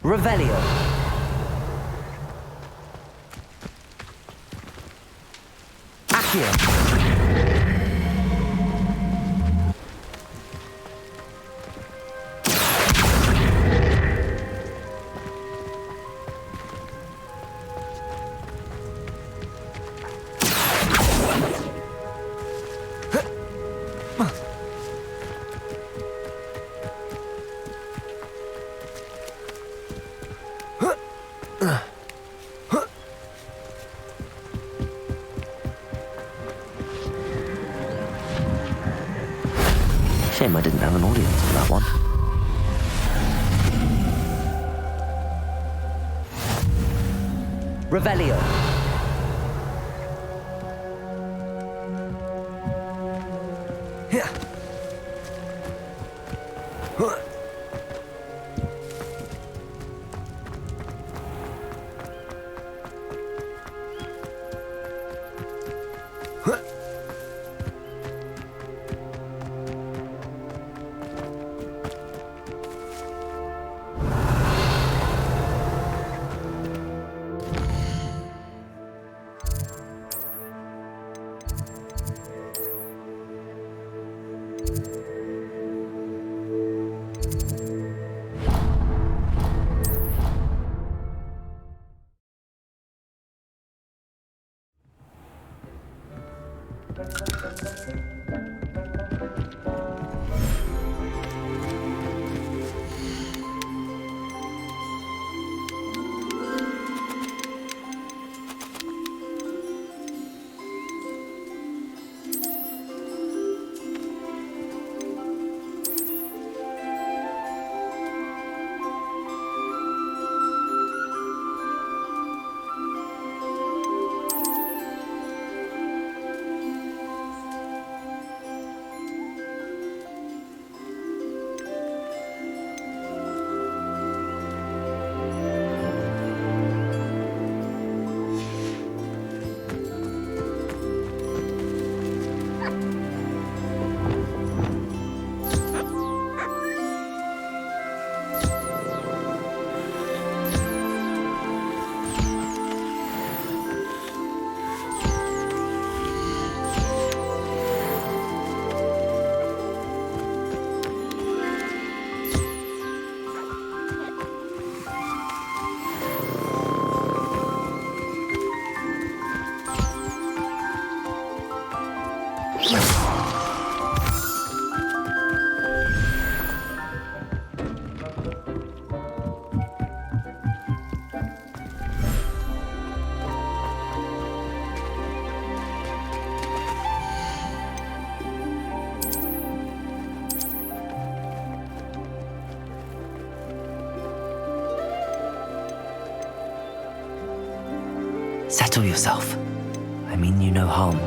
Revelio. Accio. Shame I didn't have an audience for that one. Revelio. Settle yourself. I mean you no harm.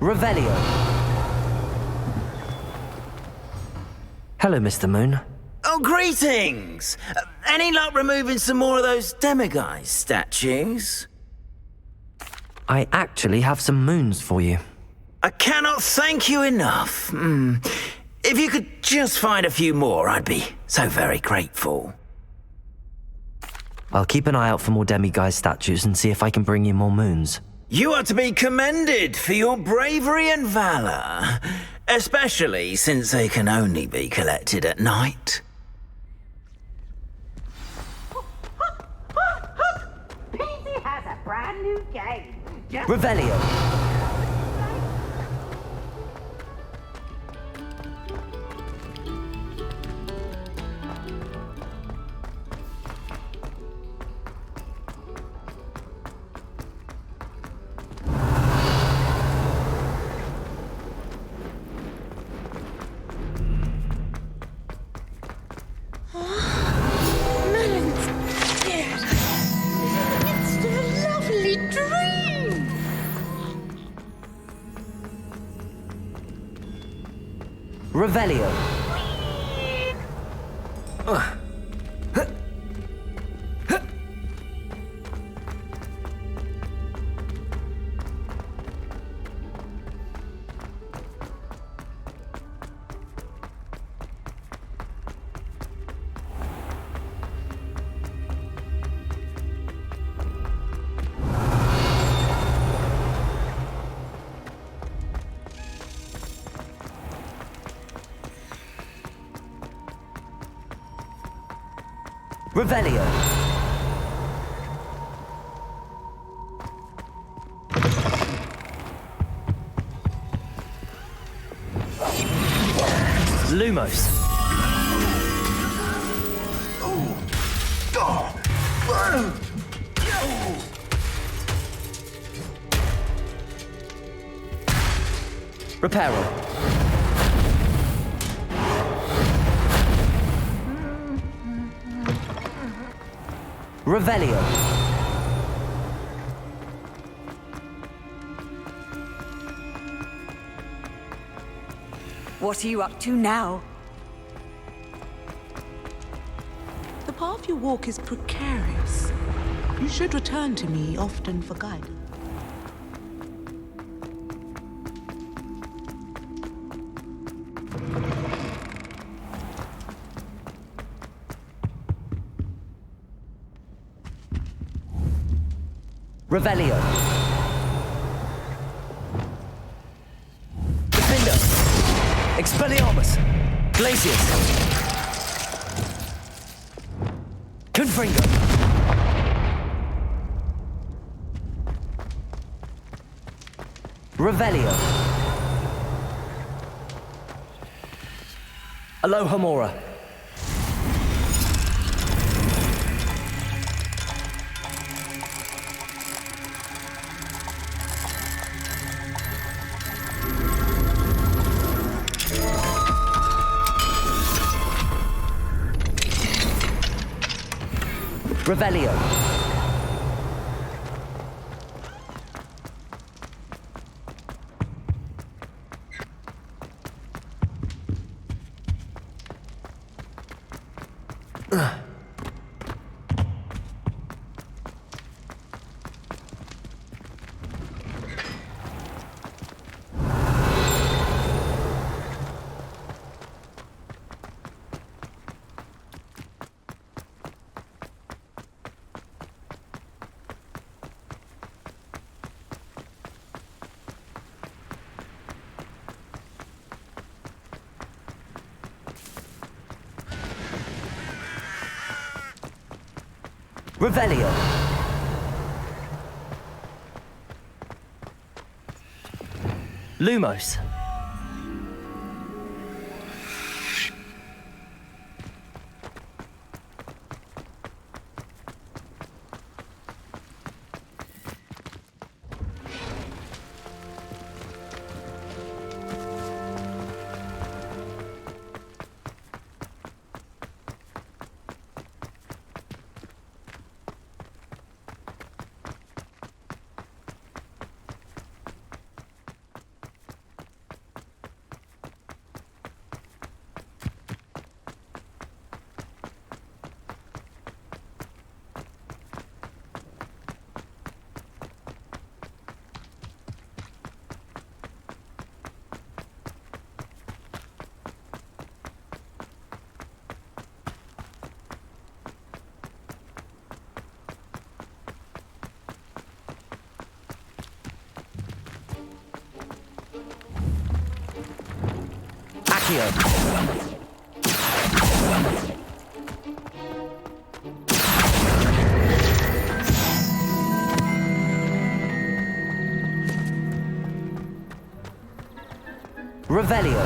Revelio. Hello, Mr. Moon. Oh, greetings! Any luck removing some more of those demiguise statues? I actually have some moons for you. I cannot thank you enough. If you could just find a few more, I'd be so very grateful. I'll keep an eye out for more demiguise statues and see if I can bring you more moons. You are to be commended for your bravery and valour, especially since they can only be collected at night. Peasy has a brand new game. Revelio. Revelio. Revelio. Lumos. Reparo. Revelio. What are you up to now? The path you walk is precarious. You should return to me often for guidance. Revelio. Defender. Expelliarmus. Glacius. Confringo. Revelio. Alohomora. Revelio. Revelio. Lumos. Revelio. Revelio.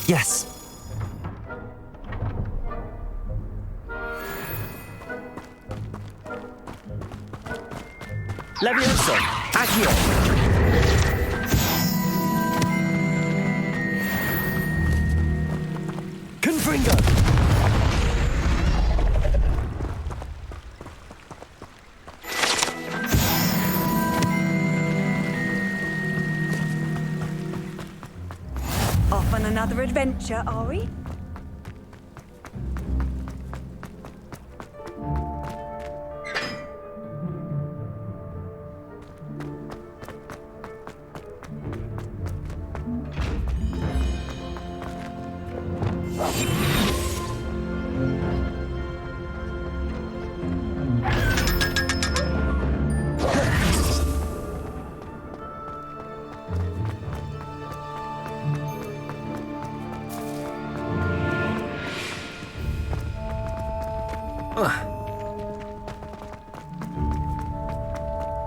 Yes. Levioso. Accio. Confringo. Off on another adventure, are we?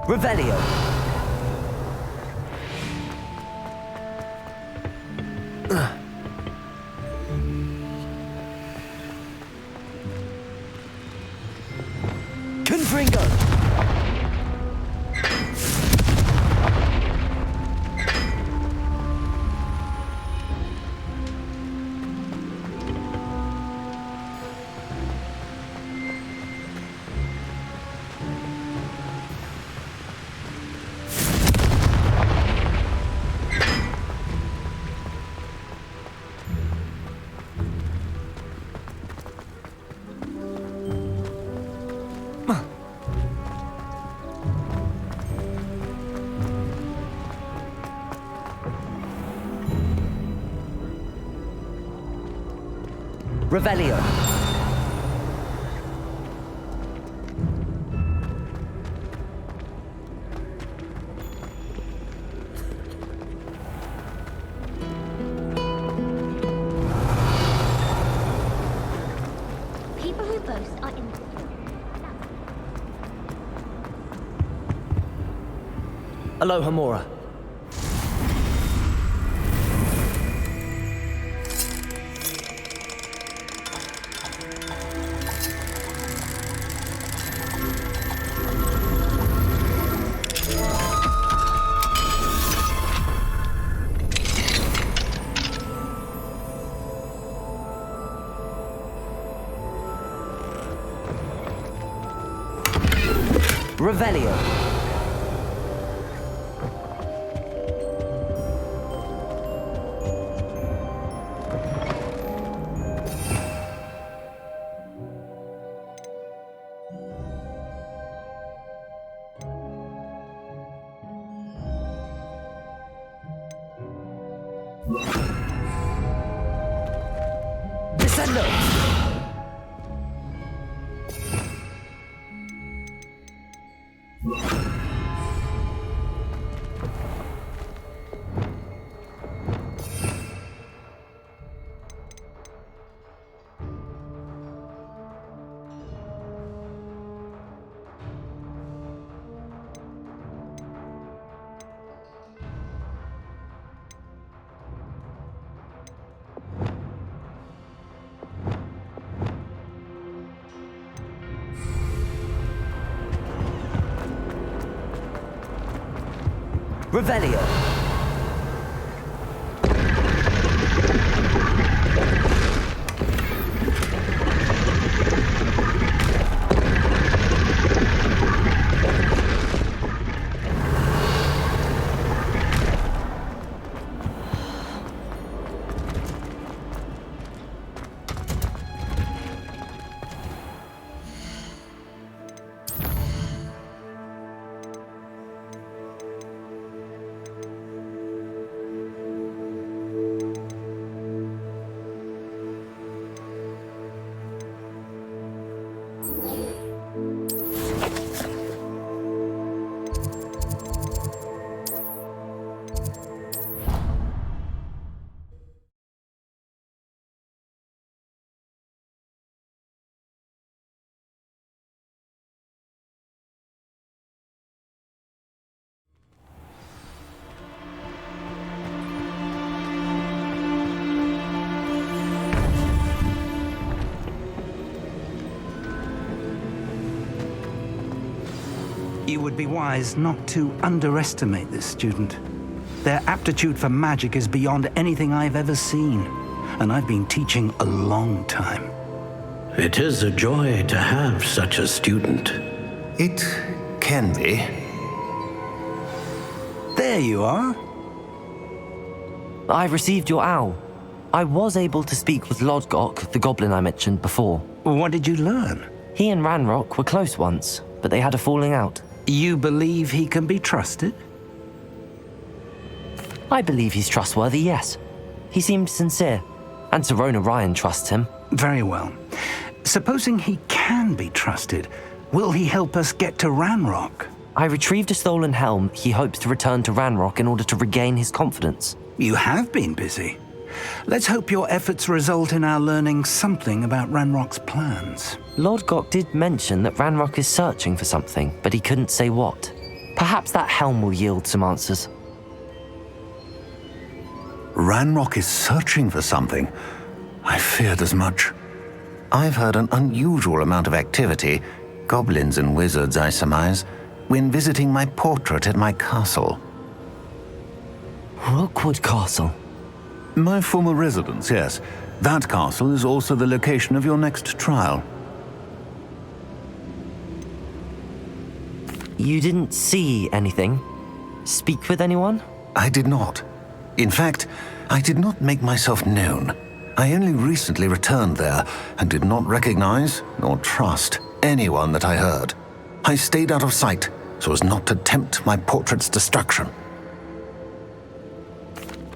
Revelio. Confringo. Revelio. People who boast are in. Aloha Mora. Revelio. Descendo. Revelio. You would be wise not to underestimate this student. Their aptitude for magic is beyond anything I've ever seen, and I've been teaching a long time. It is a joy to have such a student. It can be. There you are. I received your owl. I was able to speak with Lodgok, the goblin I mentioned before. What did you learn? He and Ranrock were close once, but they had a falling out. You believe he can be trusted? I believe he's trustworthy, yes. He seemed sincere, and Serona Ryan trusts him. Very well. Supposing he can be trusted, will he help us get to Ranrock? I retrieved a stolen helm he hopes to return to Ranrock in order to regain his confidence. You have been busy. Let's hope your efforts result in our learning something about Ranrock's plans. Lodgok did mention that Ranrock is searching for something, but he couldn't say what. Perhaps that helm will yield some answers. Ranrock is searching for something. I feared as much. I've heard an unusual amount of activity, goblins and wizards, I surmise, when visiting my portrait at my castle. Rookwood Castle? My former residence, yes. That castle is also the location of your next trial. You didn't see anything? Speak with anyone? I did not. In fact, I did not make myself known. I only recently returned there and did not recognize nor trust anyone that I heard. I stayed out of sight so as not to tempt my portrait's destruction.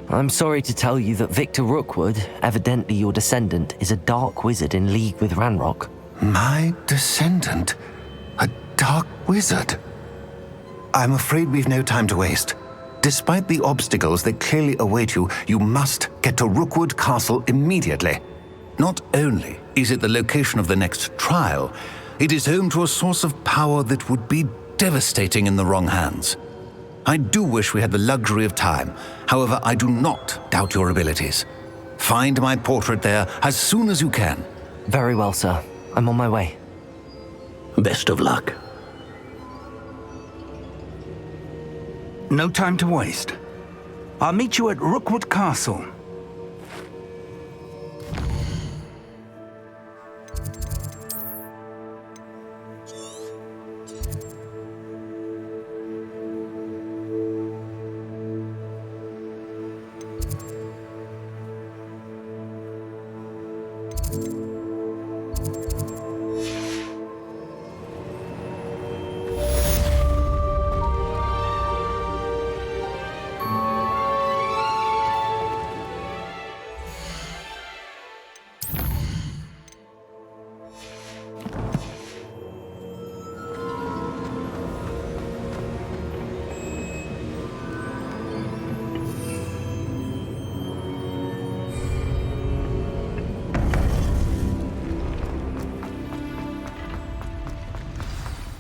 I'm sorry to tell you that Victor Rookwood, evidently your descendant, is a dark wizard in league with Ranrock. My descendant? A dark wizard? I'm afraid we've no time to waste. Despite the obstacles that clearly await you, you must get to Rookwood Castle immediately. Not only is it the location of the next trial, it is home to a source of power that would be devastating in the wrong hands. I do wish we had the luxury of time. However, I do not doubt your abilities. Find my portrait there as soon as you can. Very well, sir. I'm on my way. Best of luck. No time to waste. I'll meet you at Rookwood Castle.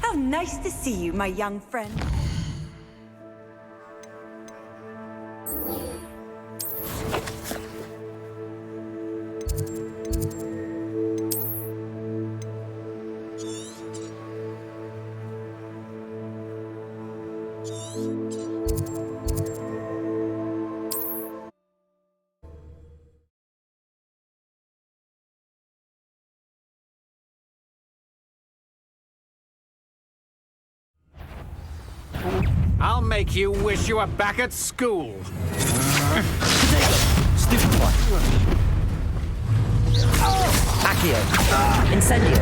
How nice to see you, my young friend. I'll make you wish you were back at school. Stupid one. Accio. Incendio.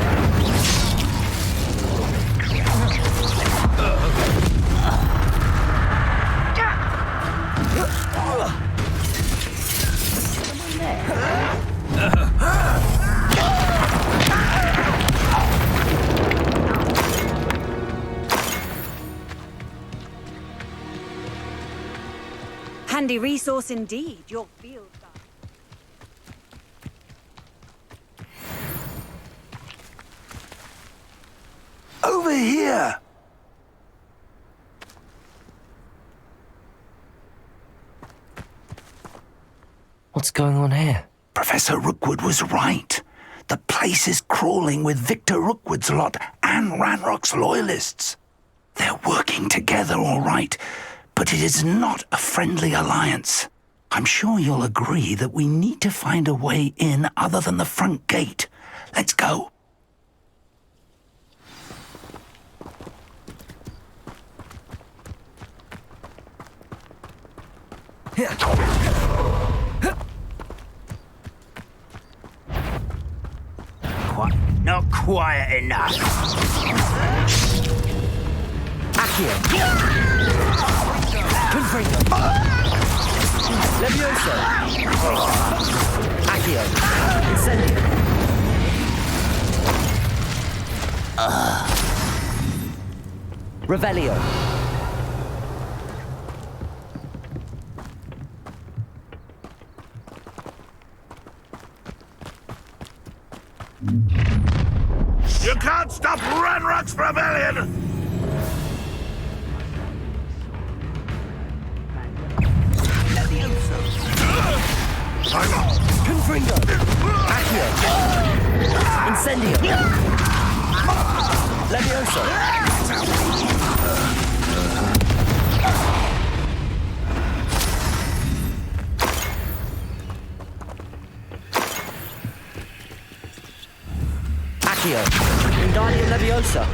Handy resource indeed, your field guide. Over here! What's going on here? Professor Rookwood was right. The place is crawling with Victor Rookwood's lot and Ranrock's loyalists. They're working together, all right, but it is not a friendly alliance. I'm sure you'll agree that we need to find a way in other than the front gate. Let's go. Not quiet enough. Accio. Confringo. Levioso. Accio. Incendio. Revelio. You can't stop Ranrock's rebellion! Confringo. Accio. Incendio. Levioso. Accio. Wingardium Leviosa.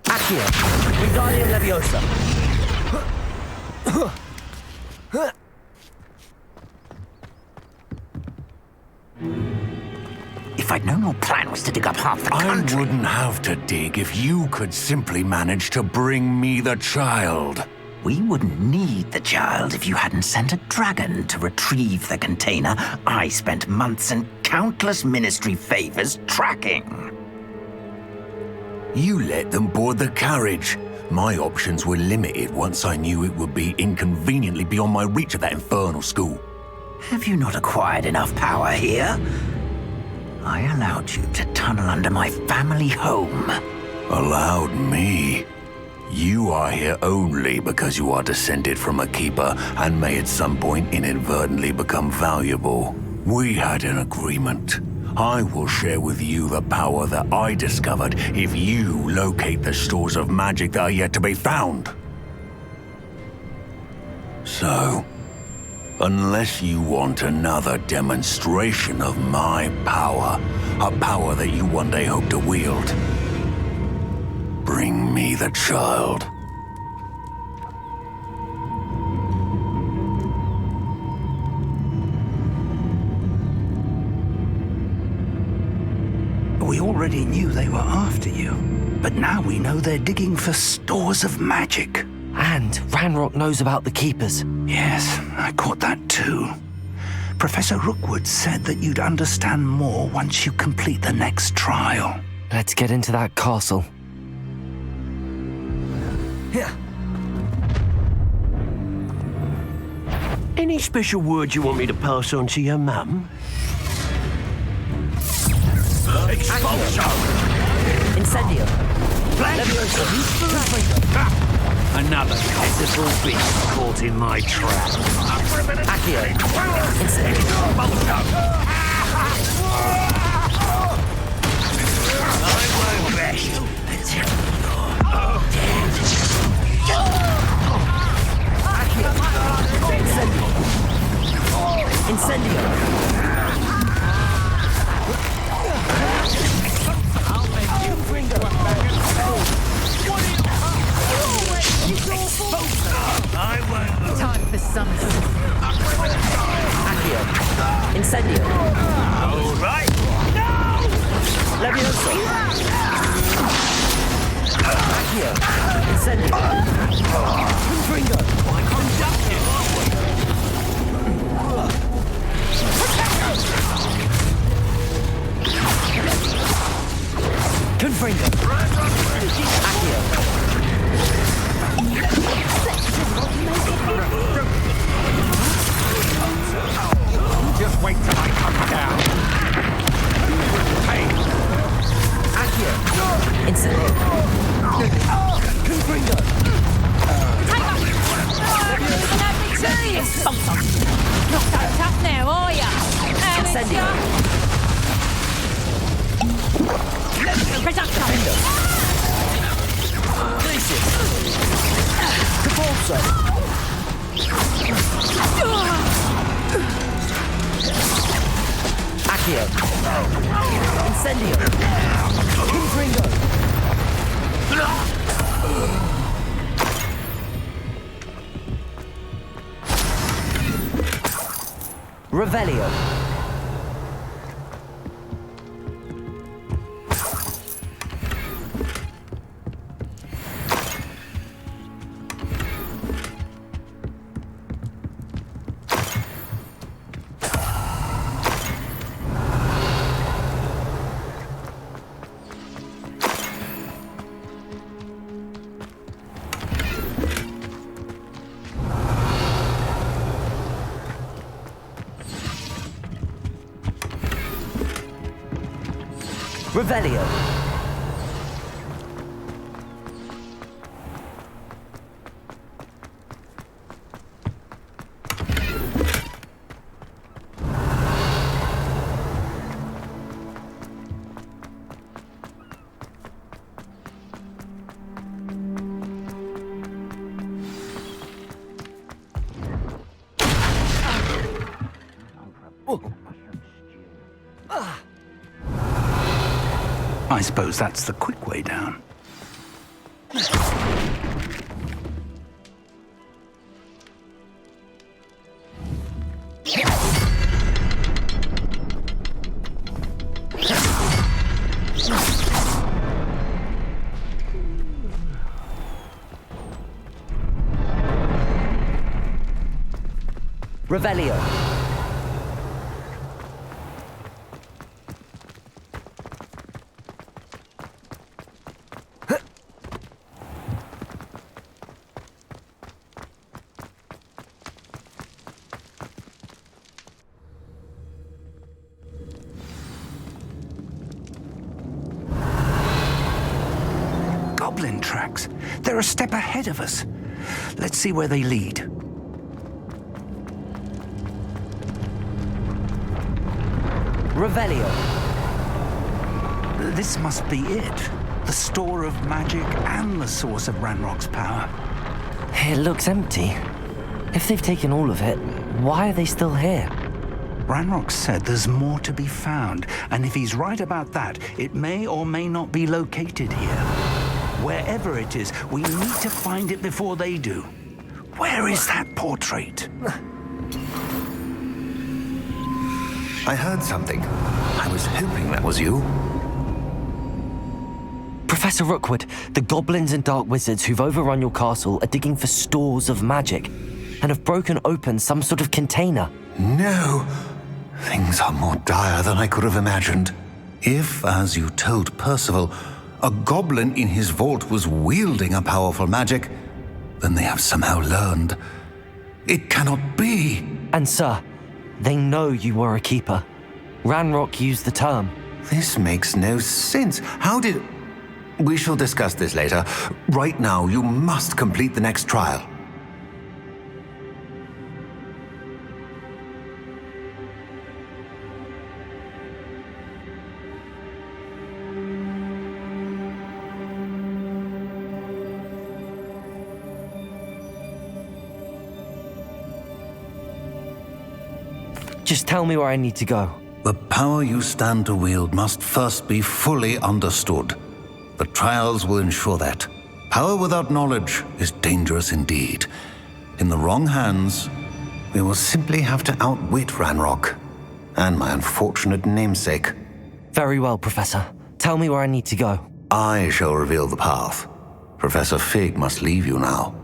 Accio. Wingardium Leviosa. If I'd known your plan was to dig up half the country... I wouldn't have to dig if you could simply manage to bring me the child. We wouldn't need the child if you hadn't sent a dragon to retrieve the container I spent months and countless ministry favors tracking. You let them board the carriage. My options were limited once I knew it would be inconveniently beyond my reach at that infernal school. Have you not acquired enough power here? I allowed you to tunnel under my family home. Allowed me? You are here only because you are descended from a keeper and may at some point inadvertently become valuable. We had an agreement. I will share with you the power that I discovered if you locate the stores of magic that are yet to be found. So, unless you want another demonstration of my power, a power that you one day hope to wield, bring me the child. We already knew they were after you, but now we know they're digging for stores of magic. And Ranrock knows about the Keepers. Yes, I caught that too. Professor Rookwood said that you'd understand more once you complete the next trial. Let's get into that castle. Yeah. Any special words you want me to pass on to your mum? Expulso! Incendio. Another pitiful beast caught in my trap. Accio. Incendio. I won't rest until you're dead. Accio. Incendio. Time for some. Accio. Incendio. All right. No! Levioso. Accio. Incendio. Confringo. I conducted. Confringo. Accio. Just wait till I come down. Hey! Accio. Incendio. Confringo. Not so tough now, are ya? Incendio. Defender. Glacius. Capulso. Accio. Incendio. Confringo. Revelio. Revelio. I suppose that's the quick way down. Revelio. Goblin tracks. They're a step ahead of us. Let's see where they lead. Revelio. This must be it. The store of magic and the source of Ranrock's power. It looks empty. If they've taken all of it, why are they still here? Ranrock said there's more to be found, and if he's right about that, it may or may not be located here. Wherever it is, we need to find it before they do. Where is that portrait? I heard something. I was hoping that was you. Professor Rookwood, the goblins and dark wizards who've overrun your castle are digging for stores of magic and have broken open some sort of container. No. Things are more dire than I could have imagined. If, as you told Percival, a goblin in his vault was wielding a powerful magic, then they have somehow learned. It cannot be. And sir, they know you were a keeper. Ranrock used the term. This makes no sense. How did... We shall discuss this later. Right now, you must complete the next trial. Just tell me where I need to go. The power you stand to wield must first be fully understood. The trials will ensure that. Power without knowledge is dangerous indeed. In the wrong hands, we will simply have to outwit Ranrock and my unfortunate namesake. Very well, Professor. Tell me where I need to go. I shall reveal the path. Professor Fig must leave you now.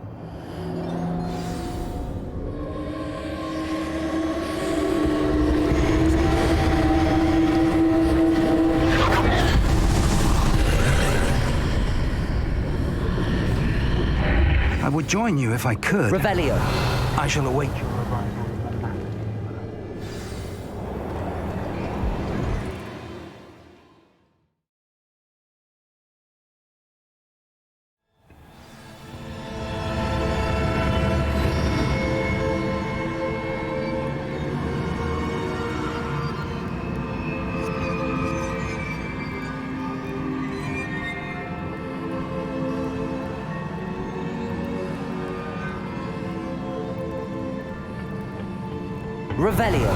I would join you if I could. Revelio. I shall await you. Revelio.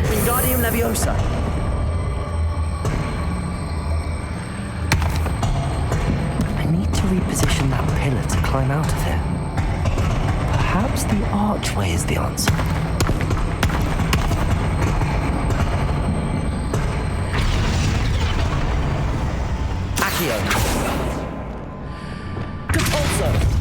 Wingardium Leviosa. I need to reposition that pillar to climb out of here. Perhaps the archway is the answer. Accio. Compulso.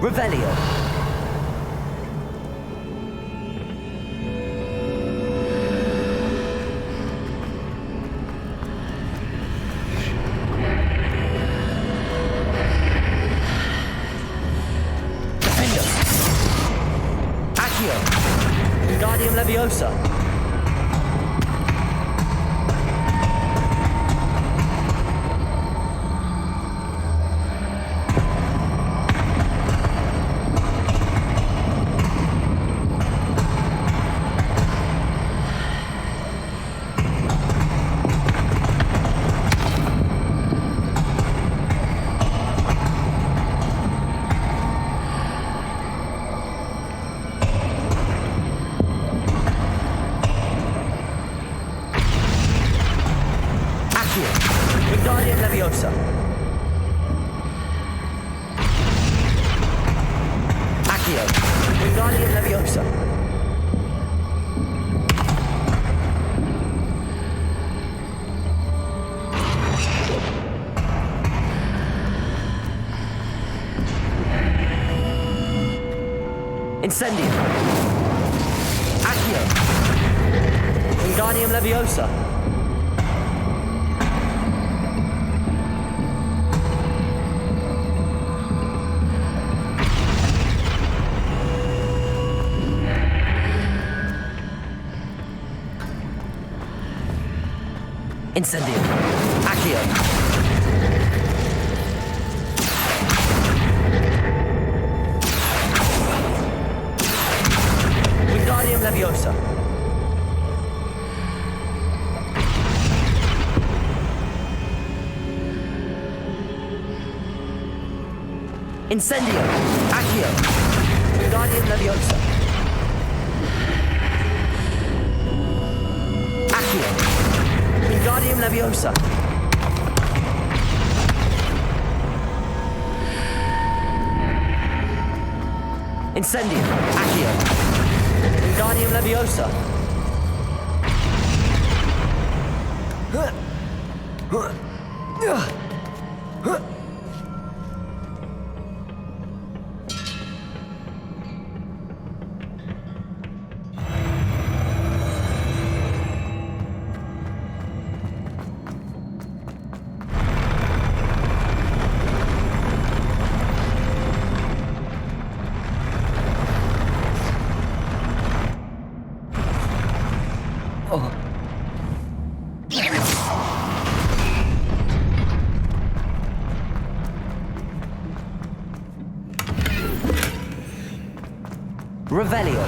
Revelio. Defender. Accio. Wingardium Leviosa. Wingardium Leviosa. Accio. Wingardium Leviosa. Incendio. Accio. Wingardium Leviosa. Incendio. Accio. Wingardium Leviosa. Incendio. Accio. Wingardium Leviosa. Accio. Wingardium Leviosa. Incendio. Accio. Wingardium Leviosa. Revelio.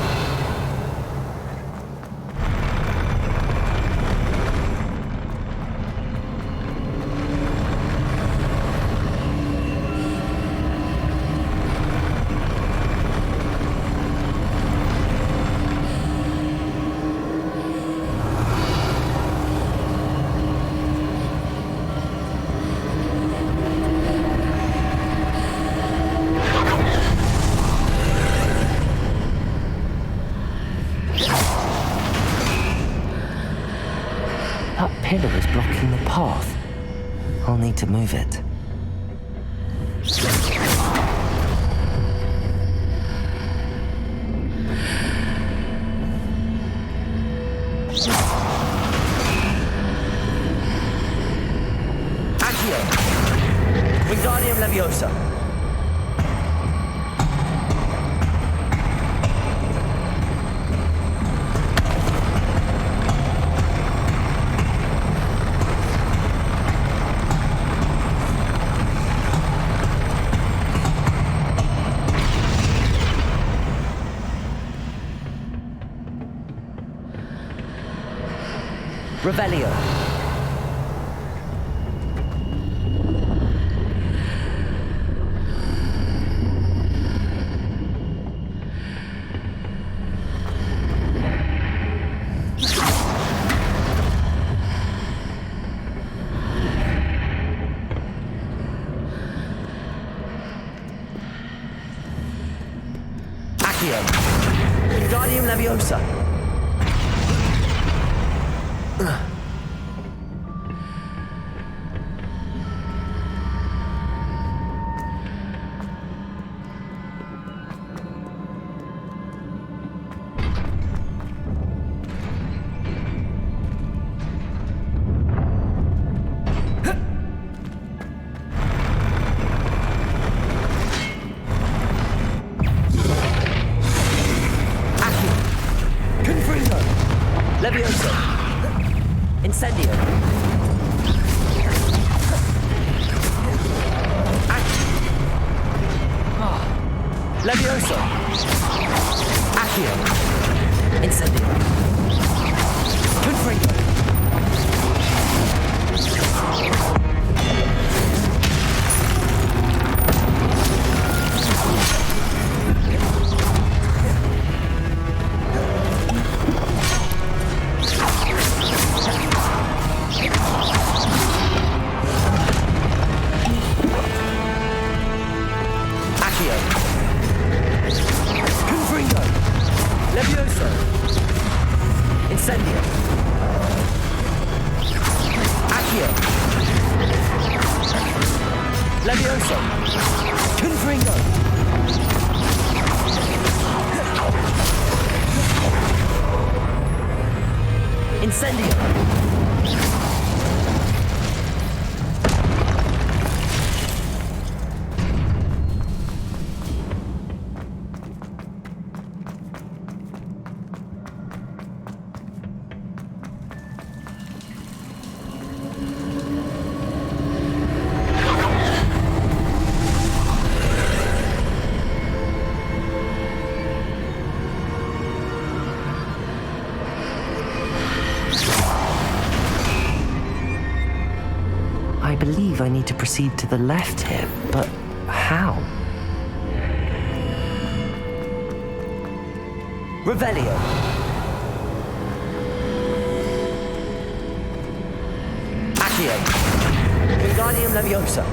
pillar is blocking the path. I'll need to move it. Accio! Wingardium Leviosa! Revelio. Accio. Wingardium Leviosa. Leviosa. Incendio. Leviosa. Accio. Incendio. Confringo. Levioso! Incendio! Accio! Levioso! Confringo! Incendio! I believe I need to proceed to the left here, but how? Revelio. Accio. Wingardium Leviosa.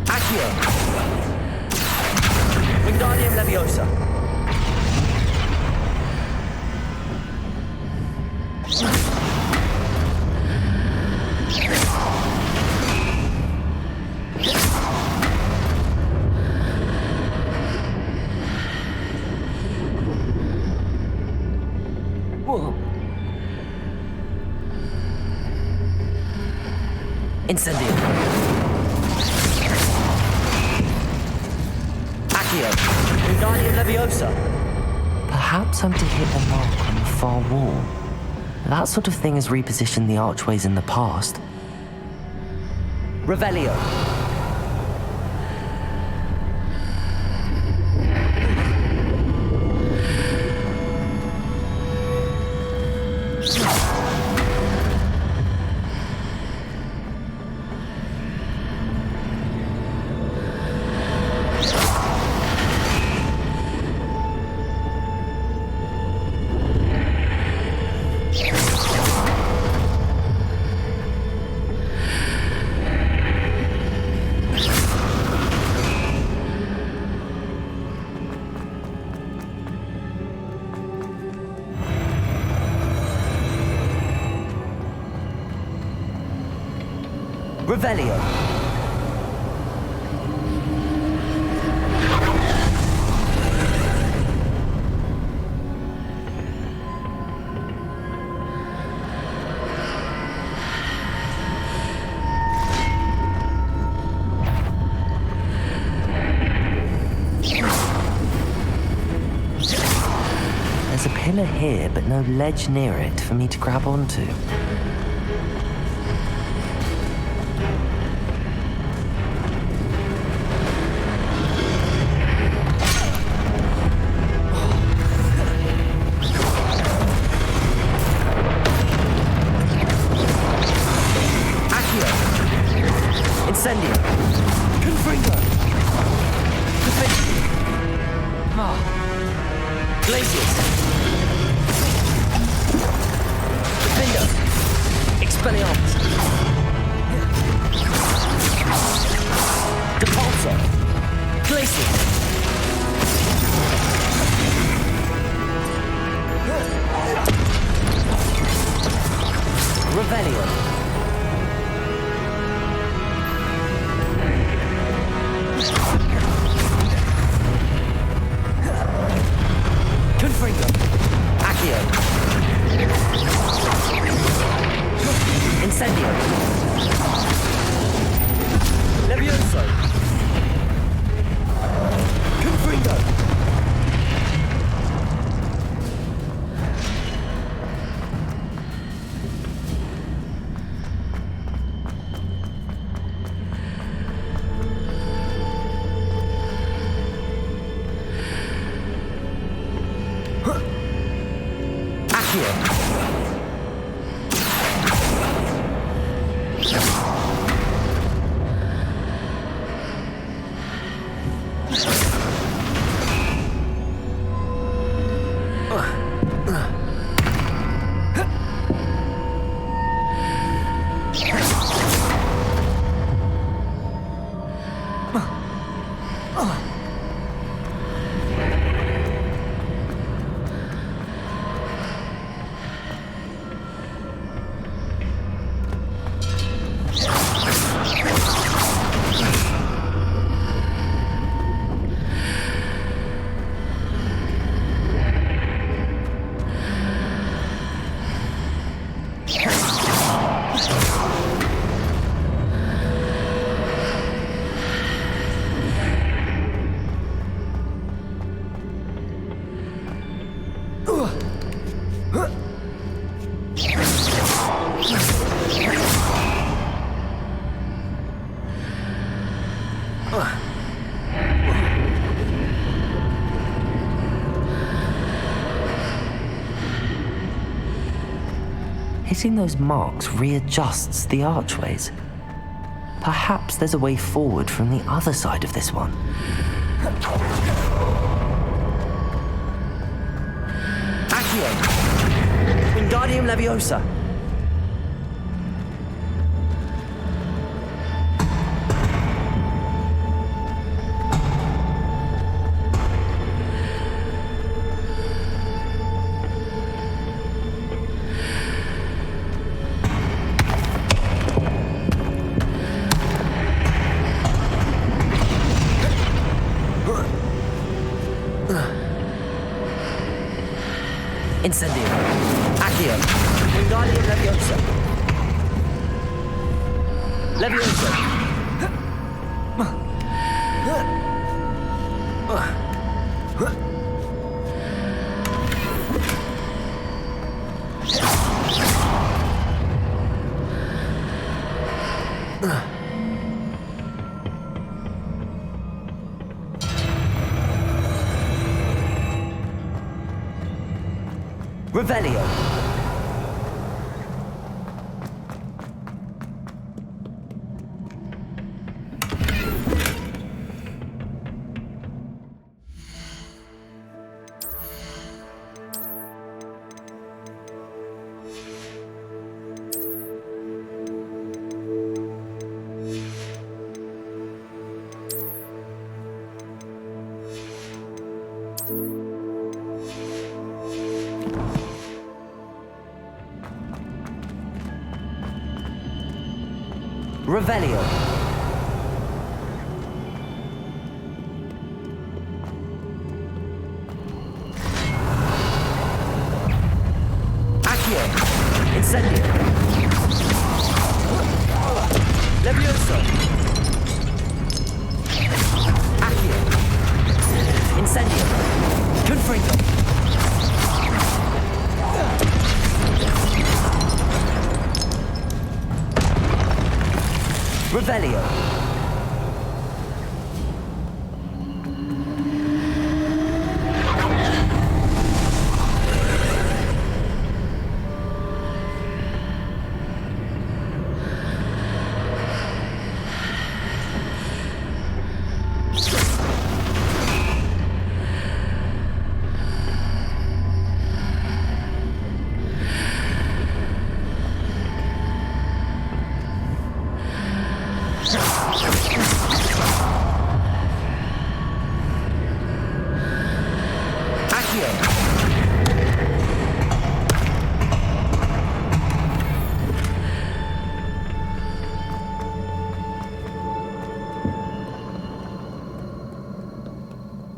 Accio. Wingardium Leviosa. Whoa. Incendio. Accio. Wingardium Leviosa. Perhaps I'm to hit the mark on the far wall. That sort of thing has repositioned the archways in the past. Revelio. Revelio. There's a pillar here, but no ledge near it for me to grab onto. Incendio! Confringo! Glacius! Defendo! Expelliarmus! Depulso! Glacius! Revelio! Confringo! Accio! Incendio! Levioso! Confringo! Hitting those marks readjusts the archways. Perhaps there's a way forward from the other side of this one. Accio! Wingardium Leviosa! Incendio! Accio! Wingardium Leviosa! Leviosa! Revelio! Revelio. Accio. Incendio. Levioso. Accio. Incendio. Confringo. Revelio.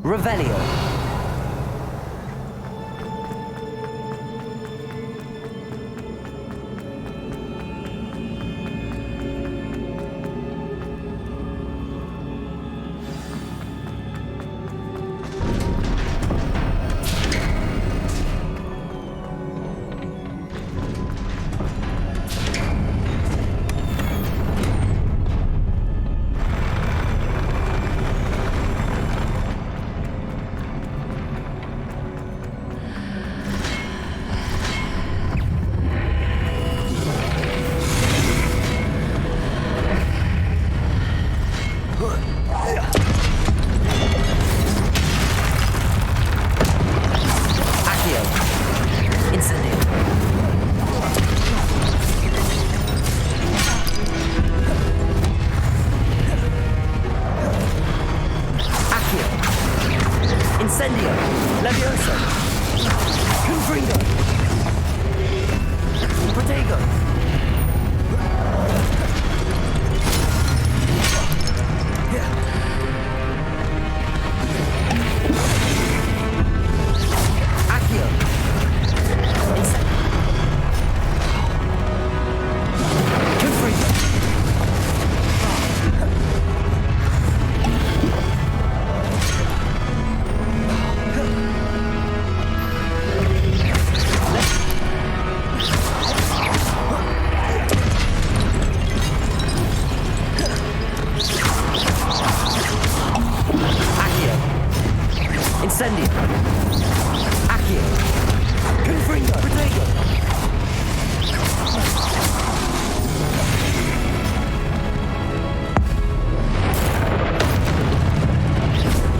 Revelio. Incendio. Levioso. Confringo. Protego. Accio. Incendio. Confringo. Incendio. Accio. Confringo. Protego.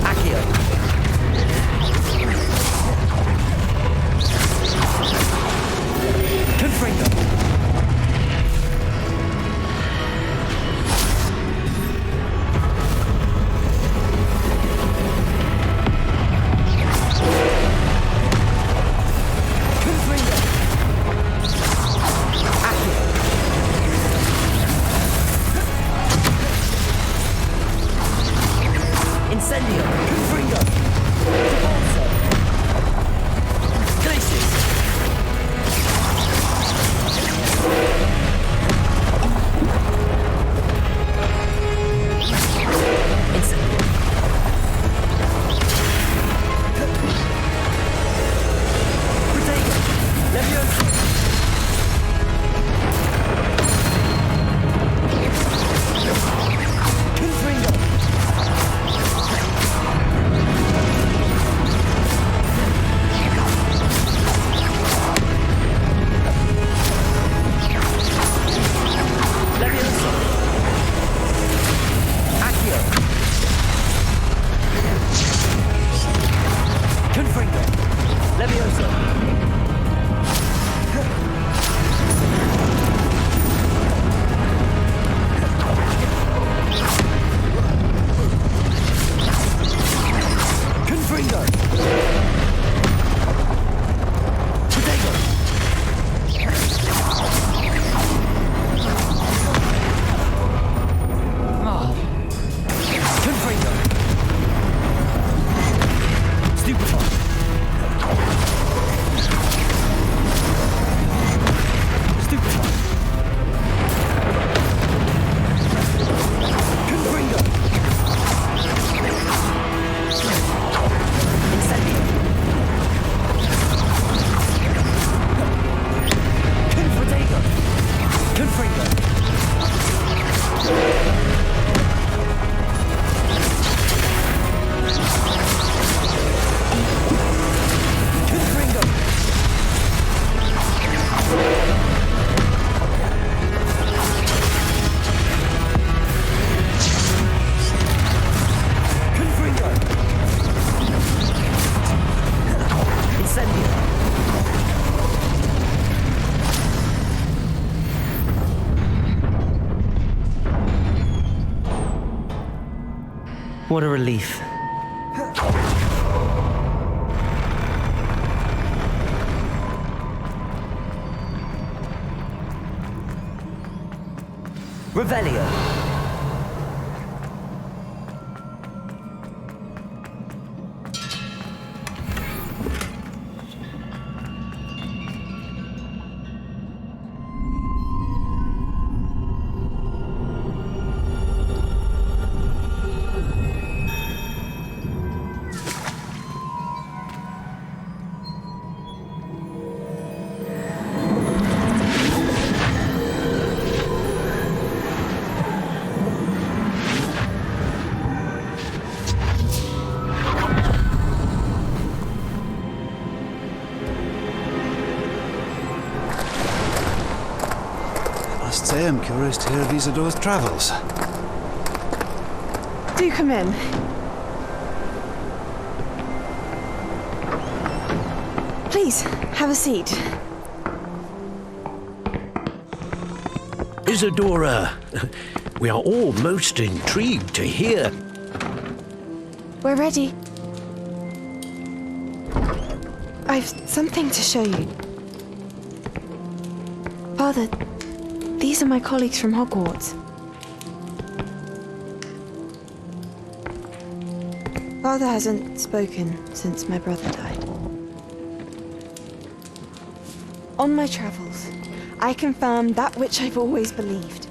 Accio. Confringo. Incendio. Confringo. Repulso. Glacius. Incendio. Protego. Levioso. Confringo. Levioso. Accio. Confringo. Levioso. Confringo. Protego. What a relief. Revelio. I am curious to hear of Isadora's travels. Do come in. Please, have a seat. Isadora, we are all most intrigued to hear. We're ready. I've something to show you. Father, these are my colleagues from Hogwarts. Father hasn't spoken since my brother died. On my travels, I confirmed that which I've always believed.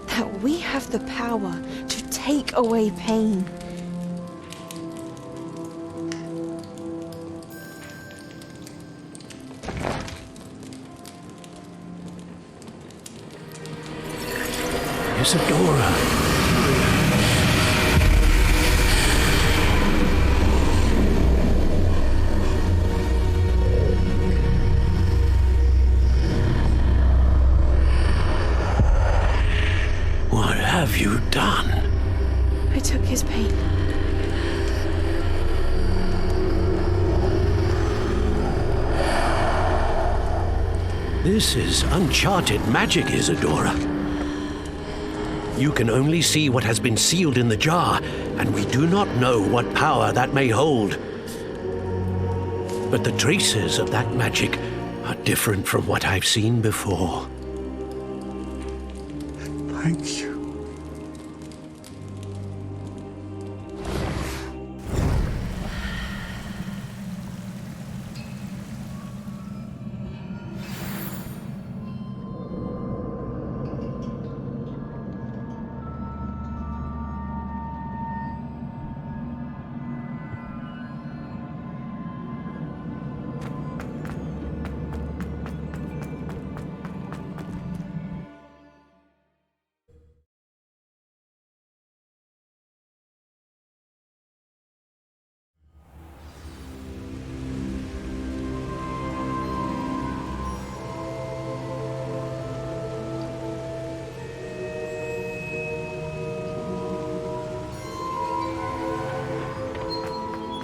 That we have the power to take away pain. Isadora. What have you done? I took his pain. This is uncharted magic, Isadora. You can only see what has been sealed in the jar, and we do not know what power that may hold. But the traces of that magic are different from what I've seen before. Thank you.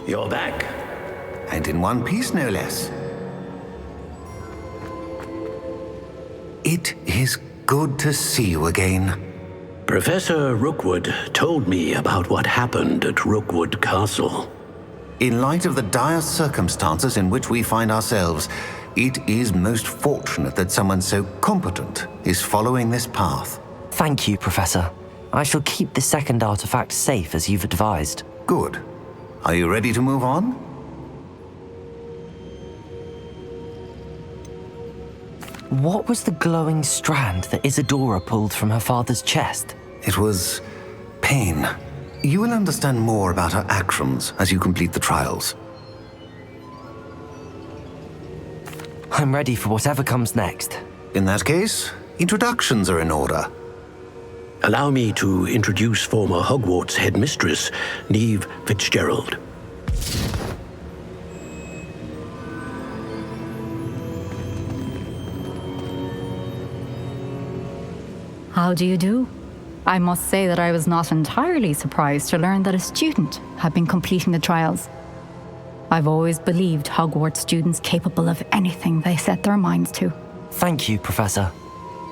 You're back. And in one piece, no less. It is good to see you again. Professor Rookwood told me about what happened at Rookwood Castle. In light of the dire circumstances in which we find ourselves, it is most fortunate that someone so competent is following this path. Thank you, Professor. I shall keep the second artifact safe as you've advised. Good. Are you ready to move on? What was the glowing strand that Isadora pulled from her father's chest? It was pain. You will understand more about her actions as you complete the trials. I'm ready for whatever comes next. In that case, introductions are in order. Allow me to introduce former Hogwarts headmistress, Neve Fitzgerald. How do you do? I must say that I was not entirely surprised to learn that a student had been completing the trials. I've always believed Hogwarts students capable of anything they set their minds to. Thank you, Professor.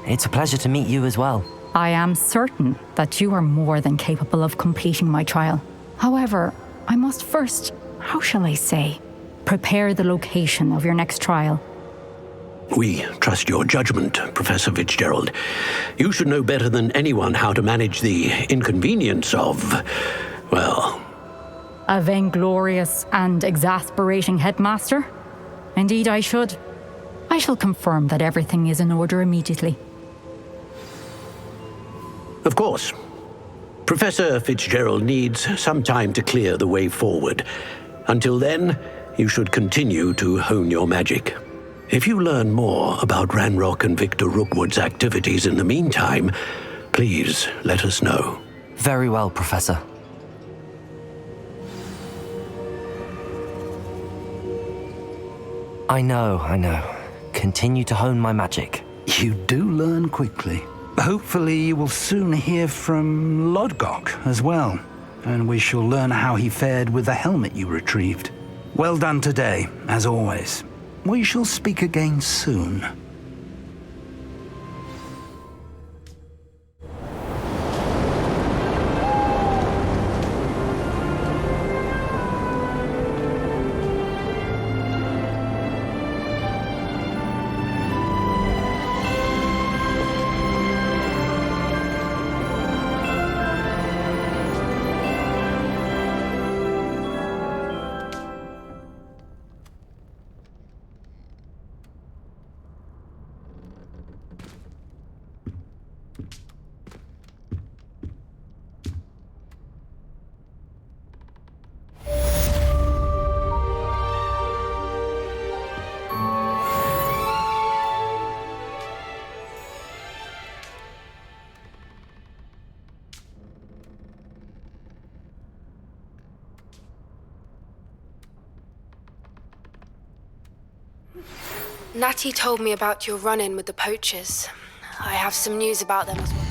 It's a pleasure to meet you as well. I am certain that you are more than capable of completing my trial. However, I must first, how shall I say, prepare the location of your next trial. We trust your judgment, Professor Fitzgerald. You should know better than anyone how to manage the inconvenience of, well... A vainglorious and exasperating headmaster? Indeed I should. I shall confirm that everything is in order immediately. Of course. Professor Fitzgerald needs some time to clear the way forward. Until then, you should continue to hone your magic. If you learn more about Ranrock and Victor Rookwood's activities in the meantime, please let us know. Very well, Professor. I know. Continue to hone my magic. You do learn quickly. Hopefully you will soon hear from Lodgok as well, and we shall learn how he fared with the helmet you retrieved. Well done today, as always. We shall speak again soon. Natty told me about your run-in with the poachers. I have some news about them as well.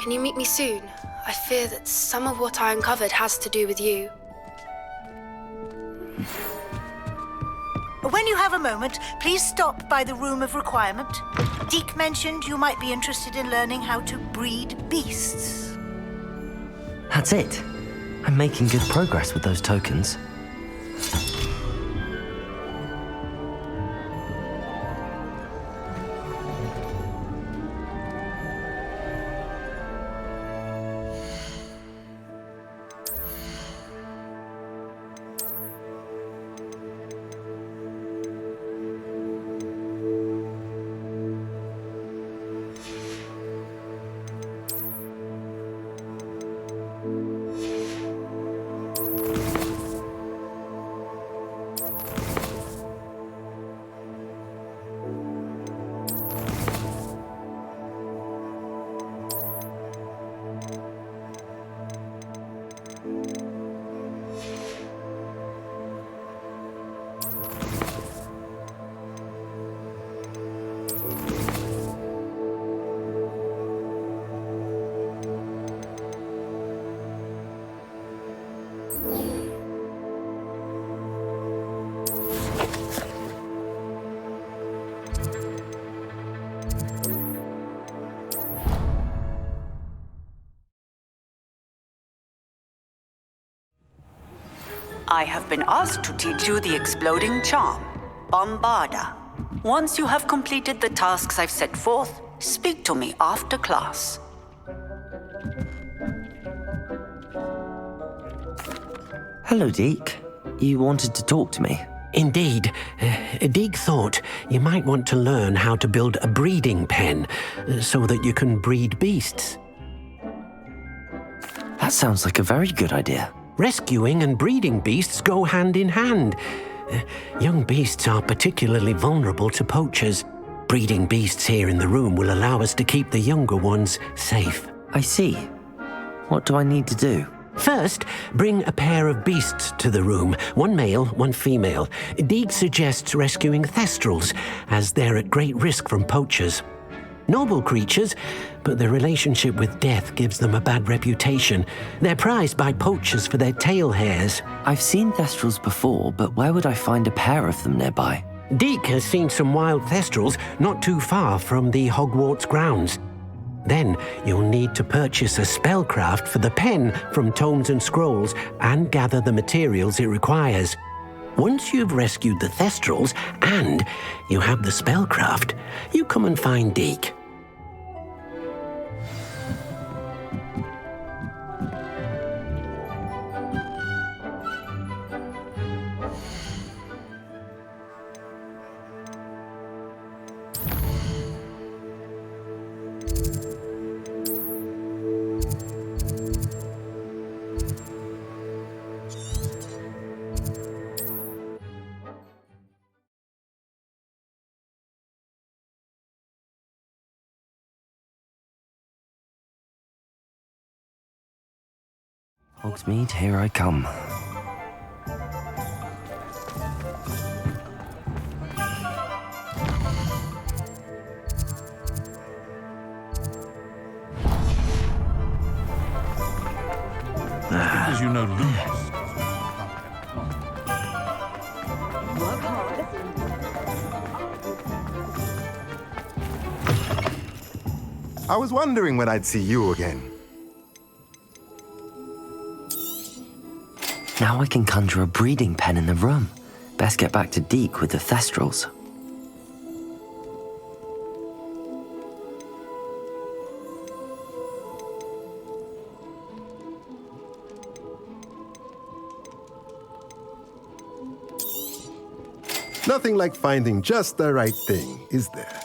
Can you meet me soon? I fear that some of what I uncovered has to do with you. When you have a moment, please stop by the Room of Requirement. Deke mentioned you might be interested in learning how to breed beasts. That's it. I'm making good progress with those tokens. I have been asked to teach you the exploding charm, Bombarda. Once you have completed the tasks I've set forth, speak to me after class. Hello, Deke. You wanted to talk to me? Indeed. Deke thought you might want to learn how to build a breeding pen so that you can breed beasts. That sounds like a very good idea. Rescuing and breeding beasts go hand in hand. Young beasts are particularly vulnerable to poachers. Breeding beasts here in the room will allow us to keep the younger ones safe. I see. What do I need to do? First, bring a pair of beasts to the room, one male, one female. Deek suggests rescuing Thestrals, as they're at great risk from poachers. Noble creatures, but their relationship with death gives them a bad reputation. They're prized by poachers for their tail hairs. I've seen Thestrals before, but where would I find a pair of them nearby? Deek has seen some wild Thestrals not too far from the Hogwarts grounds. Then you'll need to purchase a spellcraft for the pen from Tomes and Scrolls and gather the materials it requires. Once you've rescued the Thestrals and you have the spellcraft, you come and find Deek. Hogsmeade, here I come. Because you know Lumos. Work hard. I was wondering when I'd see you again. Now I can conjure a breeding pen in the room. Best get back to Deek with the Thestrals. Nothing like finding just the right thing, is there?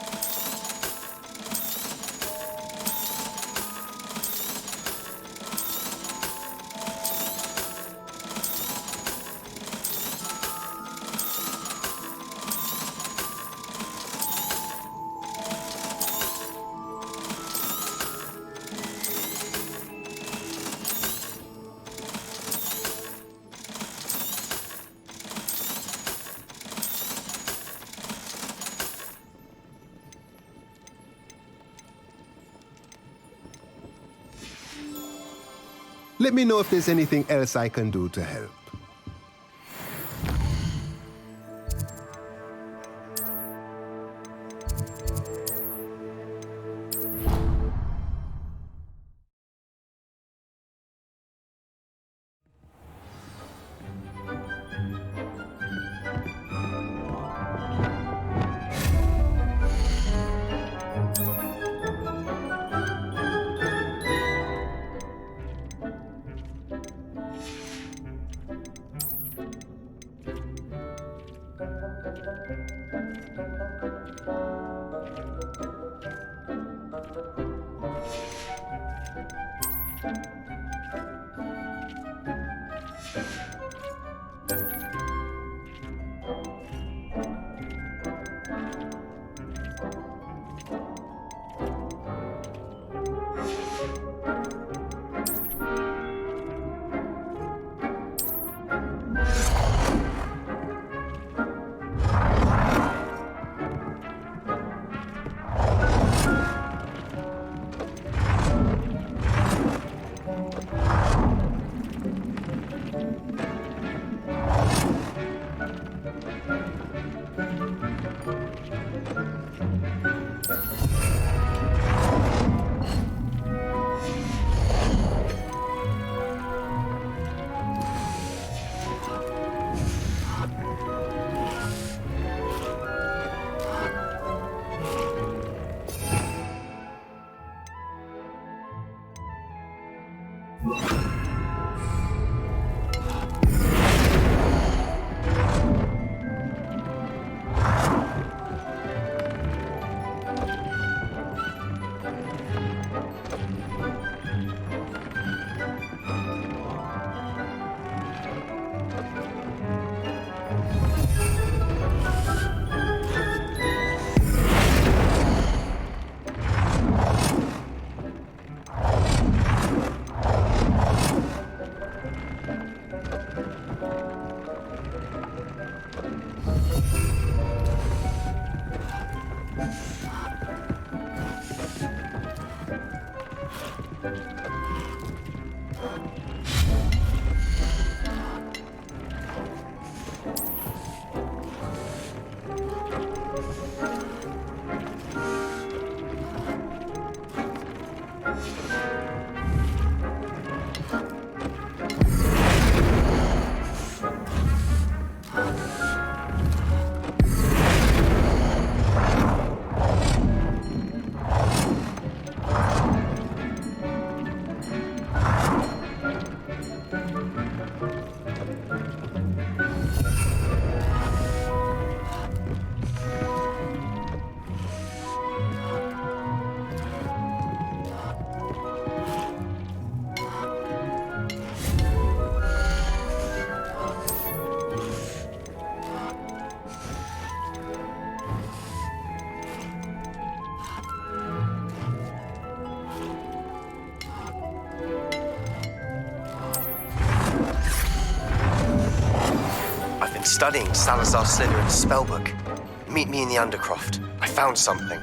Let me know if there's anything else I can do to help. studying Salazar Slytherin's spellbook. Meet me in the Undercroft. I found something.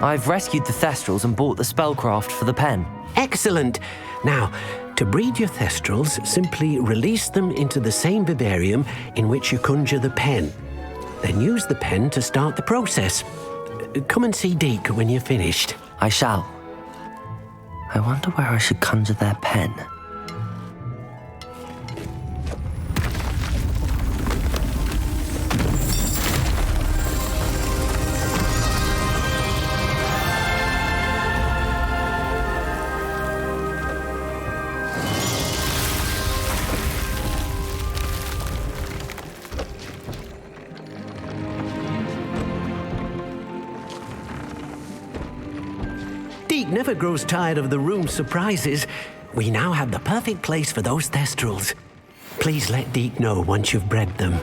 I've rescued the Thestrals and bought the spellcraft for the pen. Excellent. Now, to breed your Thestrals, simply release them into the same vivarium in which you conjure the pen. Then use the pen to start the process. Come and see Deke when you're finished. I shall. I wonder where I should conjure their pen. Deke never grows tired of the room's surprises. We now have the perfect place for those Thestrals. Please let Deke know once you've bred them.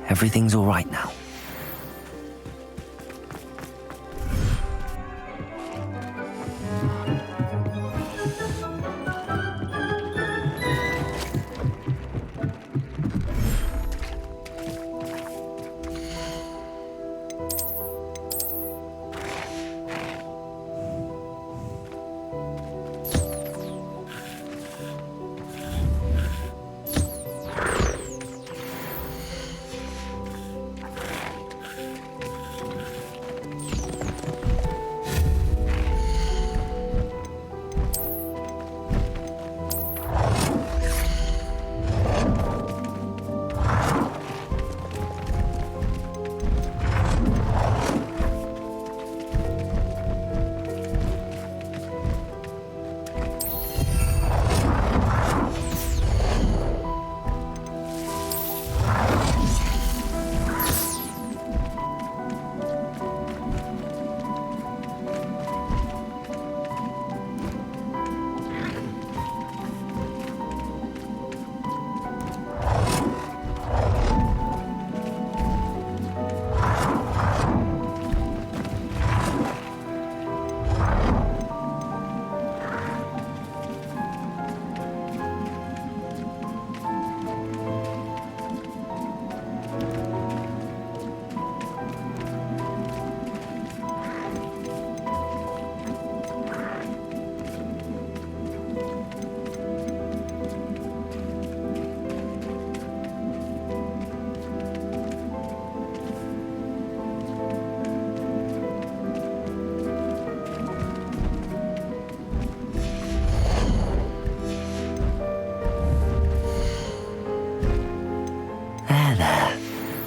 Everything's all right now.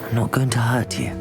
I'm not going to hurt you.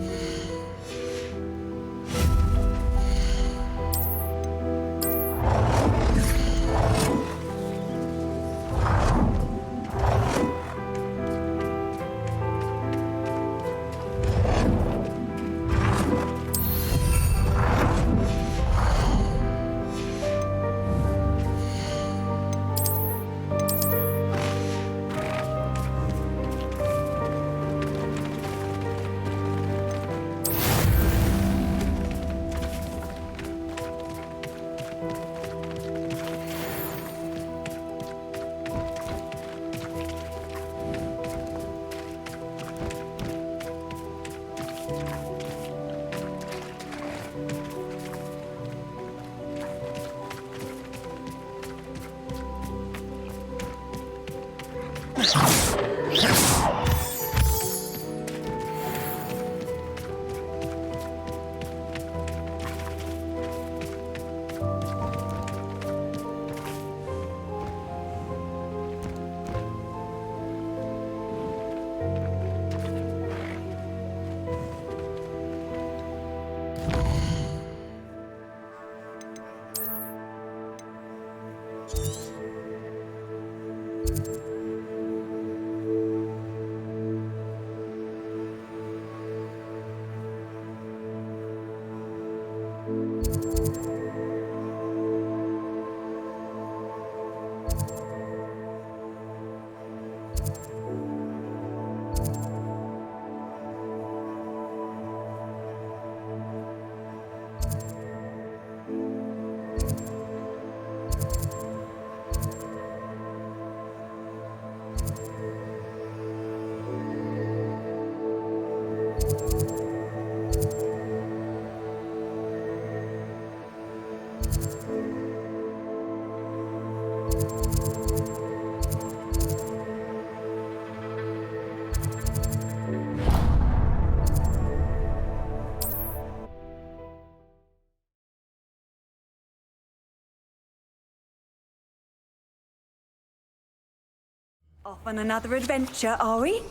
Off on another adventure, are we?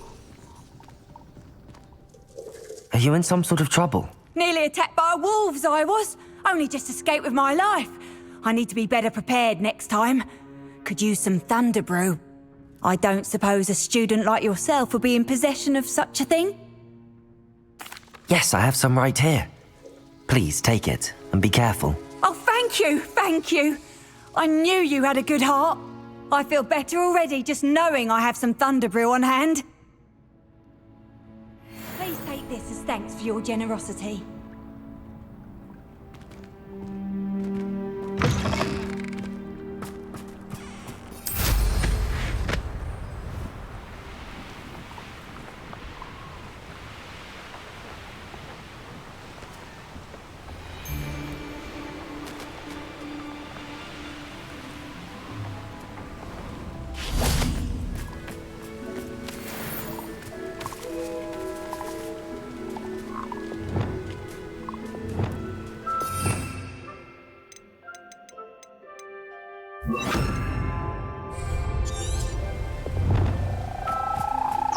Are you in some sort of trouble? Nearly attacked by wolves, I was. Only just escaped with my life. I need to be better prepared next time. Could use some thunder brew. I don't suppose a student like yourself would be in possession of such a thing? Yes, I have some right here. Please take it and be careful. Oh, thank you, thank you. I knew you had a good heart. I feel better already just knowing I have some thunder brew on hand. Please take this as thanks for your generosity.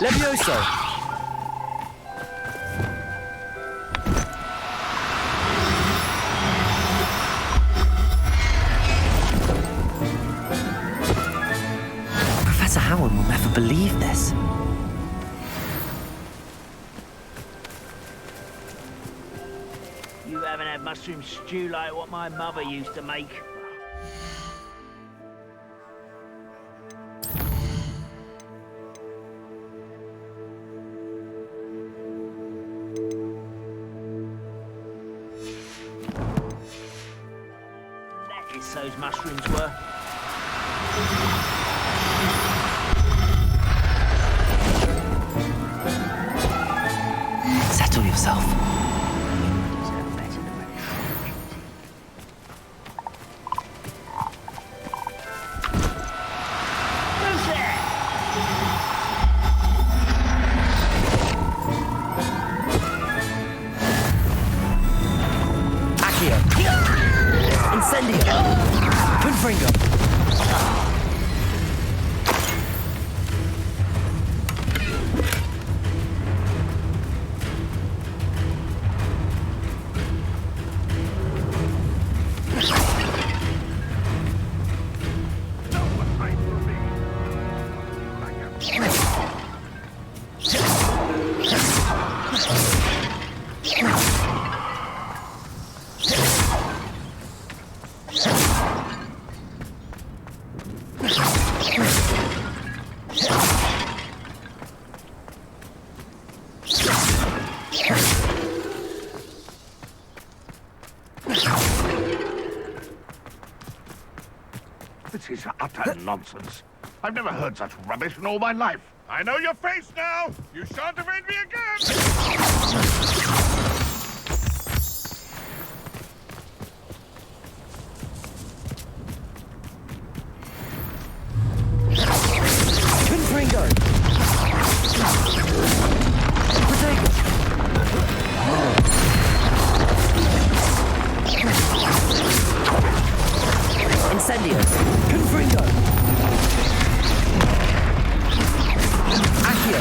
Levioso! Professor Howard will never believe this. You haven't had mushroom stew like what my mother used to make. Those mushrooms were. Settle yourself. This is utter nonsense. I've never heard such rubbish in all my life. I know your face now. You shan't evade me again. Incendio! Confringo! Accio!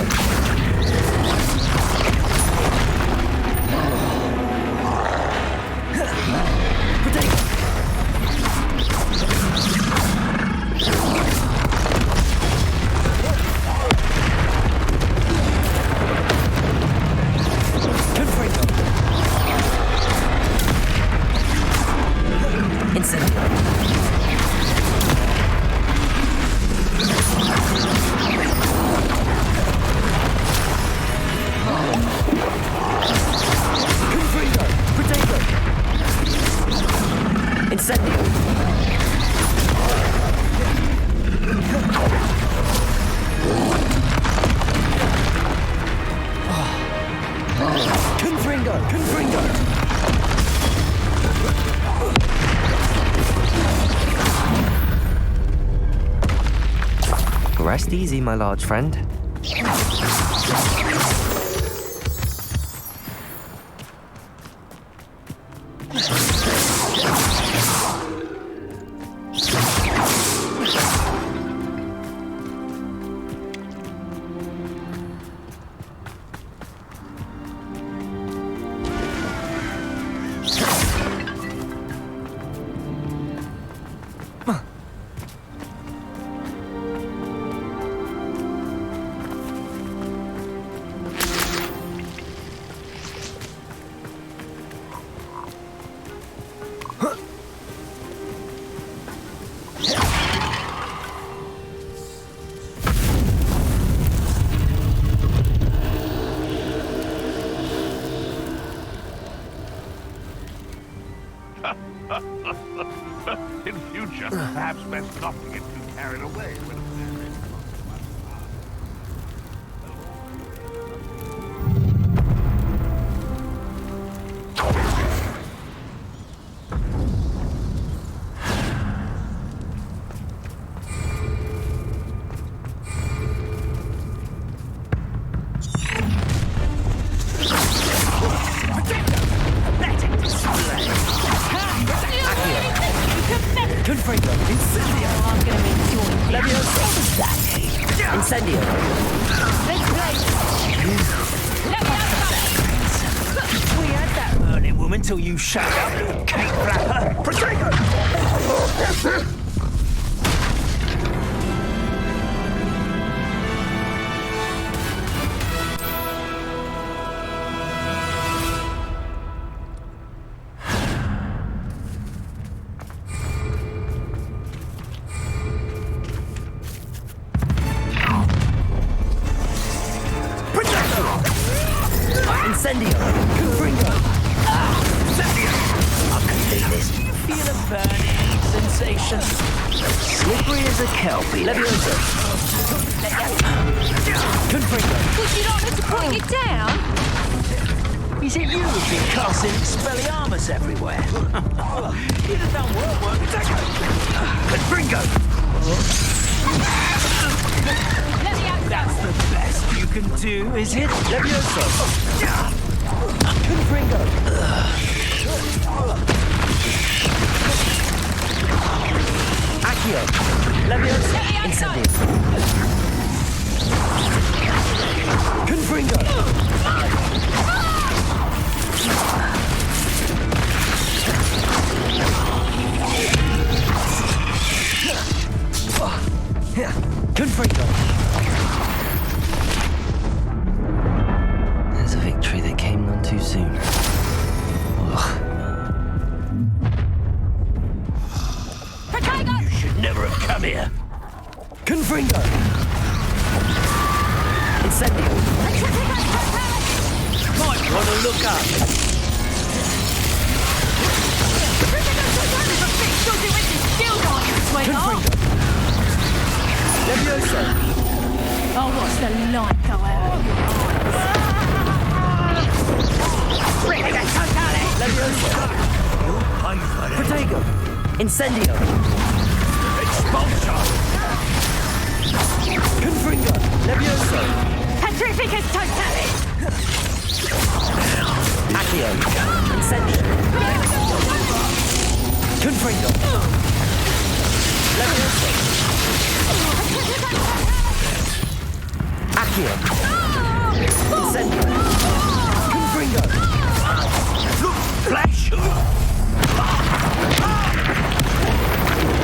Rest easy, my large friend. In future, perhaps best not to get too carried away with Confringo, Incendio! I'm gonna make you Leviosa! Incendio! We had that burning woman till you shut up, little cake flapper! Protego! Incendio! Confringo! Incendio! I can do this. Feel a burning sensation. Slippery as a kelpie. Leviosa! Confringo! Would you like me to put you down? Is it you who've been casting Expelliarmus everywhere? You'd have done work. Confringo! That's the best you can do, is it? Leviosa! Confringo! Accio! Leviosa! Incendio! Confringo! Confringo! There's a victory that came none too soon. You should never have come here. Confringo! Incendio! Might want to look up. Confringo! Leviosa! I'll watch the light go out. Leviosa! You'll pay for it. Protego! Incendio! Expulsion! Confringo! Leviosa! Petrificus totale! Accio! Incendio! Confringo! Leviosa! Accio! Incendio! Confringo! Look, flash!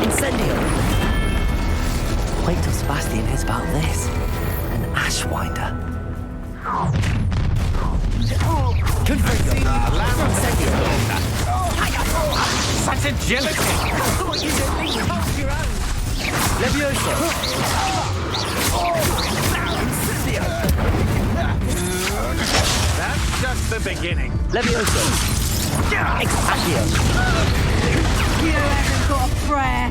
Incendio! Wait till Sebastian hears about this. An Ashwinder. Confringo! Incendio! Such agility! Leviosa! That's just the beginning. Leviosa! Accio! You haven't got a prayer.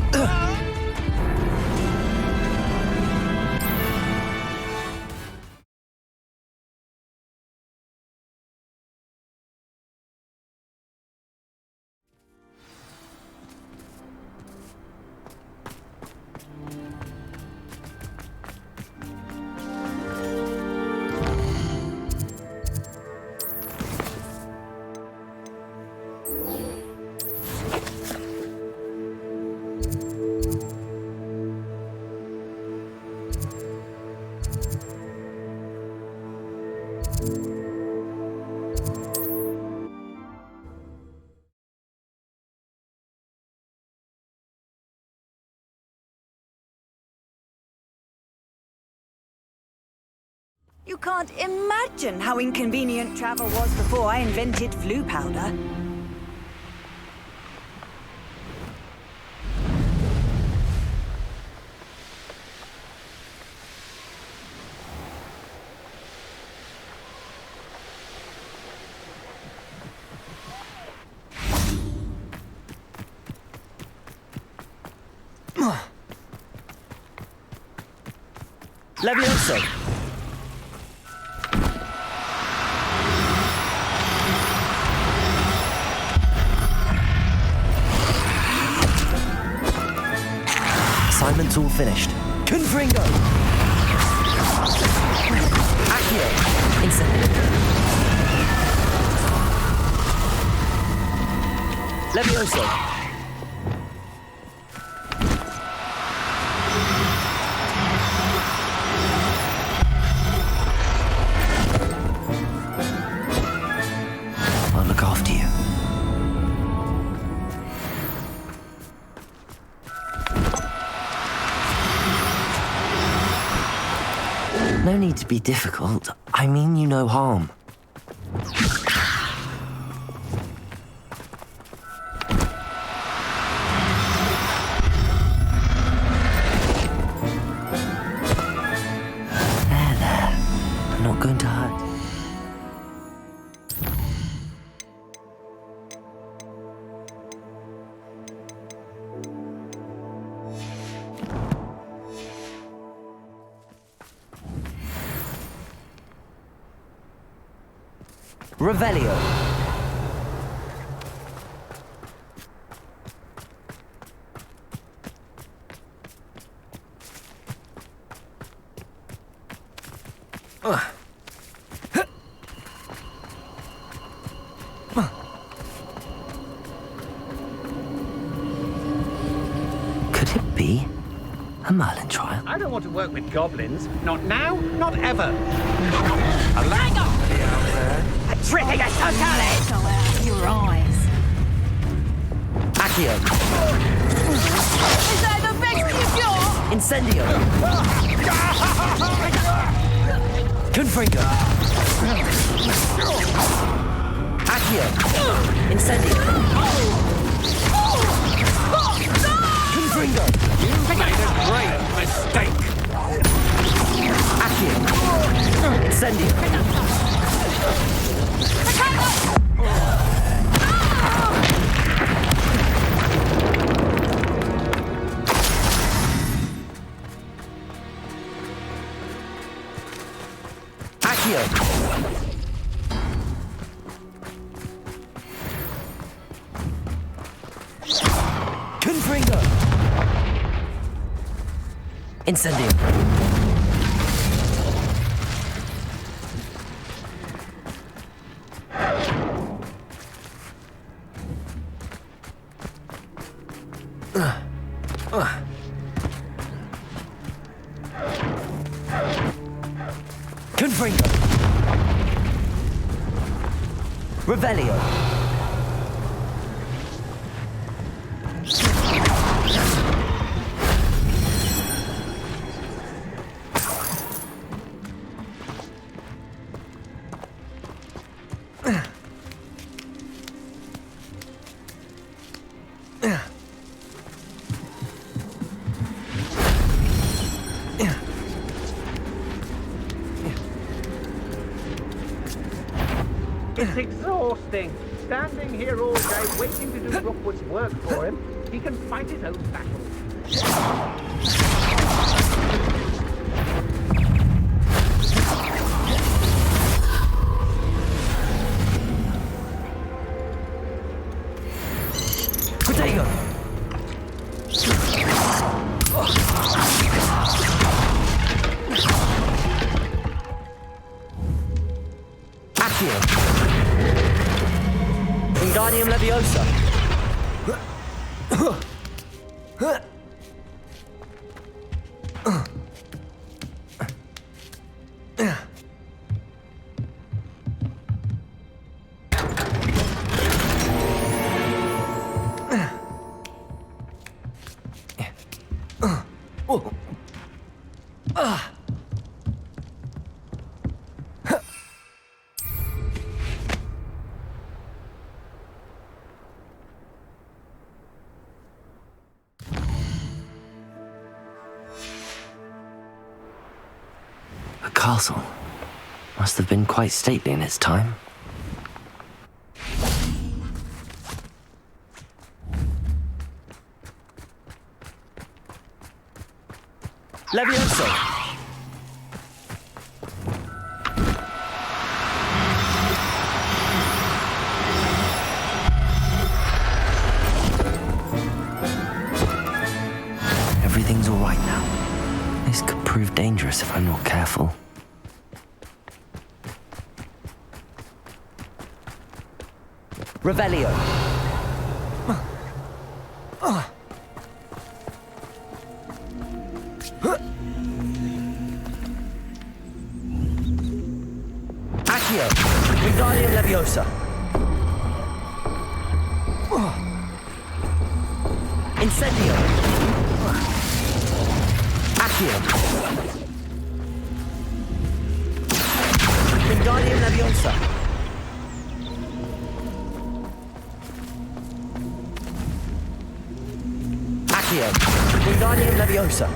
You can't imagine how inconvenient travel was before I invented flu powder. Levioso! Assignment's all finished. Confringo! Accio! Instantly. Levioso! I'll look after you. No need to be difficult. I mean you no harm. There. I'm not going to hurt. Revelio! Could it be a Merlin trial? I don't want to work with goblins. Not now, not ever. Hang on! Tripping us totally! Go out of your eyes. Accio! Is that the best you've got? Incendio! Confringo! Accio! Incendio! Confringo! You made a great mistake! Accio! Incendio! Accio! Confringo! Incendio! Confringo! Revelio! It's exhausting. Standing here all day waiting to do Rookwood's work for him. He can fight his own battles. Protego! Accio! Wingardium Leviosa! A castle. Must have been quite stately in its time. Levioso! Everything's all right now. This could prove dangerous if I'm not careful. Revelio. Accio. Wingardium Leviosa. Incendio. Accio. Wingardium Leviosa. Accio. Wingardium Leviosa.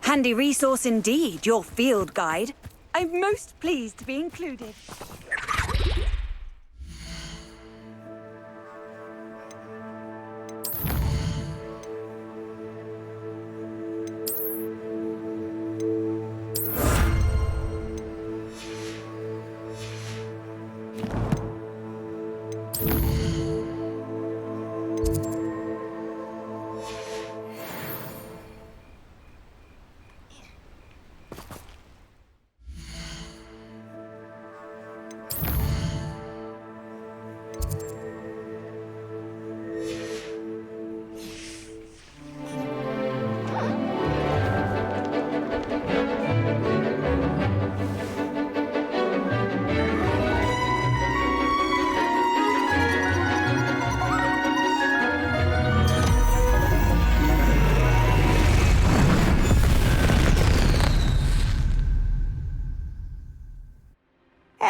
Handy resource indeed, your field guide. I'm most pleased to be included.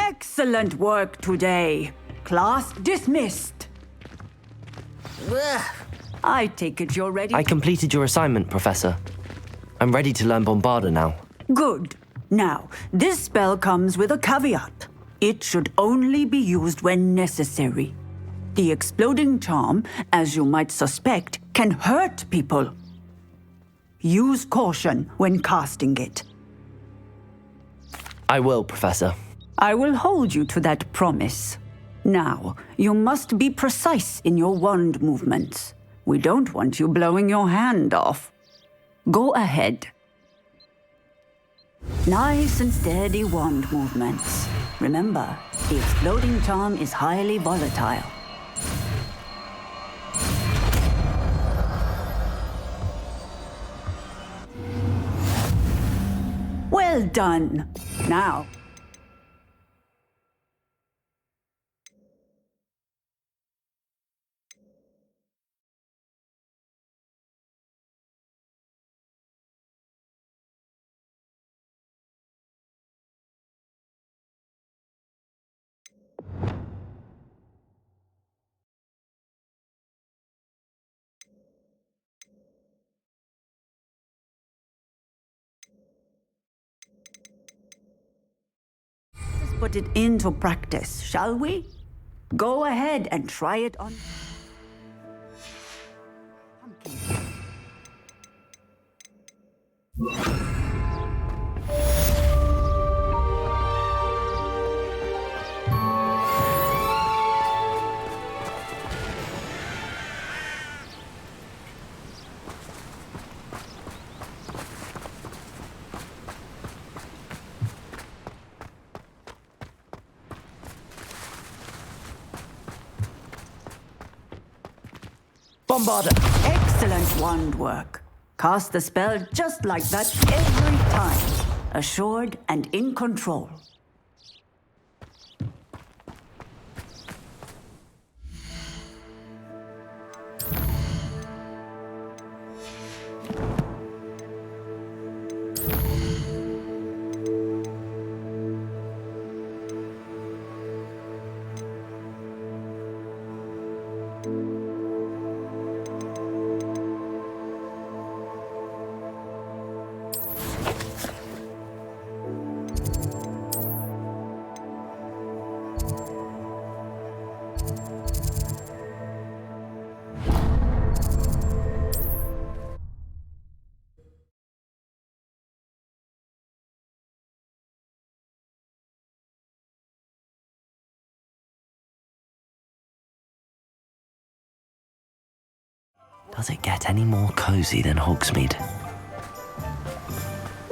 Excellent work today. Class dismissed. I take it you're ready. I completed your assignment, Professor. I'm ready to learn Bombarda now. Good. Now, this spell comes with a caveat. It should only be used when necessary. The exploding charm, as you might suspect, can hurt people. Use caution when casting it. I will, Professor. I will hold you to that promise. Now, you must be precise in your wand movements. We don't want you blowing your hand off. Go ahead. Nice and steady wand movements. Remember, the exploding charm is highly volatile. Well done. Now, let's put it into practice, shall we? Go ahead and try it on. Bombarda! Excellent wand work. Cast the spell just like that every time. Assured and in control. Does it get any more cozy than Hogsmeade?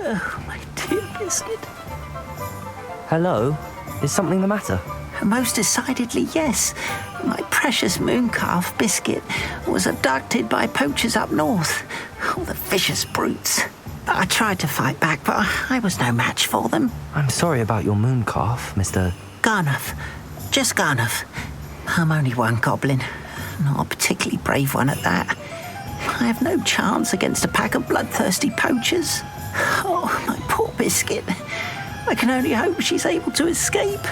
Oh, my dear biscuit. Hello? Is something the matter? Most decidedly, yes. My precious mooncalf, Biscuit, was abducted by poachers up north. Oh, the vicious brutes. I tried to fight back, but I was no match for them. I'm sorry about your mooncalf, Mr. Garnuff. Just Garnuff. I'm only one goblin. Not a particularly brave one at that. I have no chance against a pack of bloodthirsty poachers. Oh, my poor Biscuit. I can only hope she's able to escape.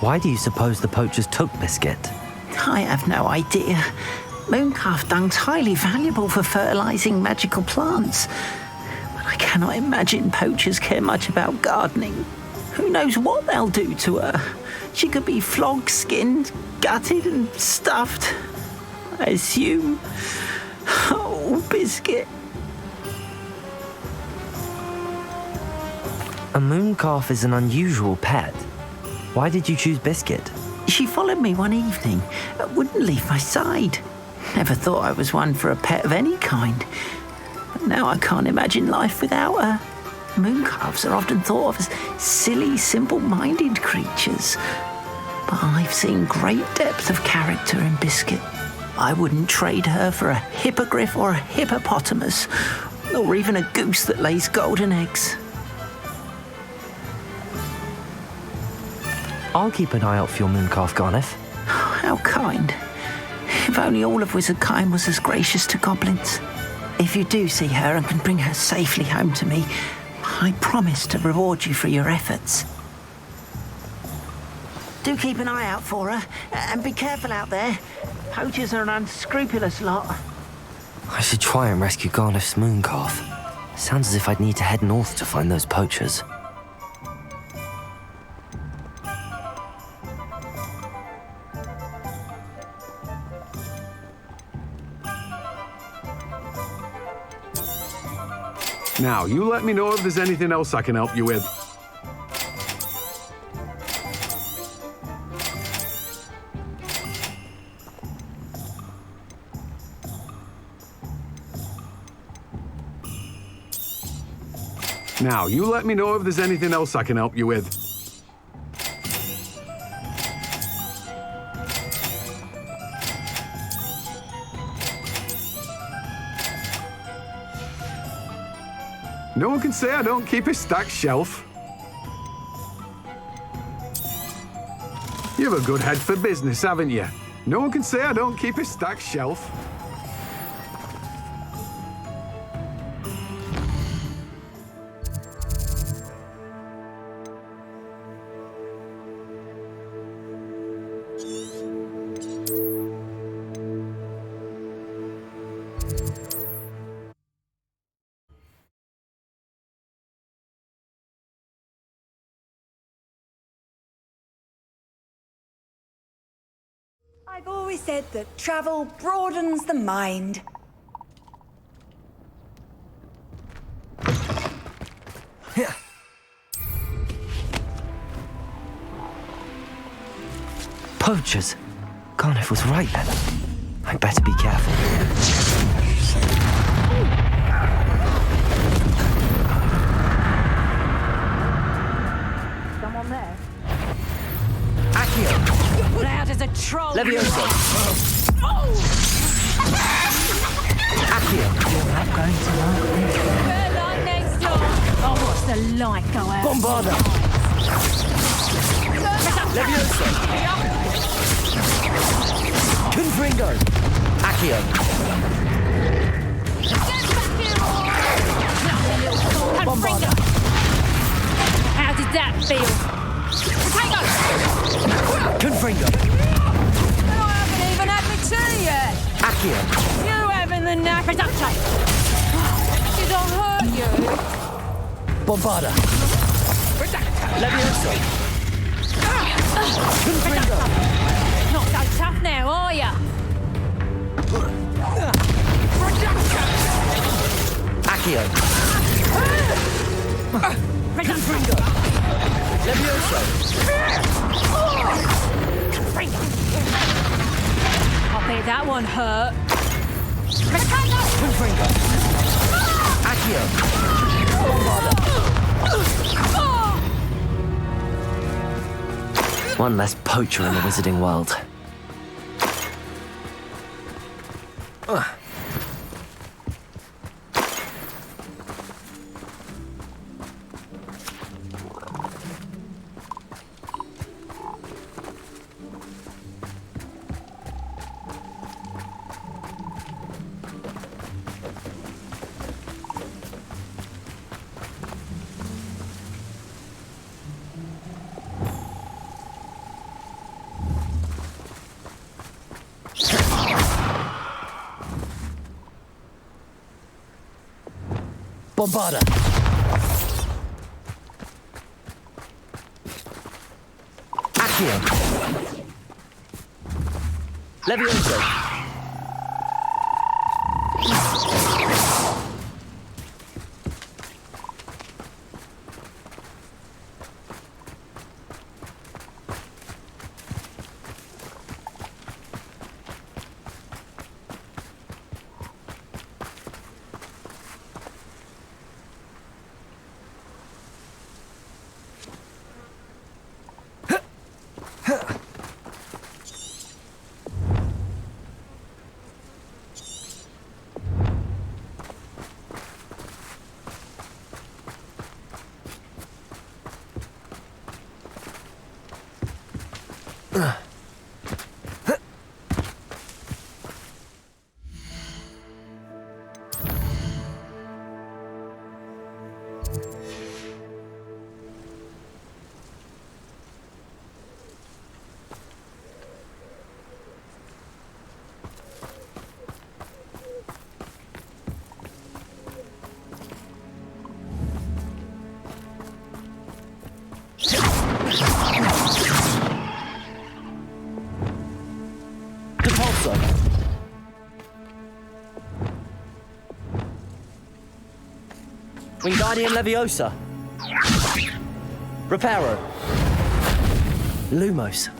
Why do you suppose the poachers took Biscuit? I have no idea. Mooncalf dung's highly valuable for fertilizing magical plants. But I cannot imagine poachers care much about gardening. Who knows what they'll do to her? She could be flogged, skinned, gutted and stuffed. I assume. Oh, Biscuit. A mooncalf is an unusual pet. Why did you choose Biscuit? She followed me one evening, wouldn't leave my side. Never thought I was one for a pet of any kind. But now I can't imagine life without her. Mooncalves are often thought of as silly, simple-minded creatures. But I've seen great depth of character in Biscuit. I wouldn't trade her for a hippogriff or a hippopotamus, or even a goose that lays golden eggs. I'll keep an eye out for your mooncalf, Garnuff. How kind. If only all of Wizardkind was as gracious to goblins. If you do see her and can bring her safely home to me, I promise to reward you for your efforts. Do keep an eye out for her, and be careful out there. Poachers are an unscrupulous lot. I should try and rescue Garnuff's mooncalf. Sounds as if I'd need to head north to find those poachers. Now, you let me know if there's anything else I can help you with. Now, you let me know if there's anything else I can help you with. No one can say I don't keep a stacked shelf. You have a good head for business, haven't you? No one can say I don't keep a stacked shelf. I've always said that travel broadens the mind. Here. Poachers. Garnuff was right then. I better be careful. Someone there? Accio! Loud as a troll. Levioso! Accio! You're not going to like this. We're like next door. Oh, what's the light go out? Bombarda! Levioso! Confringo! Accio! Bombarda! How did that feel? Potato! Confringo! I haven't even had my tea yet! Accio! You having the knack? Did I hurt you? Bombarda! Levioso! Confringo! Not so tough now, are ya? Accio! Confringo! Levioso! I bet that one hurt. Confringo! Accio! Bombarda! One less poacher in the wizarding world. Bombarda! Accio! Levioso! Repulsor! Wingardium Leviosa! Reparo! Lumos!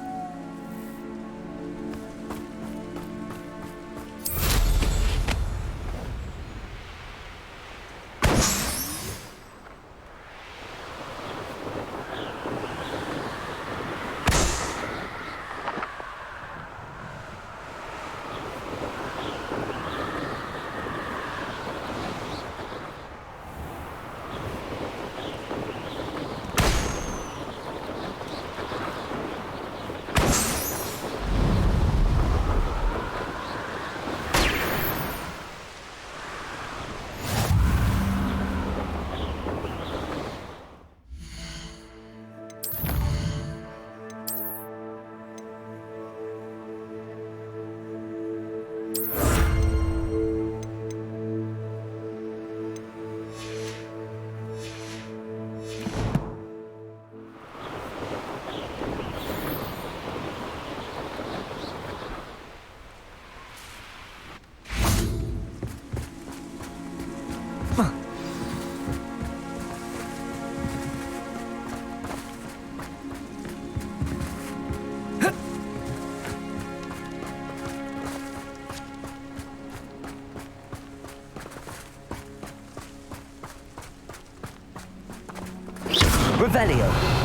Revelio!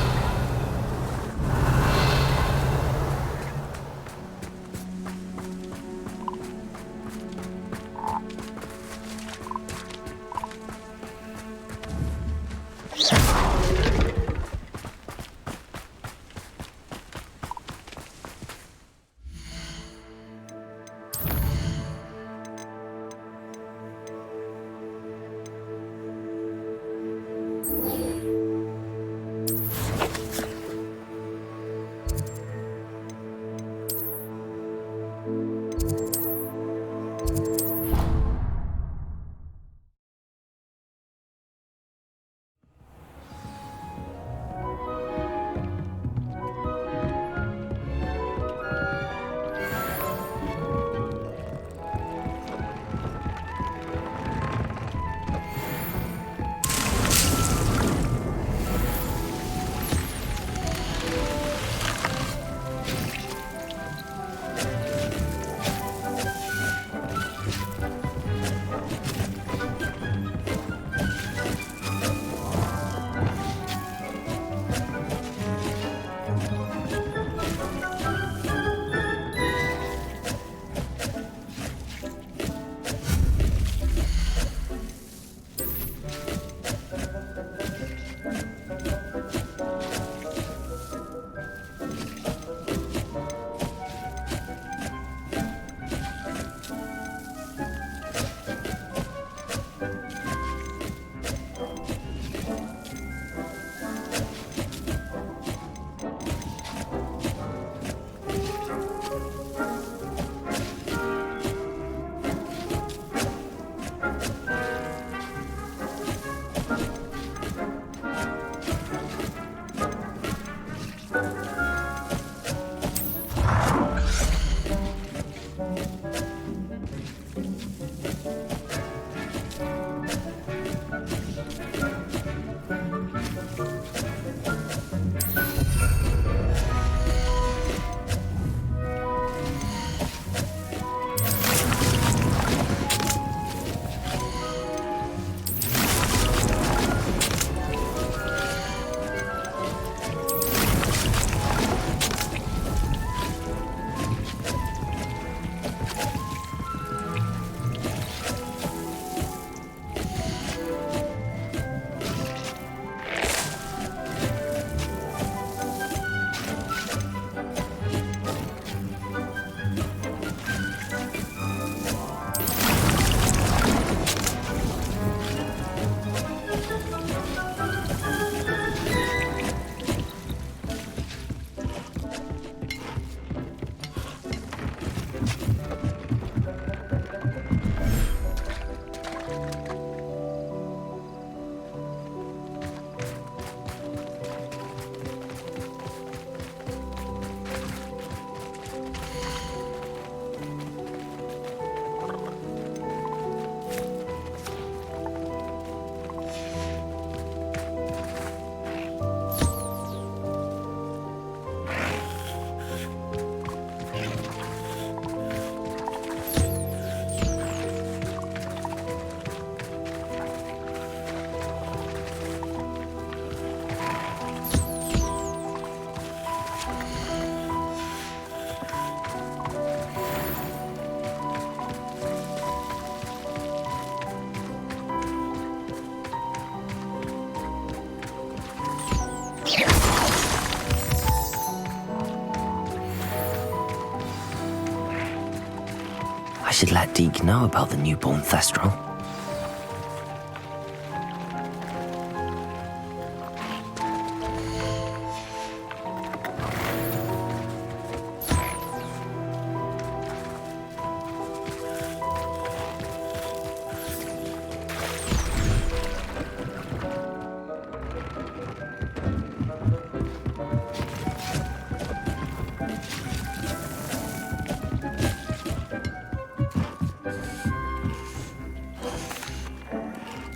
should let Deke know about the newborn Thestral.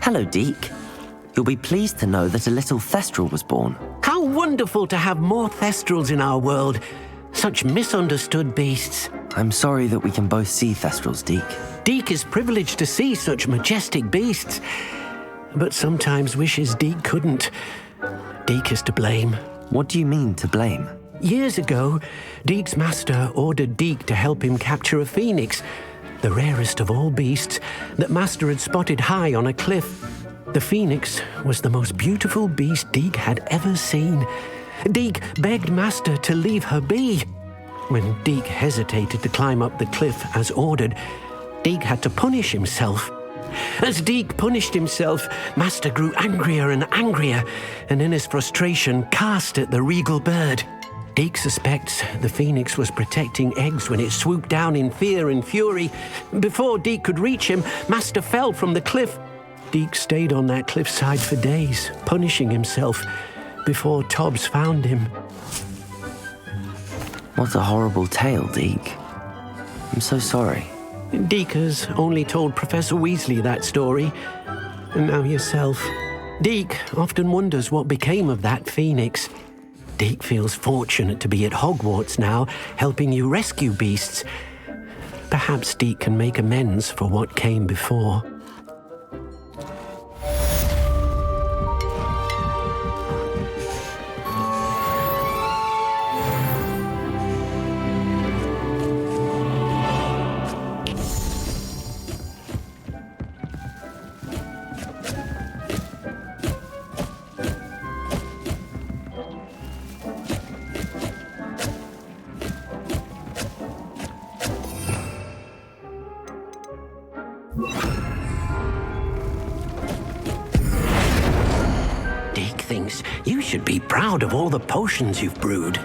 Hello, Deke. You'll be pleased to know that a little Thestral was born. How wonderful to have more Thestrals in our world. Such misunderstood beasts. I'm sorry that we can both see Thestrals, Deke. Deke is privileged to see such majestic beasts, but sometimes wishes Deke couldn't. Deke is to blame. What do you mean, to blame? Years ago, Deke's master ordered Deke to help him capture a phoenix, the rarest of all beasts that Master had spotted high on a cliff. The phoenix was the most beautiful beast Deke had ever seen. Deke begged Master to leave her be. When Deke hesitated to climb up the cliff as ordered, Deke had to punish himself. As Deke punished himself, Master grew angrier and angrier, and in his frustration cast at the regal bird. Deke suspects the phoenix was protecting eggs when it swooped down in fear and fury. Before Deke could reach him, Master fell from the cliff. Deke stayed on that cliffside for days, punishing himself, before Tobbs found him. What a horrible tale, Deke. I'm so sorry. Deke has only told Professor Weasley that story, and now yourself. Deke often wonders what became of that phoenix. Deke feels fortunate to be at Hogwarts now, helping you rescue beasts. Perhaps Deke can make amends for what came before. Deke thinks you should be proud of all the potions you've brewed.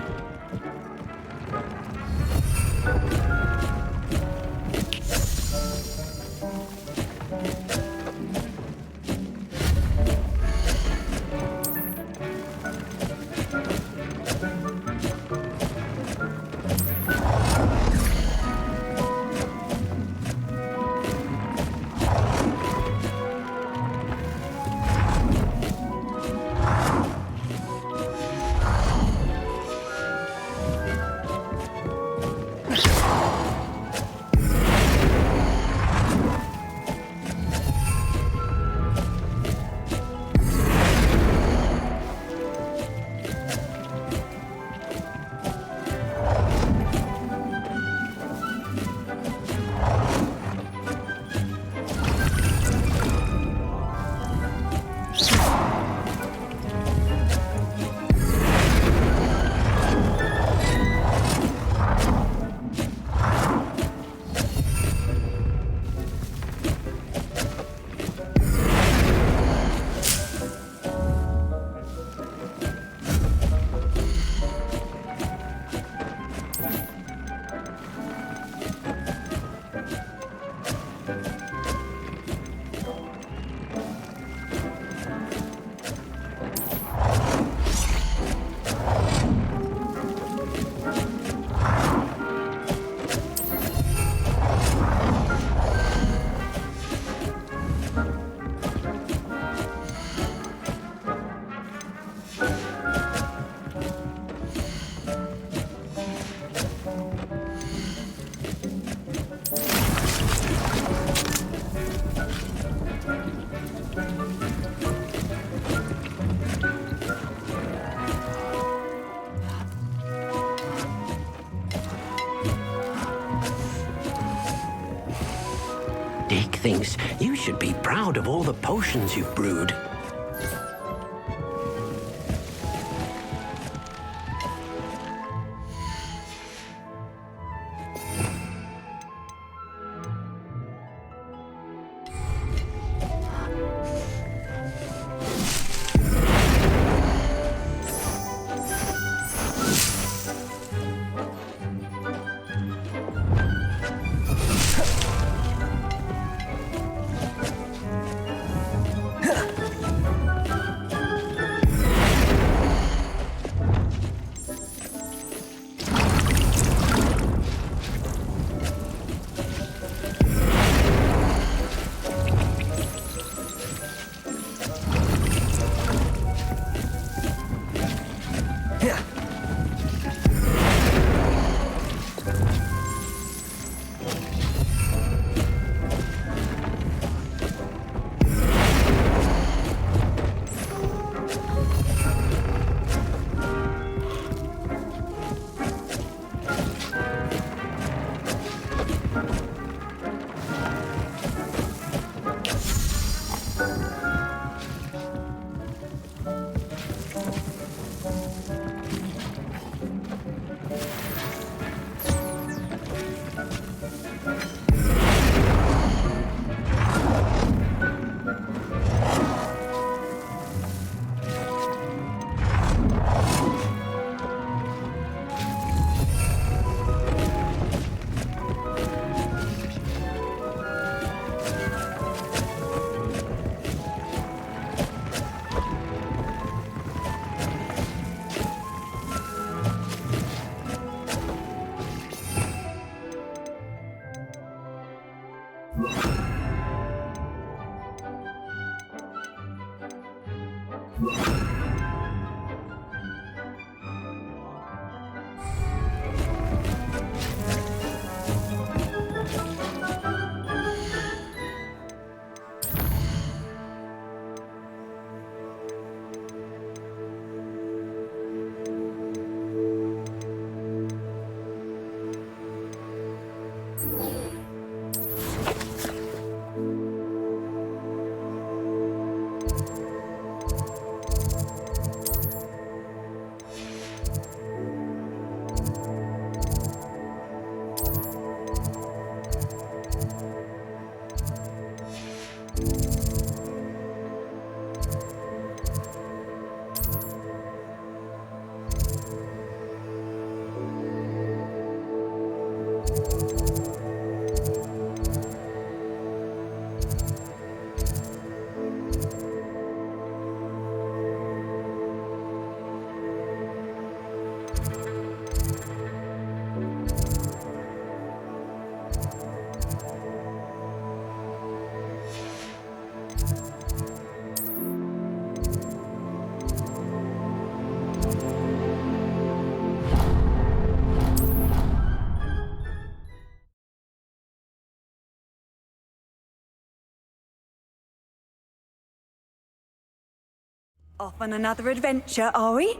Deke thinks you should be proud of all the potions you've brewed. Off on another adventure, are we?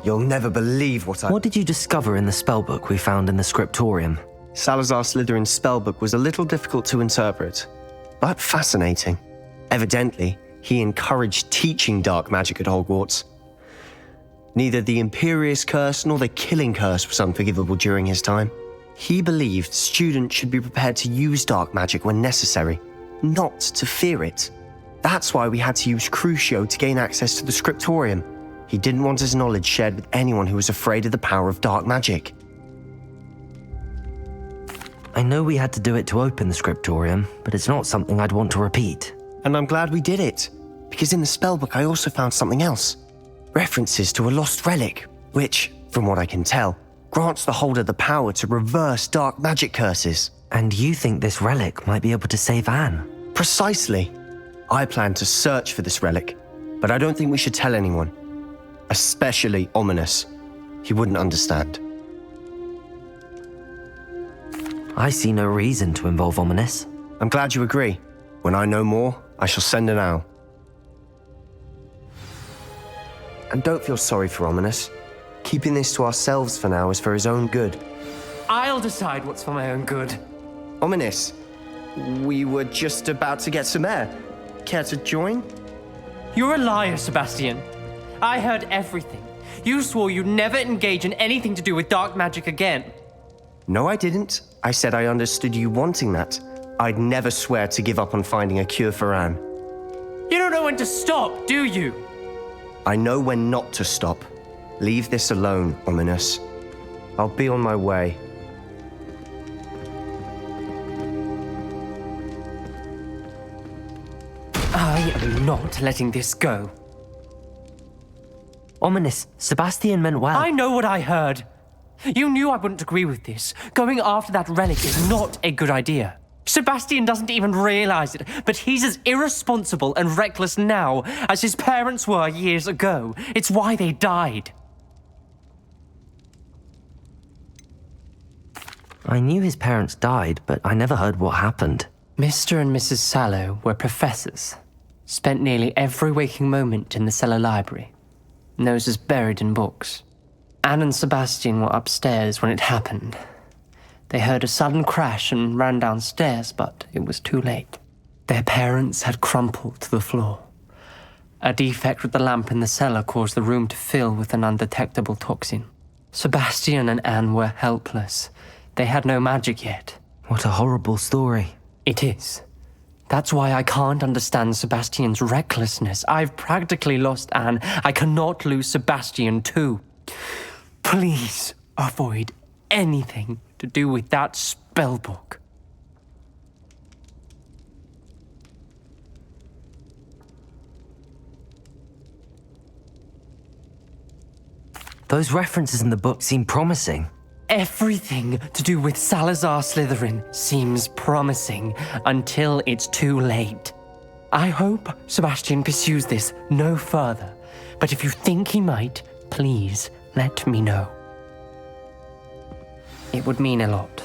You'll never believe What did you discover in the spellbook we found in the scriptorium? Salazar Slytherin's spellbook was a little difficult to interpret, but fascinating. Evidently, he encouraged teaching dark magic at Hogwarts. Neither the Imperious Curse nor the Killing Curse was unforgivable during his time. He believed students should be prepared to use dark magic when necessary, not to fear it. That's why we had to use Crucio to gain access to the scriptorium. He didn't want his knowledge shared with anyone who was afraid of the power of dark magic. I know we had to do it to open the scriptorium, but it's not something I'd want to repeat. And I'm glad we did it, because in the spellbook I also found something else. References to a lost relic, which, from what I can tell, grants the holder the power to reverse dark magic curses. And you think this relic might be able to save Anne? Precisely. I plan to search for this relic, but I don't think we should tell anyone. Especially Ominous. He wouldn't understand. I see no reason to involve Ominous. I'm glad you agree. When I know more, I shall send an owl. And don't feel sorry for Ominous. Keeping this to ourselves for now is for his own good. I'll decide what's for my own good. Ominous, we were just about to get some air. Care to join? You're a liar, Sebastian. I heard everything. You swore you'd never engage in anything to do with dark magic again. No, I didn't. I said I understood you wanting that. I'd never swear to give up on finding a cure for Anne. You don't know when to stop, do you? I know when not to stop. Leave this alone, Ominous. I'll be on my way. I am not letting this go. Ominous, Sebastian meant well. I know what I heard. You knew I wouldn't agree with this. Going after that relic is not a good idea. Sebastian doesn't even realize it, but he's as irresponsible and reckless now as his parents were years ago. It's why they died. I knew his parents died, but I never heard what happened. Mr. and Mrs. Sallow were professors. Spent nearly every waking moment in the cellar library. Noses buried in books. Anne and Sebastian were upstairs when it happened. They heard a sudden crash and ran downstairs, but it was too late. Their parents had crumpled to the floor. A defect with the lamp in the cellar caused the room to fill with an undetectable toxin. Sebastian and Anne were helpless. They had no magic yet. What a horrible story. It is. That's why I can't understand Sebastian's recklessness. I've practically lost Anne. I cannot lose Sebastian too. Please avoid anything to do with that spellbook. Those references in the book seem promising. Everything to do with Salazar Slytherin seems promising until it's too late. I hope Sebastian pursues this no further, but if you think he might, please let me know. It would mean a lot.